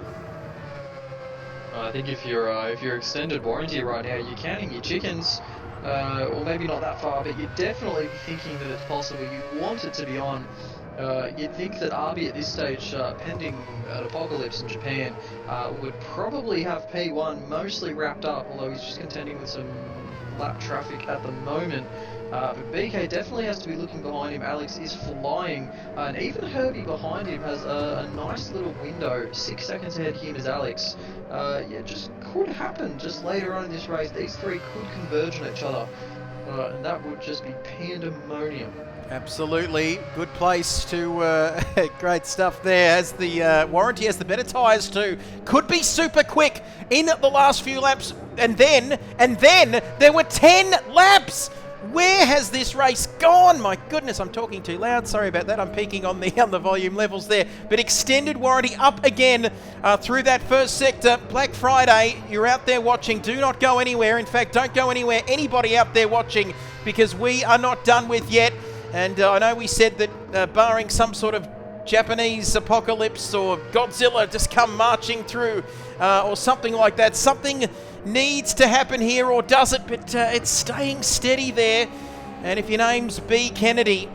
[SPEAKER 3] I think if you're extended warranty right now, you're counting your chickens. Or maybe not that far, but you're definitely thinking that it's possible. You want it to be on. You'd think that Arby at this stage, pending an apocalypse in Japan, would probably have P1 mostly wrapped up, although he's just contending with some lap traffic at the moment. But BK definitely has to be looking behind him. Alex is flying, and even Herbie behind him has a nice little window. 6 seconds ahead of him is Alex. Yeah, just could happen just later on in this race. These three could converge on each other, and that would just be pandemonium.
[SPEAKER 2] Absolutely. Good place to... great stuff there. As the warranty has the better tyres too. Could be super quick in the last few laps. And then there were 10 laps. Where has this race gone? My goodness, I'm talking too loud. Sorry about that. I'm peaking on the volume levels there. But extended warranty up again through that first sector. Black Friday, you're out there watching. Do not go anywhere. In fact, don't go anywhere. Anybody out there watching, because we are not done with yet. And I know we said that barring some sort of Japanese apocalypse or Godzilla just come marching through or something like that, something needs to happen here, or does it? But it's staying steady there. And if your name's B. Kennedy,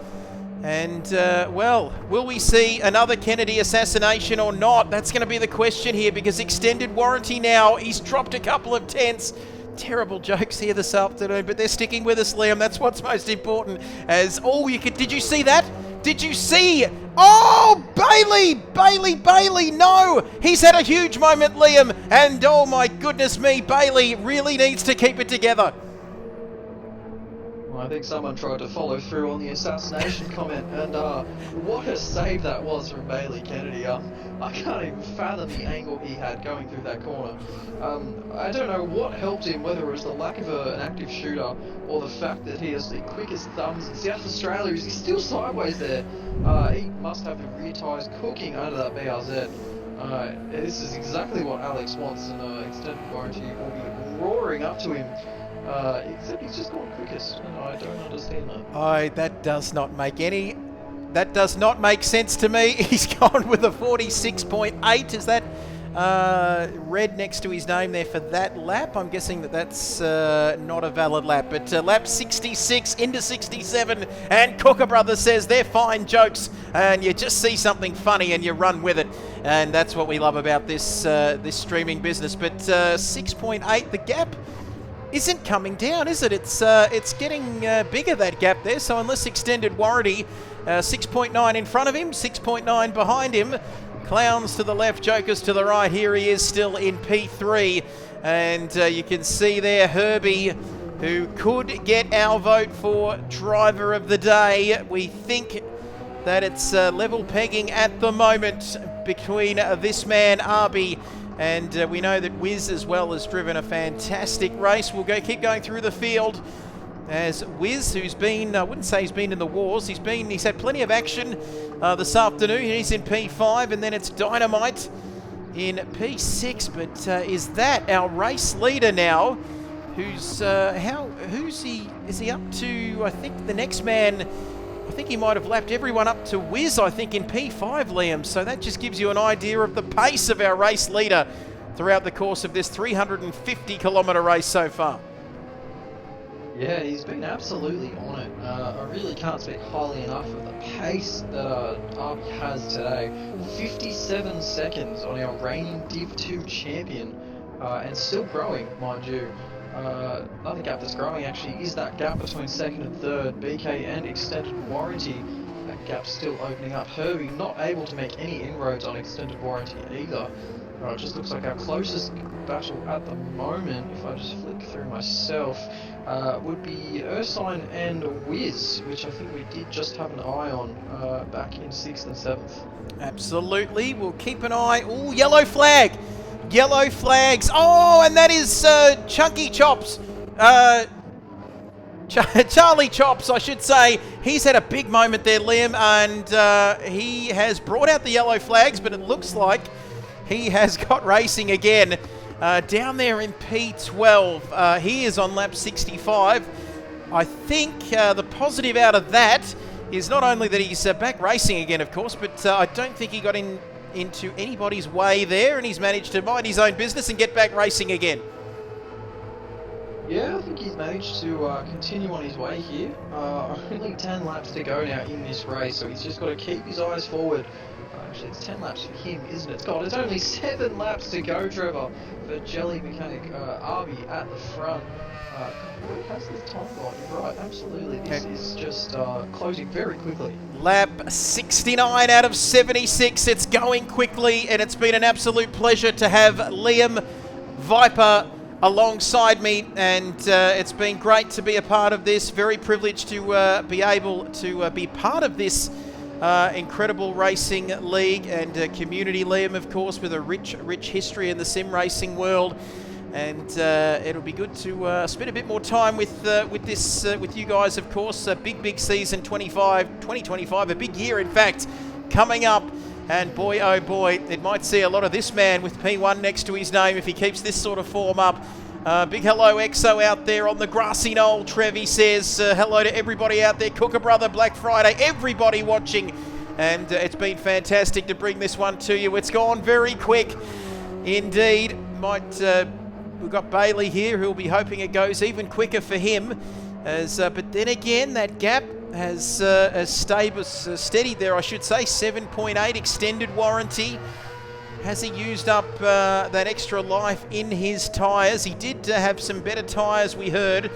[SPEAKER 2] and well, will we see another Kennedy assassination or not? That's going to be the question here, because extended warranty now, he's dropped a couple of tenths. Terrible jokes here this afternoon, but they're sticking with us, Liam. That's what's most important. As did you see that? Did you see? Oh, Bailey, no! He's had a huge moment, Liam, and oh my goodness me, Bailey really needs to keep it together.
[SPEAKER 3] I think someone tried to follow through on the assassination comment, and what a save that was from Bailey Kennedy. I can't even fathom the angle he had going through that corner. I don't know what helped him, whether it was the lack of an active shooter or the fact that he has the quickest thumbs in South Australia. Is he still sideways there? He must have the rear tyres cooking under that BRZ. This is exactly what Alex wants, and extended warranty will be roaring up to him. Except he's just gone quickest, and I don't understand that. That does not make sense to me. He's gone with a 46.8. Is that red next to his name there for that lap? I'm guessing that's not a valid lap. But lap 66 into 67, and Cooker Brothers says they're fine jokes, and you just see something funny and you run with it. And that's what we love about this streaming business. But 6.8, the gap isn't coming down, is it? It's getting bigger, that gap there. So unless extended warranty, 6.9 in front of him, 6.9 behind him. Clowns to the left, jokers to the right. Here he is still in P3. And you can see there Herbie, who could get our vote for driver of the day. We think that it's level pegging at the moment between this man, Arby, and we know that Wiz as well has driven a fantastic race. We'll keep going through the field as Wiz, who's been, I wouldn't say he's been in the wars, he's had plenty of action this afternoon. He's in P5, and then it's Dynamite in P6. But is that our race leader now? Who's he? Is he up to? I think the next man
[SPEAKER 2] I think he might have lapped everyone up to Wiz, I think, in P5, Liam. So that just gives you an idea of the pace of our race leader throughout the course of this 350-kilometre race so far.
[SPEAKER 4] Yeah, he's been absolutely on it. I really can't speak highly enough of the pace that Arby has today. 57 seconds on our reigning Div 2 champion, and still growing, mind you. Another gap that's growing actually is that gap between second and third, BK and extended warranty. That gap's still opening up. Herbie not able to make any inroads on extended warranty either. It just looks like our closest battle at the moment, if I just flick through myself, would be Ursine and Wiz, which I think we did just have an eye on back in 6th and 7th.
[SPEAKER 2] Absolutely, we'll keep an eye. Oh, yellow flag! Yellow flags. Oh, and that is Chunky Chops. Charlie Chops, I should say. He's had a big moment there, Liam, and he has brought out the yellow flags, but it looks like he has got racing again. Down there in P12, he is on lap 65. I think the positive out of that is not only that he's back racing again, of course, but I don't think he got into anybody's way there, and he's managed to mind his own business and get back racing again.
[SPEAKER 4] Yeah, I think he's managed to continue on his way here. Only 10 laps to go now in this race, so he's just got to keep his eyes forward. Actually, it's 10 laps for him, isn't it? God, it's only 7 laps to go, Trevor, for Jelly Mechanic Arby at the front. What has this time got? You're right, absolutely. This is just closing very quickly.
[SPEAKER 2] Lap 69 out of 76. It's going quickly, and it's been an absolute pleasure to have Liam Viper alongside me, and it's been great to be a part of this. Very privileged to be able to be part of this incredible racing league and community, Liam, of course, with a rich history in the sim racing world. And it'll be good to spend a bit more time with you guys, of course. A big season 2025, a big year, in fact, coming up. And boy, oh boy, it might see a lot of this man with P1 next to his name if he keeps this sort of form up. Big hello, Exo, out there on the grassy knoll. Trev, says hello to everybody out there. Cooker Brother, Black Friday, everybody watching. And it's been fantastic to bring this one to you. It's gone very quick indeed. We've got Bailey here who'll be hoping it goes even quicker for him. But then again, that gap has steadied there, I should say. 7.8 extended warranty. Has he used up that extra life in his tyres? He did have some better tyres, we heard.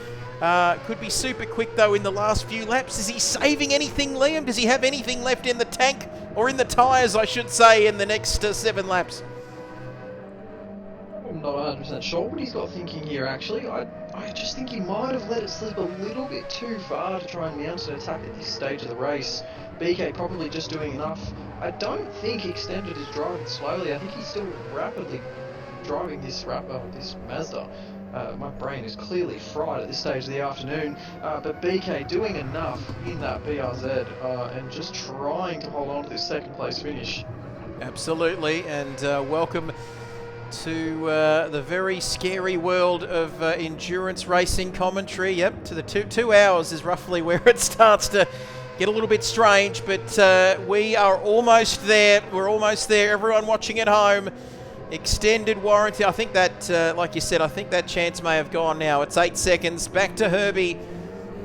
[SPEAKER 2] Could be super quick, though, in the last few laps. Is he saving anything, Liam? Does he have anything left in the tank? Or in the tyres, I should say, in the next 7 laps?
[SPEAKER 4] I'm not 100% sure what he's got thinking here, actually. I just think he might have let it slip a little bit too far to try and mount an attack at this stage of the race. BK probably just doing enough. I don't think Extended is driving slowly. I think he's still rapidly driving this Mazda. My brain is clearly fried at this stage of the afternoon. But BK doing enough in that BRZ and just trying to hold on to this second place finish.
[SPEAKER 2] Absolutely, and welcome to the very scary world of endurance racing commentary. Yep, to the 2 hours is roughly where it starts to get a little bit strange, but we are almost there. We're almost there. Everyone watching at home, extended warranty. I think that, like you said, I think that chance may have gone now. It's 8 seconds. Back to Herbie.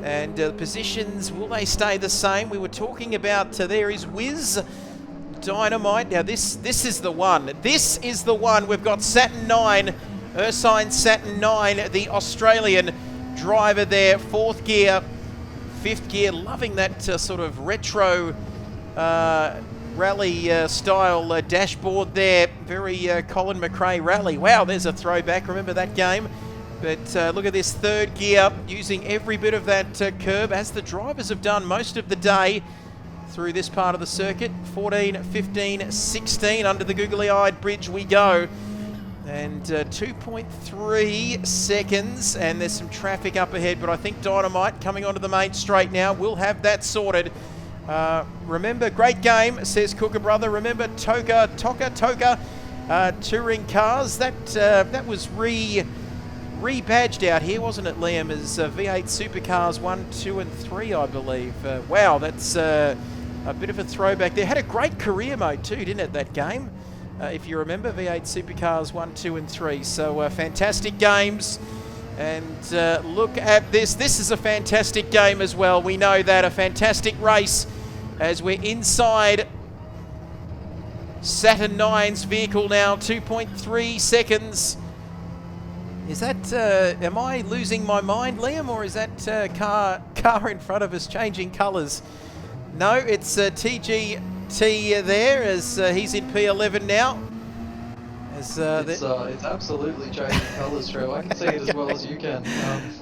[SPEAKER 2] And positions, will they stay the same? We were talking about, there is Wiz, Dynamite. Now this is the one. This is the one. We've got Saturn 9, Ursine Saturn 9, the Australian driver there. 4th gear, 5th gear. Loving that sort of retro rally style dashboard there. Very Colin McRae rally. Wow, there's a throwback. Remember that game? But look at this 3rd gear, using every bit of that curb, as the drivers have done most of the day through this part of the circuit. 14, 15, 16, under the googly-eyed bridge we go. And 2.3 seconds, and there's some traffic up ahead, but I think Dynamite coming onto the main straight now will have that sorted. Remember, great game, says Cooker Brother. Remember Toka Touring Cars? That was rebadged out here, wasn't it, Liam, as V8 Supercars 1, 2 and 3, I believe. Wow, that's a bit of a throwback there. Had a great career mode too, didn't it, that game? If you remember, V8 Supercars 1, 2 and 3. So fantastic games. And look at this. This is a fantastic game as well. We know that. A fantastic race as we're inside Saturn 9's vehicle now. 2.3 seconds. Is that, am I losing my mind, Liam, or is that car in front of us changing colours? No, it's TGT there as he's in P11 now.
[SPEAKER 4] It's absolutely changing colours, Trev. I can see it as well as you can.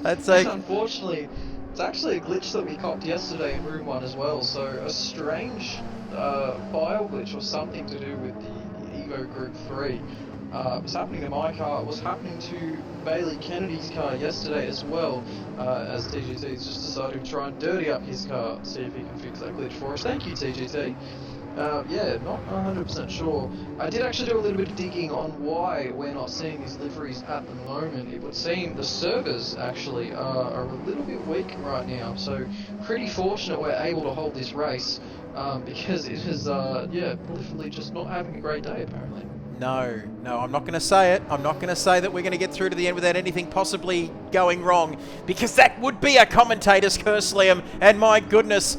[SPEAKER 4] Unfortunately, it's actually a glitch that we copped yesterday in Room 1 as well. So a strange file glitch or something to do with the Evo Group 3 was happening to my car. It was happening to Bailey Kennedy's car yesterday as well, as TGT's just decided to try and dirty up his car, see if he can fix that glitch for us. Thank you, TGT. Yeah, not 100% sure. I did actually do a little bit of digging on why we're not seeing these liveries at the moment. It would seem the servers actually are a little bit weak right now, so pretty fortunate we're able to hold this race, because it is, yeah, literally just not having a great day apparently.
[SPEAKER 2] No, I'm not going to say it. I'm not going to say that we're going to get through to the end without anything possibly going wrong, because that would be a commentator's curse, Liam. And my goodness,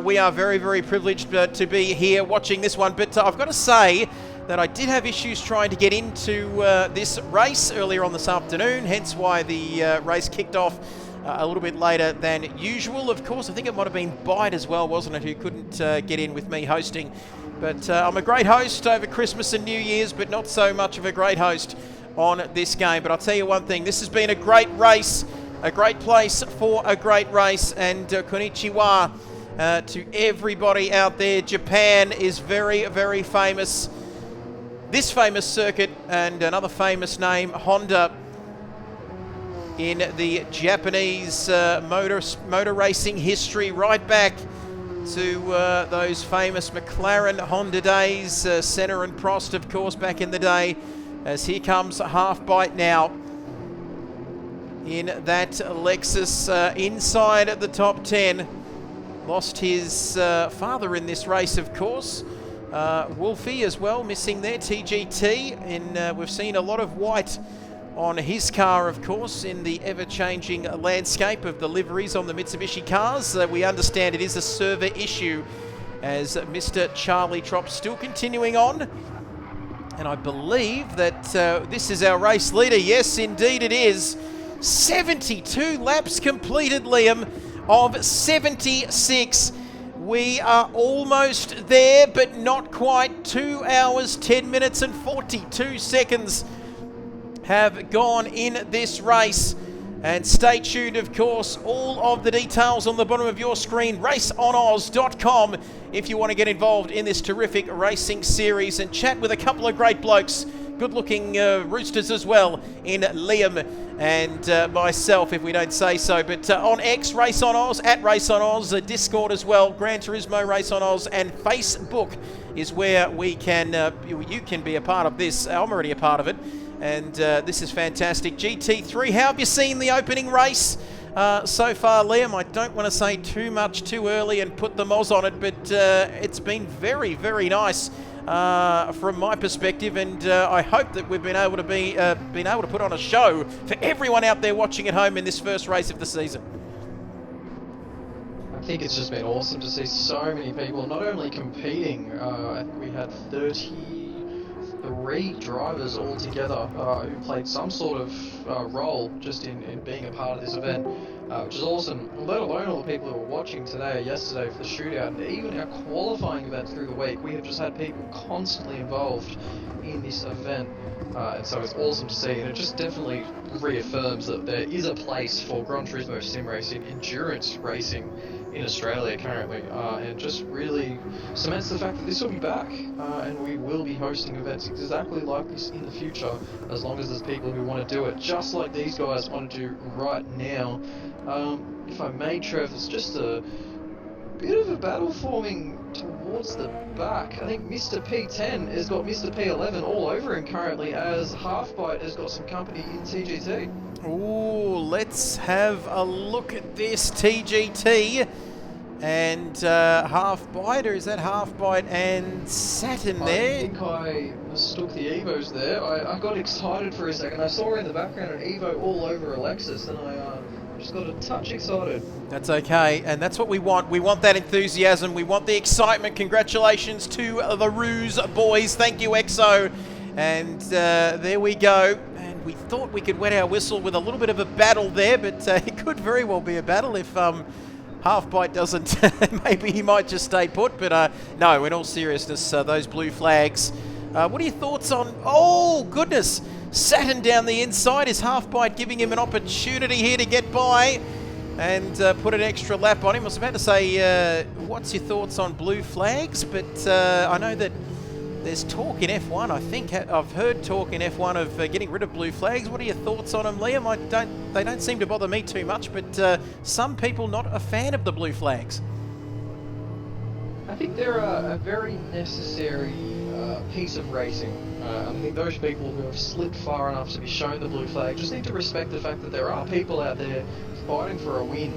[SPEAKER 2] we are very, very privileged to be here watching this one. But I've got to say that I did have issues trying to get into this race earlier on this afternoon, hence why the race kicked off a little bit later than usual. Of course, I think it might have been Byte as well, wasn't it, who couldn't get in with me hosting. But I'm a great host over Christmas and New Year's, but not so much of a great host on this game. But I'll tell you one thing, this has been a great race, a great place for a great race, and konnichiwa to everybody out there. Japan is very, very famous. This famous circuit and another famous name, Honda, in the Japanese motor racing history, right back to those famous McLaren Honda days, Senna and Prost, of course, back in the day. As here comes Half Byte now in that Lexus inside the top 10. Lost his father in this race, of course. Wolfie as well, missing there, TGT. And we've seen a lot of white on his car, of course, in the ever-changing landscape of the liveries on the Mitsubishi cars. We understand it is a server issue, as Mr. Charlie Trop still continuing on. And I believe that this is our race leader. Yes, indeed it is. 72 laps completed, Liam, of 76. We are almost there, but not quite. 2 hours, 10 minutes and 42 seconds have gone in this race. And stay tuned, of course, all of the details on the bottom of your screen, RaceOnOz.com, if you want to get involved in this terrific racing series and chat with a couple of great blokes, good-looking roosters as well, in Liam and myself, if we don't say so. But on X, RaceOnOz, at RaceOnOz, Discord as well, Gran Turismo, RaceOnOz, and Facebook is where we can, you can be a part of this. I'm already a part of it. And this is fantastic. GT3, how have you seen the opening race so far, Liam? I don't want to say too much too early and put the Moz on it, but it's been very, very nice from my perspective, and I hope that we've been able to put on a show for everyone out there watching at home in this first race of the season.
[SPEAKER 4] I think it's just been awesome to see so many people not only competing. I think we had 33 drivers all together who played some sort of role just in being a part of this event, which is awesome, let alone all the people who were watching today or yesterday for the shootout, and even our qualifying event through the week. We have just had people constantly involved in this event, and so it's awesome to see, and it just definitely reaffirms that there is a place for Gran Turismo sim racing, endurance racing in Australia currently, and just really cements the fact that this will be back, and we will be hosting events exactly like this in the future, as long as there's people who want to do it just like these guys want to do right now. If I may, Trev, it's just a bit of a battle forming towards the back. I think Mr. P10 has got Mr. P11 all over him currently, as Halfbite has got some company in TGT.
[SPEAKER 2] Ooh, let's have a look at this TGT. And Halfbite, or is that Halfbite and Saturn there?
[SPEAKER 4] I think I mistook the Evos there. I got excited for a second. I saw in the background an Evo all over Alexis, and I just got a touch excited.
[SPEAKER 2] That's okay, and that's what we want. We want that enthusiasm. We want the excitement. Congratulations to the Ruse boys. Thank you, EXO. And there we go. And we thought we could wet our whistle with a little bit of a battle there, but it could very well be a battle if Halfbite doesn't. Maybe he might just stay put, but no, in all seriousness, those blue flags. What are your thoughts on... Oh, goodness! Saturn down the inside. Is Halfbite giving him an opportunity here to get by and put an extra lap on him? I was about to say, what's your thoughts on blue flags? But I know that there's talk in F1. I think I've heard talk in F1 of getting rid of blue flags. What are your thoughts on them, Liam? They don't seem to bother me too much, but some people not a fan of the blue flags.
[SPEAKER 4] I think they're a very necessary piece of racing. I think those people who have slipped far enough to be shown the blue flag just need to respect the fact that there are people out there fighting for a win.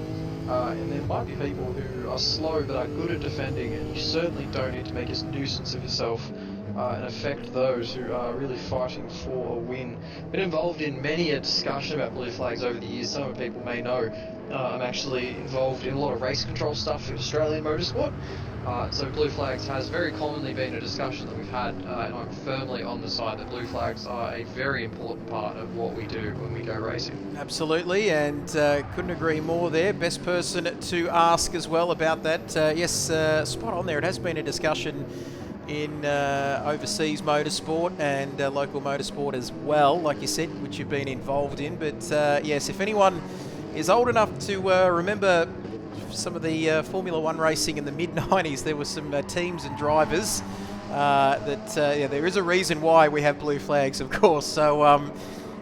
[SPEAKER 4] And there might be people who are slow but are good at defending, and you certainly don't need to make a nuisance of yourself and affect those who are really fighting for a win. Been involved in many a discussion about blue flags over the years. Some people may know I'm actually involved in a lot of race control stuff in Australian motorsport. So blue flags has very commonly been a discussion that we've had, and I'm firmly on the side that blue flags are a very important part of what we do when we go racing.
[SPEAKER 2] Absolutely, and couldn't agree more there. Best person to ask as well about that. Yes, spot on there. It has been a discussion in overseas motorsport and local motorsport as well, like you said, which you've been involved in. But yes, if anyone is old enough to remember some of the Formula One racing in the mid-90s, there were some teams and drivers yeah, there is a reason why we have blue flags, of course. So,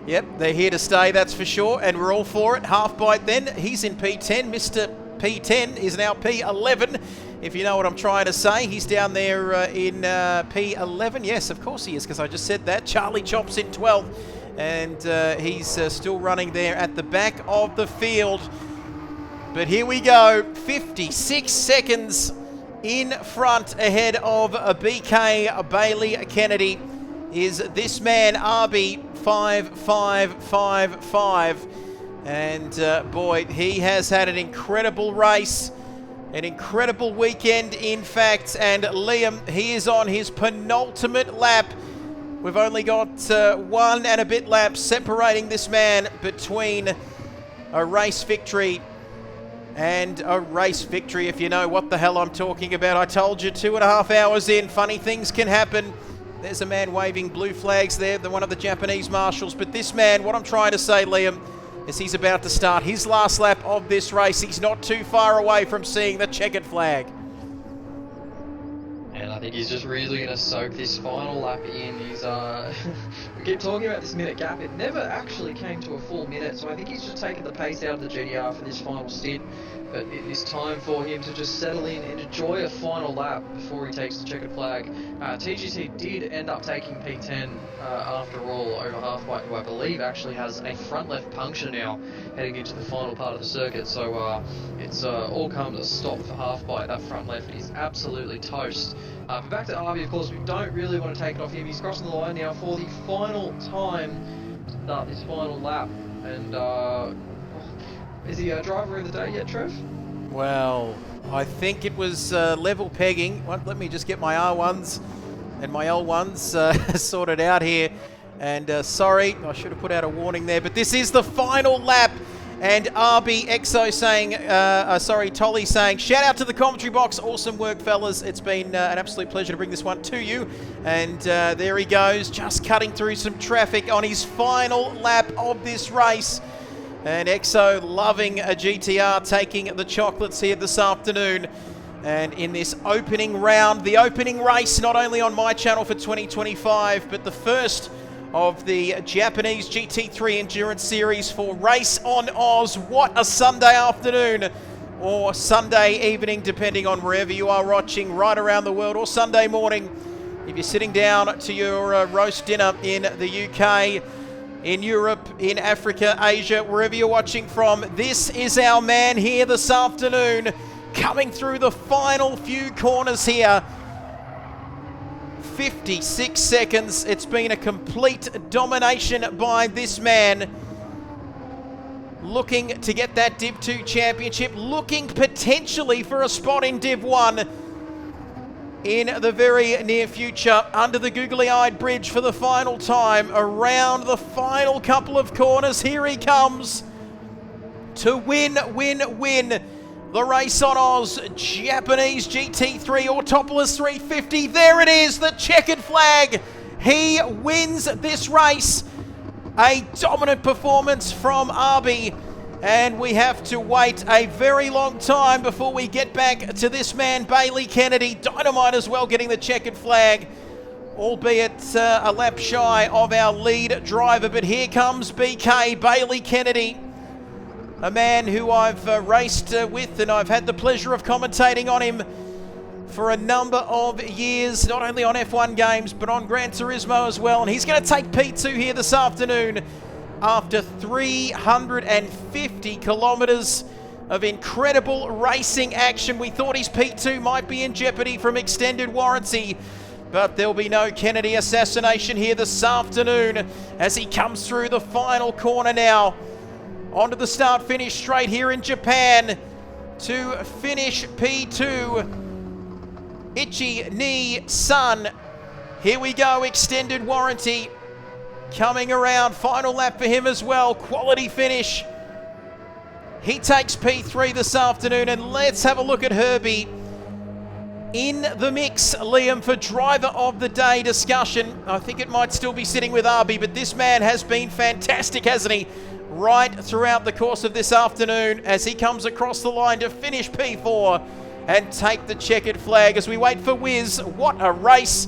[SPEAKER 2] yep, they're here to stay, that's for sure, and we're all for it. Halfbite then, he's in P10. Mr. P10 is now P11, if you know what I'm trying to say. He's down there in P11. Yes, of course he is, because I just said that. Charlie Chop's in 12th, and he's still running there at the back of the field. But here we go, 56 seconds in front ahead of BK Bailey Kennedy is this man, RB5555. And boy, he has had an incredible race, an incredible weekend in fact. And Liam, he is on his penultimate lap. We've only got 1 and a bit laps separating this man between a race victory and a race victory, if you know what the hell I'm talking about. I told you 2.5 hours in, funny things can happen. There's a man waving blue flags there, one of the Japanese marshals. But this man, what I'm trying to say, Liam, is he's about to start his last lap of this race. He's not too far away from seeing the checkered flag.
[SPEAKER 4] And I think he's just really going to soak this final lap in. He's we keep talking about this minute gap. It never actually came to a full minute, so I think he's just taken the pace out of the GTR for this final stint. But it is time for him to just settle in and enjoy a final lap before he takes the checkered flag. TGT did end up taking P10 after all over Halfbite, who I believe actually has a front left puncture now heading into the final part of the circuit. So it's all come to a stop for Halfbite. That front left is absolutely toast. But back to Arby, of course, we don't really want to take it off him. He's crossing the line now for the final time to start this final lap. And is he a driver of the day yet, Trev?
[SPEAKER 2] Well, I think it was level pegging. Let me just get my R1s and my L1s sorted out here. And sorry, I should have put out a warning there, but this is the final lap. And RB Exo saying, Tolly saying, shout out to the commentary box. Awesome work, fellas. It's been an absolute pleasure to bring this one to you. And there he goes, just cutting through some traffic on his final lap of this race. And Exo loving a GTR, taking the chocolates here this afternoon. And in this opening round, the opening race, not only on my channel for 2025, but the first of the Japanese GT3 Endurance Series for RaceOnOz. What a Sunday afternoon or Sunday evening, depending on wherever you are watching right around the world, or Sunday morning if you're sitting down to your roast dinner in the UK, in Europe, in Africa, Asia, wherever you're watching from. This is our man here this afternoon, coming through the final few corners here. 56 seconds. It's been a complete domination by this man. Looking to get that Div 2 championship, looking potentially for a spot in Div 1 in the very near future, under the googly-eyed bridge for the final time, around the final couple of corners. Here he comes to win the RaceOnOz Japanese GT3 Autopolis 350. There it is, the checkered flag. He wins this race. A dominant performance from Arby, and we have to wait a very long time before we get back to this man, Bailey Kennedy. Dynamite as well, getting the checkered flag, albeit a lap shy of our lead driver. But here comes BK, Bailey Kennedy, a man who I've raced with, and I've had the pleasure of commentating on him for a number of years, not only on F1 games, but on Gran Turismo as well. And he's going to take P2 here this afternoon after 350 kilometres of incredible racing action. We thought his P2 might be in jeopardy from extended warranty, but there'll be no Kennedy assassination here this afternoon as he comes through the final corner now. Onto the start-finish straight here in Japan to finish P2. Ichi Ni Sun. Here we go, extended warranty coming around. Final lap for him as well. Quality finish. He takes P3 this afternoon, and let's have a look at Herbie in the mix, Liam, for driver of the day discussion. I think it might still be sitting with Arby, but this man has been fantastic, hasn't he? Right throughout the course of this afternoon as he comes across the line to finish P4 and take the checkered flag as we wait for Wiz. What a race.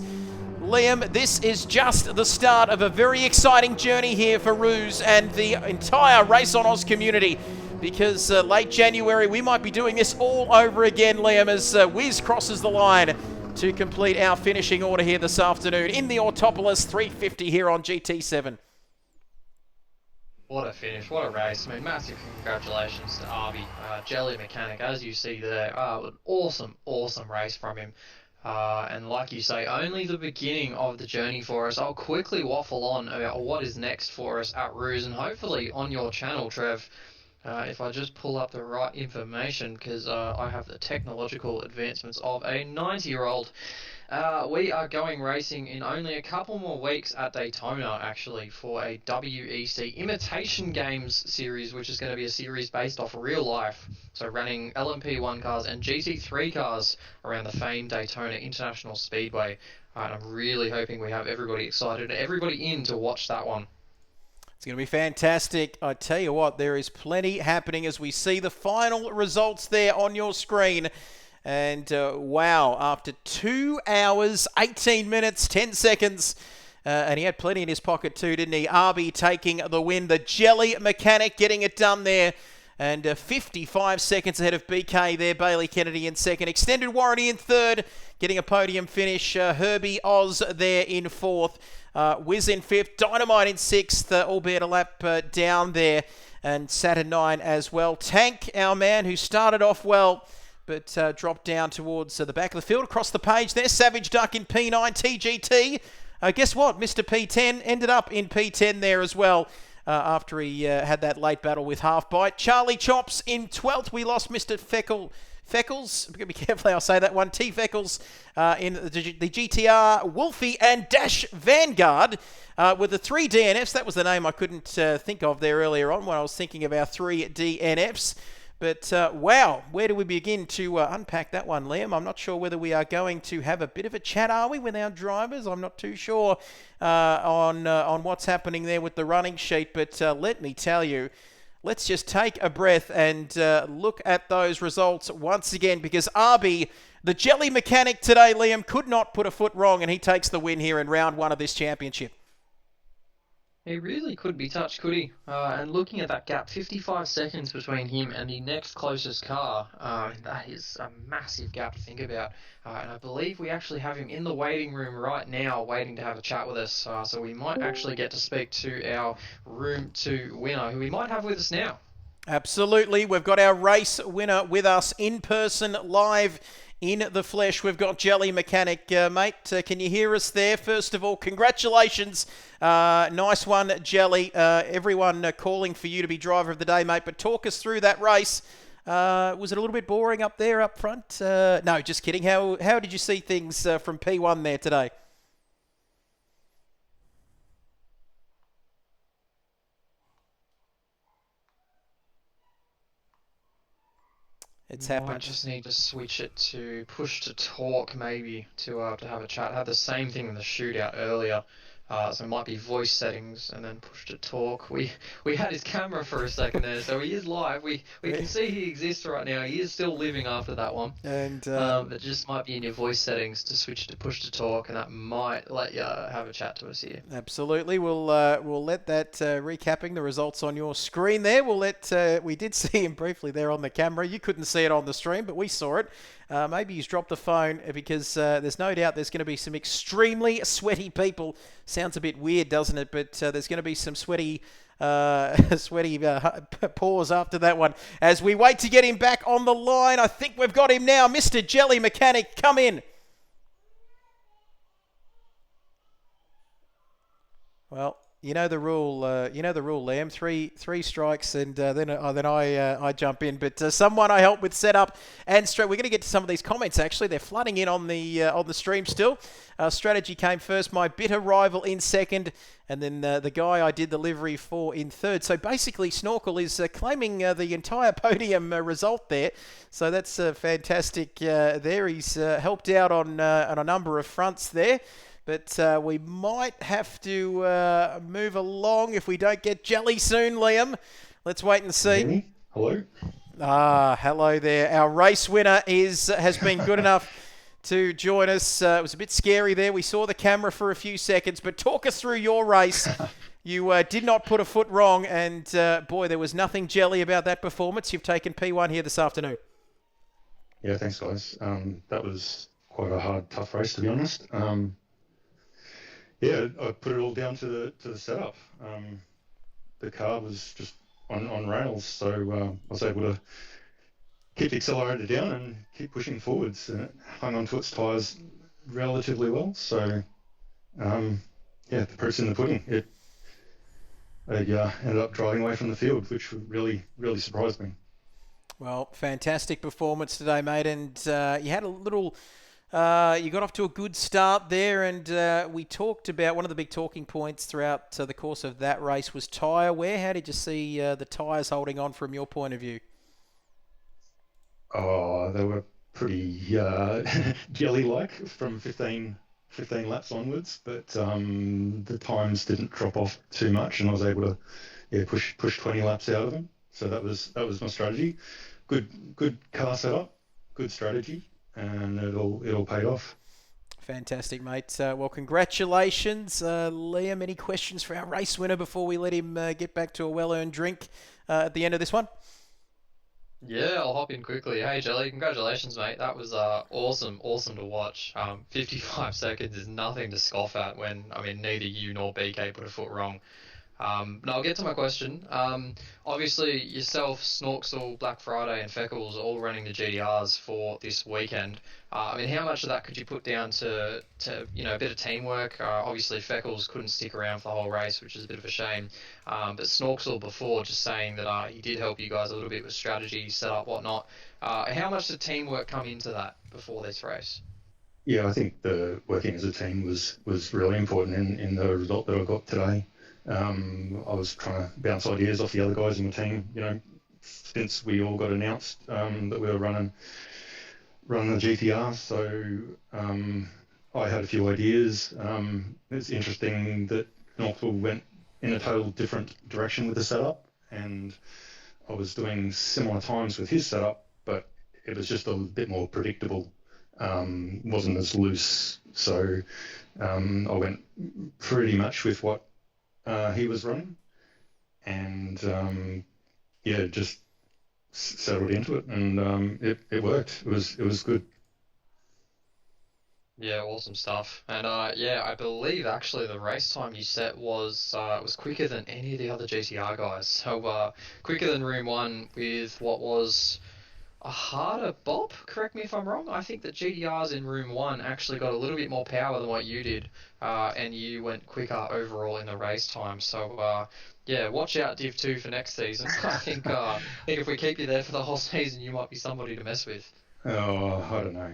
[SPEAKER 2] Liam, this is just the start of a very exciting journey here for Ruse and the entire RaceOnOz community, because late January we might be doing this all over again, Liam, as Wiz crosses the line to complete our finishing order here this afternoon in the Autopolis 350 here on GT7.
[SPEAKER 4] What a finish, what a race. I mean, massive congratulations to Arby, Jelly Mechanic, as you see there. An awesome race from him. And like you say, only the beginning of the journey for us. I'll quickly waffle on about what is next for us at Ruse, and hopefully on your channel, Trev. If I just pull up the right information, because I have the technological advancements of a 90-year-old. We are going racing in only a couple more weeks at Daytona, actually, for a WEC Imitation Games series, which is going to be a series based off real life. So running LMP1 cars and GT3 cars around the famed Daytona International Speedway. And I'm really hoping we have everybody excited and everybody in to watch that one.
[SPEAKER 2] It's going to be fantastic. I tell you what, there is plenty happening as we see the final results there on your screen. And wow, after 2 hours, 18 minutes, 10 seconds, and he had plenty in his pocket too, didn't he? Arby taking the win. The Jelly Mechanic getting it done there. And 55 seconds ahead of BK there. Bailey Kennedy in second. Extended warranty in third, getting a podium finish. Herbie Oz there in fourth. Wiz in fifth. Dynamite in sixth, albeit a lap down there. And Saturn 9 as well. Tank, our man, who started off well, but dropped down towards the back of the field. Across the page there, Savage Duck in P9 TGT. Guess what? Mr. P10 ended up in P10 there as well after he had that late battle with Half-Bite. Charlie Chops in 12th. We lost Mr. Feckles. I'm going to be careful how I say that one. T. Feckles in the GTR, Wolfie and Dash Vanguard with the 3 DNFs. That was the name I couldn't think of there earlier on when I was thinking of our 3 DNFs. But wow, where do we begin to unpack that one, Liam? I'm not sure whether we are going to have a bit of a chat, are we, with our drivers? I'm not too sure on what's happening there with the running sheet. But let me tell you, let's just take a breath and look at those results once again, because Arby, the Jelly Mechanic today, Liam, could not put a foot wrong, and he takes the win here in round 1 of this championship.
[SPEAKER 4] He really could be touched, could he? And looking at that gap, 55 seconds between him and the next closest car, that is a massive gap to think about. And I believe we actually have him in the waiting room right now, waiting to have a chat with us. So we might actually get to speak to our Room 2 winner, who we might have with us now.
[SPEAKER 2] Absolutely. We've got our race winner with us in person, live in the flesh. We've got Jelly Mechanic. Mate, can you hear us there? First of all, congratulations. Nice one, Jelly. Everyone calling for you to be driver of the day, mate. But talk us through that race. Was it a little bit boring up there up front? No, just kidding. How did you see things from P1 there today? It's happened.
[SPEAKER 4] I just need to switch it to push to talk, maybe, to have a chat. I had the same thing in the shootout earlier. So it might be voice settings and then push to talk. We had his camera for a second there, so he is live. We can see he exists right now. He is still living after that one.
[SPEAKER 2] And
[SPEAKER 4] it just might be in your voice settings to switch to push to talk, and that might let you have a chat to us here.
[SPEAKER 2] Absolutely. We'll let that recapping the results on your screen there. We did see him briefly there on the camera. You couldn't see it on the stream, but we saw it. Maybe he's dropped the phone because there's no doubt there's going to be some extremely sweaty people. Sounds a bit weird, doesn't it? But there's going to be some sweaty pause after that one. As we wait to get him back on the line, I think we've got him now. Mr. Jelly Mechanic, come in. Well, you know the rule. Liam. Three strikes, and then I jump in. But someone I help with setup and straight. We're going to get to some of these comments. Actually, they're flooding in on the stream still. Strategy came first. My bitter rival in second, and then the guy I did the livery for in third. So basically, Snorkel is claiming the entire podium result there. So that's fantastic. There, he's helped out on a number of fronts there. But we might have to move along if we don't get Jelly soon, Liam. Let's wait and see.
[SPEAKER 5] Hello.
[SPEAKER 2] Hello there. Our race winner has been good enough to join us. It was a bit scary there. We saw the camera for a few seconds, but talk us through your race. You did not put a foot wrong, and boy, there was nothing jelly about that performance. You've taken P1 here this afternoon.
[SPEAKER 5] Yeah, thanks, guys. That was quite a hard, tough race, to be honest. Yeah, I put it all down to the setup. The car was just on rails, so I was able to keep the accelerator down and keep pushing forwards. And it hung onto its tyres relatively well. So, yeah, the proof's in the pudding. I ended up driving away from the field, which really, really surprised me.
[SPEAKER 2] Well, fantastic performance today, mate. And you had a little... you got off to a good start there, and we talked about one of the big talking points throughout the course of that race was tyre wear. How did you see the tyres holding on from your point of view?
[SPEAKER 5] Oh, they were pretty jelly-like from 15 laps onwards, but the times didn't drop off too much, and I was able to push 20 laps out of them. So that was my strategy. Good car setup, good strategy. And it all paid off.
[SPEAKER 2] Fantastic, mate. Well, congratulations. Liam, any questions for our race winner before we let him get back to a well-earned drink at the end of this one?
[SPEAKER 4] Yeah, I'll hop in quickly. Hey, Jelly, congratulations, mate. That was awesome to watch. 55 seconds is nothing to scoff at when, neither you nor BK put a foot wrong. Now I'll get to my question. Obviously, yourself, Snorksel, Black Friday, and Feckles are all running the GDRs for this weekend. How much of that could you put down to a bit of teamwork? Obviously, Feckles couldn't stick around for the whole race, which is a bit of a shame. But Snorksel before just saying that he did help you guys a little bit with strategy, setup, whatnot. How much did teamwork come into that before this race?
[SPEAKER 5] Yeah, I think the working as a team was really important in the result that I got today. I was trying to bounce ideas off the other guys in the team, since we all got announced that we were running the GTR. So I had a few ideas. It's interesting that Northville went in a total different direction with the setup, and I was doing similar times with his setup, but it was just a bit more predictable. Wasn't as loose. So I went pretty much with what he was running, and yeah, just settled into it, and it worked. It was good.
[SPEAKER 4] Yeah, awesome stuff. And yeah, I believe actually the race time you set was quicker than any of the other GTR guys. So quicker than Room 1 with what was a harder bop. Correct me if I'm wrong. I think that GTRs in Room 1 actually got a little bit more power than what you did, and you went quicker overall in the race time. So yeah, watch out Div 2 for next season. I think if we keep you there for the whole season, you might be somebody to mess with.
[SPEAKER 5] Oh, I don't know.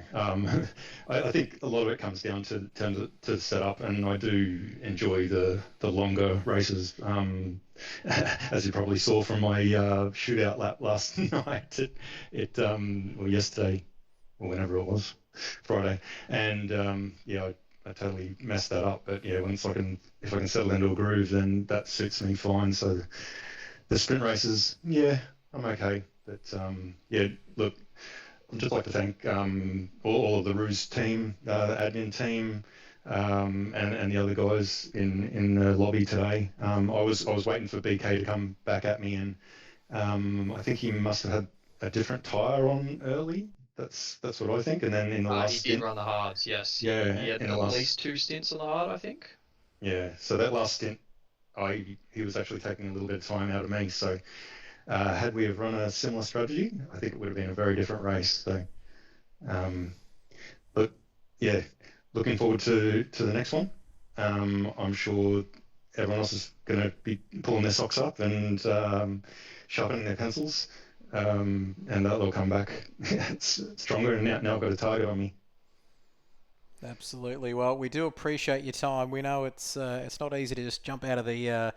[SPEAKER 5] I think a lot of it comes down to the setup, and I do enjoy the longer races. As you probably saw from my shootout lap last night, or yesterday, or whenever it was, Friday, and yeah, I totally messed that up. But yeah, if I can settle into a groove, then that suits me fine. So the sprint races, yeah, I'm okay. But yeah, look. I'd just like to thank all of the Ruse team, the admin team, and the other guys in the lobby today. I was waiting for BK to come back at me, and I think he must have had a different tyre on early. That's what I think. And then in the last
[SPEAKER 4] he did run the hards, yes.
[SPEAKER 5] Yeah,
[SPEAKER 4] he had at least 2 stints on the hard, I think.
[SPEAKER 5] Yeah, so that last stint, he was actually taking a little bit of time out of me. So had we have run a similar strategy, I think it would have been a very different race. So, but yeah, looking forward to the next one. I'm sure everyone else is going to be pulling their socks up and sharpening their pencils, and they'll come back stronger. And now I've got a target on me.
[SPEAKER 2] Absolutely. Well, we do appreciate your time. We know it's not easy to just jump out of the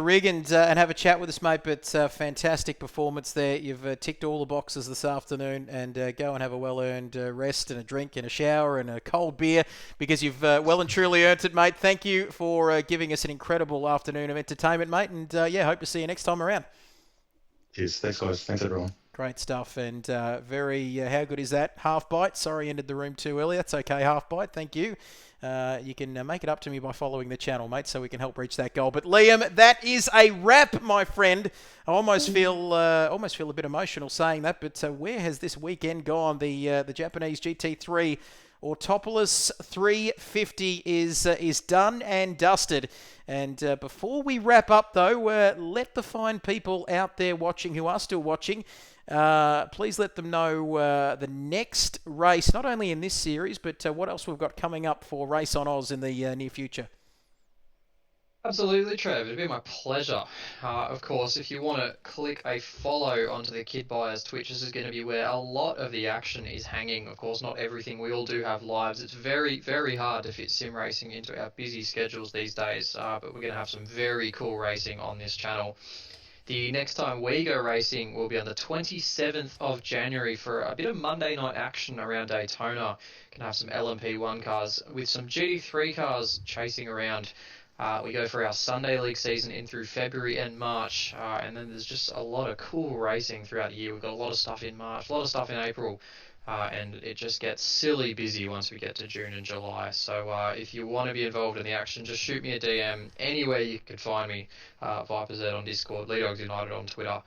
[SPEAKER 2] rig and have a chat with us, mate. But fantastic performance there. You've ticked all the boxes this afternoon, and go and have a well-earned rest and a drink and a shower and a cold beer, because you've well and truly earned it, mate. Thank you for giving us an incredible afternoon of entertainment, mate. And yeah, hope to see you next time around.
[SPEAKER 5] Cheers. Thanks, guys. Thanks, everyone.
[SPEAKER 2] Great stuff, and very, how good is that? Half bite. Sorry, entered the room too early. That's okay, half bite. Thank you. You can make it up to me by following the channel, mate, so we can help reach that goal. But Liam, that is a wrap, my friend. I almost feel a bit emotional saying that, but where has this weekend gone? The Japanese GT3 Autopolis 350 is done and dusted. And before we wrap up, though, let the fine people out there watching who are still watching, please let them know the next race, not only in this series, but what else we've got coming up for RaceOnOz in the near future.
[SPEAKER 4] Absolutely, Trev. It'd be my pleasure. Of course, if you want to click a follow onto the Kid Buyers Twitch, this is going to be where a lot of the action is hanging. Of course, not everything. We all do have lives. It's very, very hard to fit sim racing into our busy schedules these days, but we're going to have some very cool racing on this channel. The next time we go racing will be on the 27th of January for a bit of Monday night action around Daytona. Can have some LMP1 cars with some GT3 cars chasing around. We go for our Sunday League season in through February and March, and then there's just a lot of cool racing throughout the year. We've got a lot of stuff in March, a lot of stuff in April, and it just gets silly busy once we get to June and July. So if you want to be involved in the action, just shoot me a DM anywhere you can find me. ViperZ on Discord, Lee Dogs United on Twitter.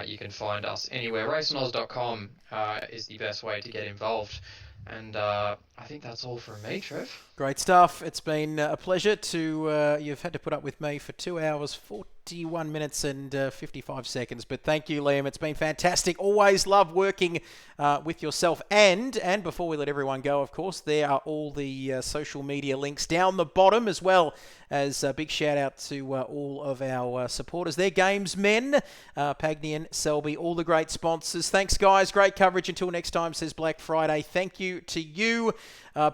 [SPEAKER 4] You can find us anywhere. RaceOnOz.com is the best way to get involved. And I think that's all from me, Trev.
[SPEAKER 2] Great stuff. It's been a pleasure to, you've had to put up with me for 2 hours, 41 minutes and 55 seconds. But thank you, Liam. It's been fantastic. Always love working with yourself. And before we let everyone go, of course, there are all the social media links down the bottom, as well as a big shout out to all of our supporters. They're Gamesmen, Pagnian, Selby, all the great sponsors. Thanks, guys. Great coverage. Until next time, says Black Friday. Thank you to you.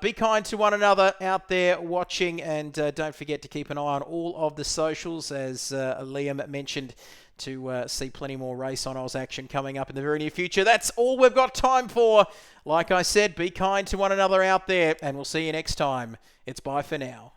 [SPEAKER 2] Be kind to one another out there watching, and don't forget to keep an eye on all of the socials, as Liam mentioned, to see plenty more RaceOnOz action coming up in the very near future. That's all we've got time for. Like I said, be kind to one another out there, and we'll see you next time. It's bye for now.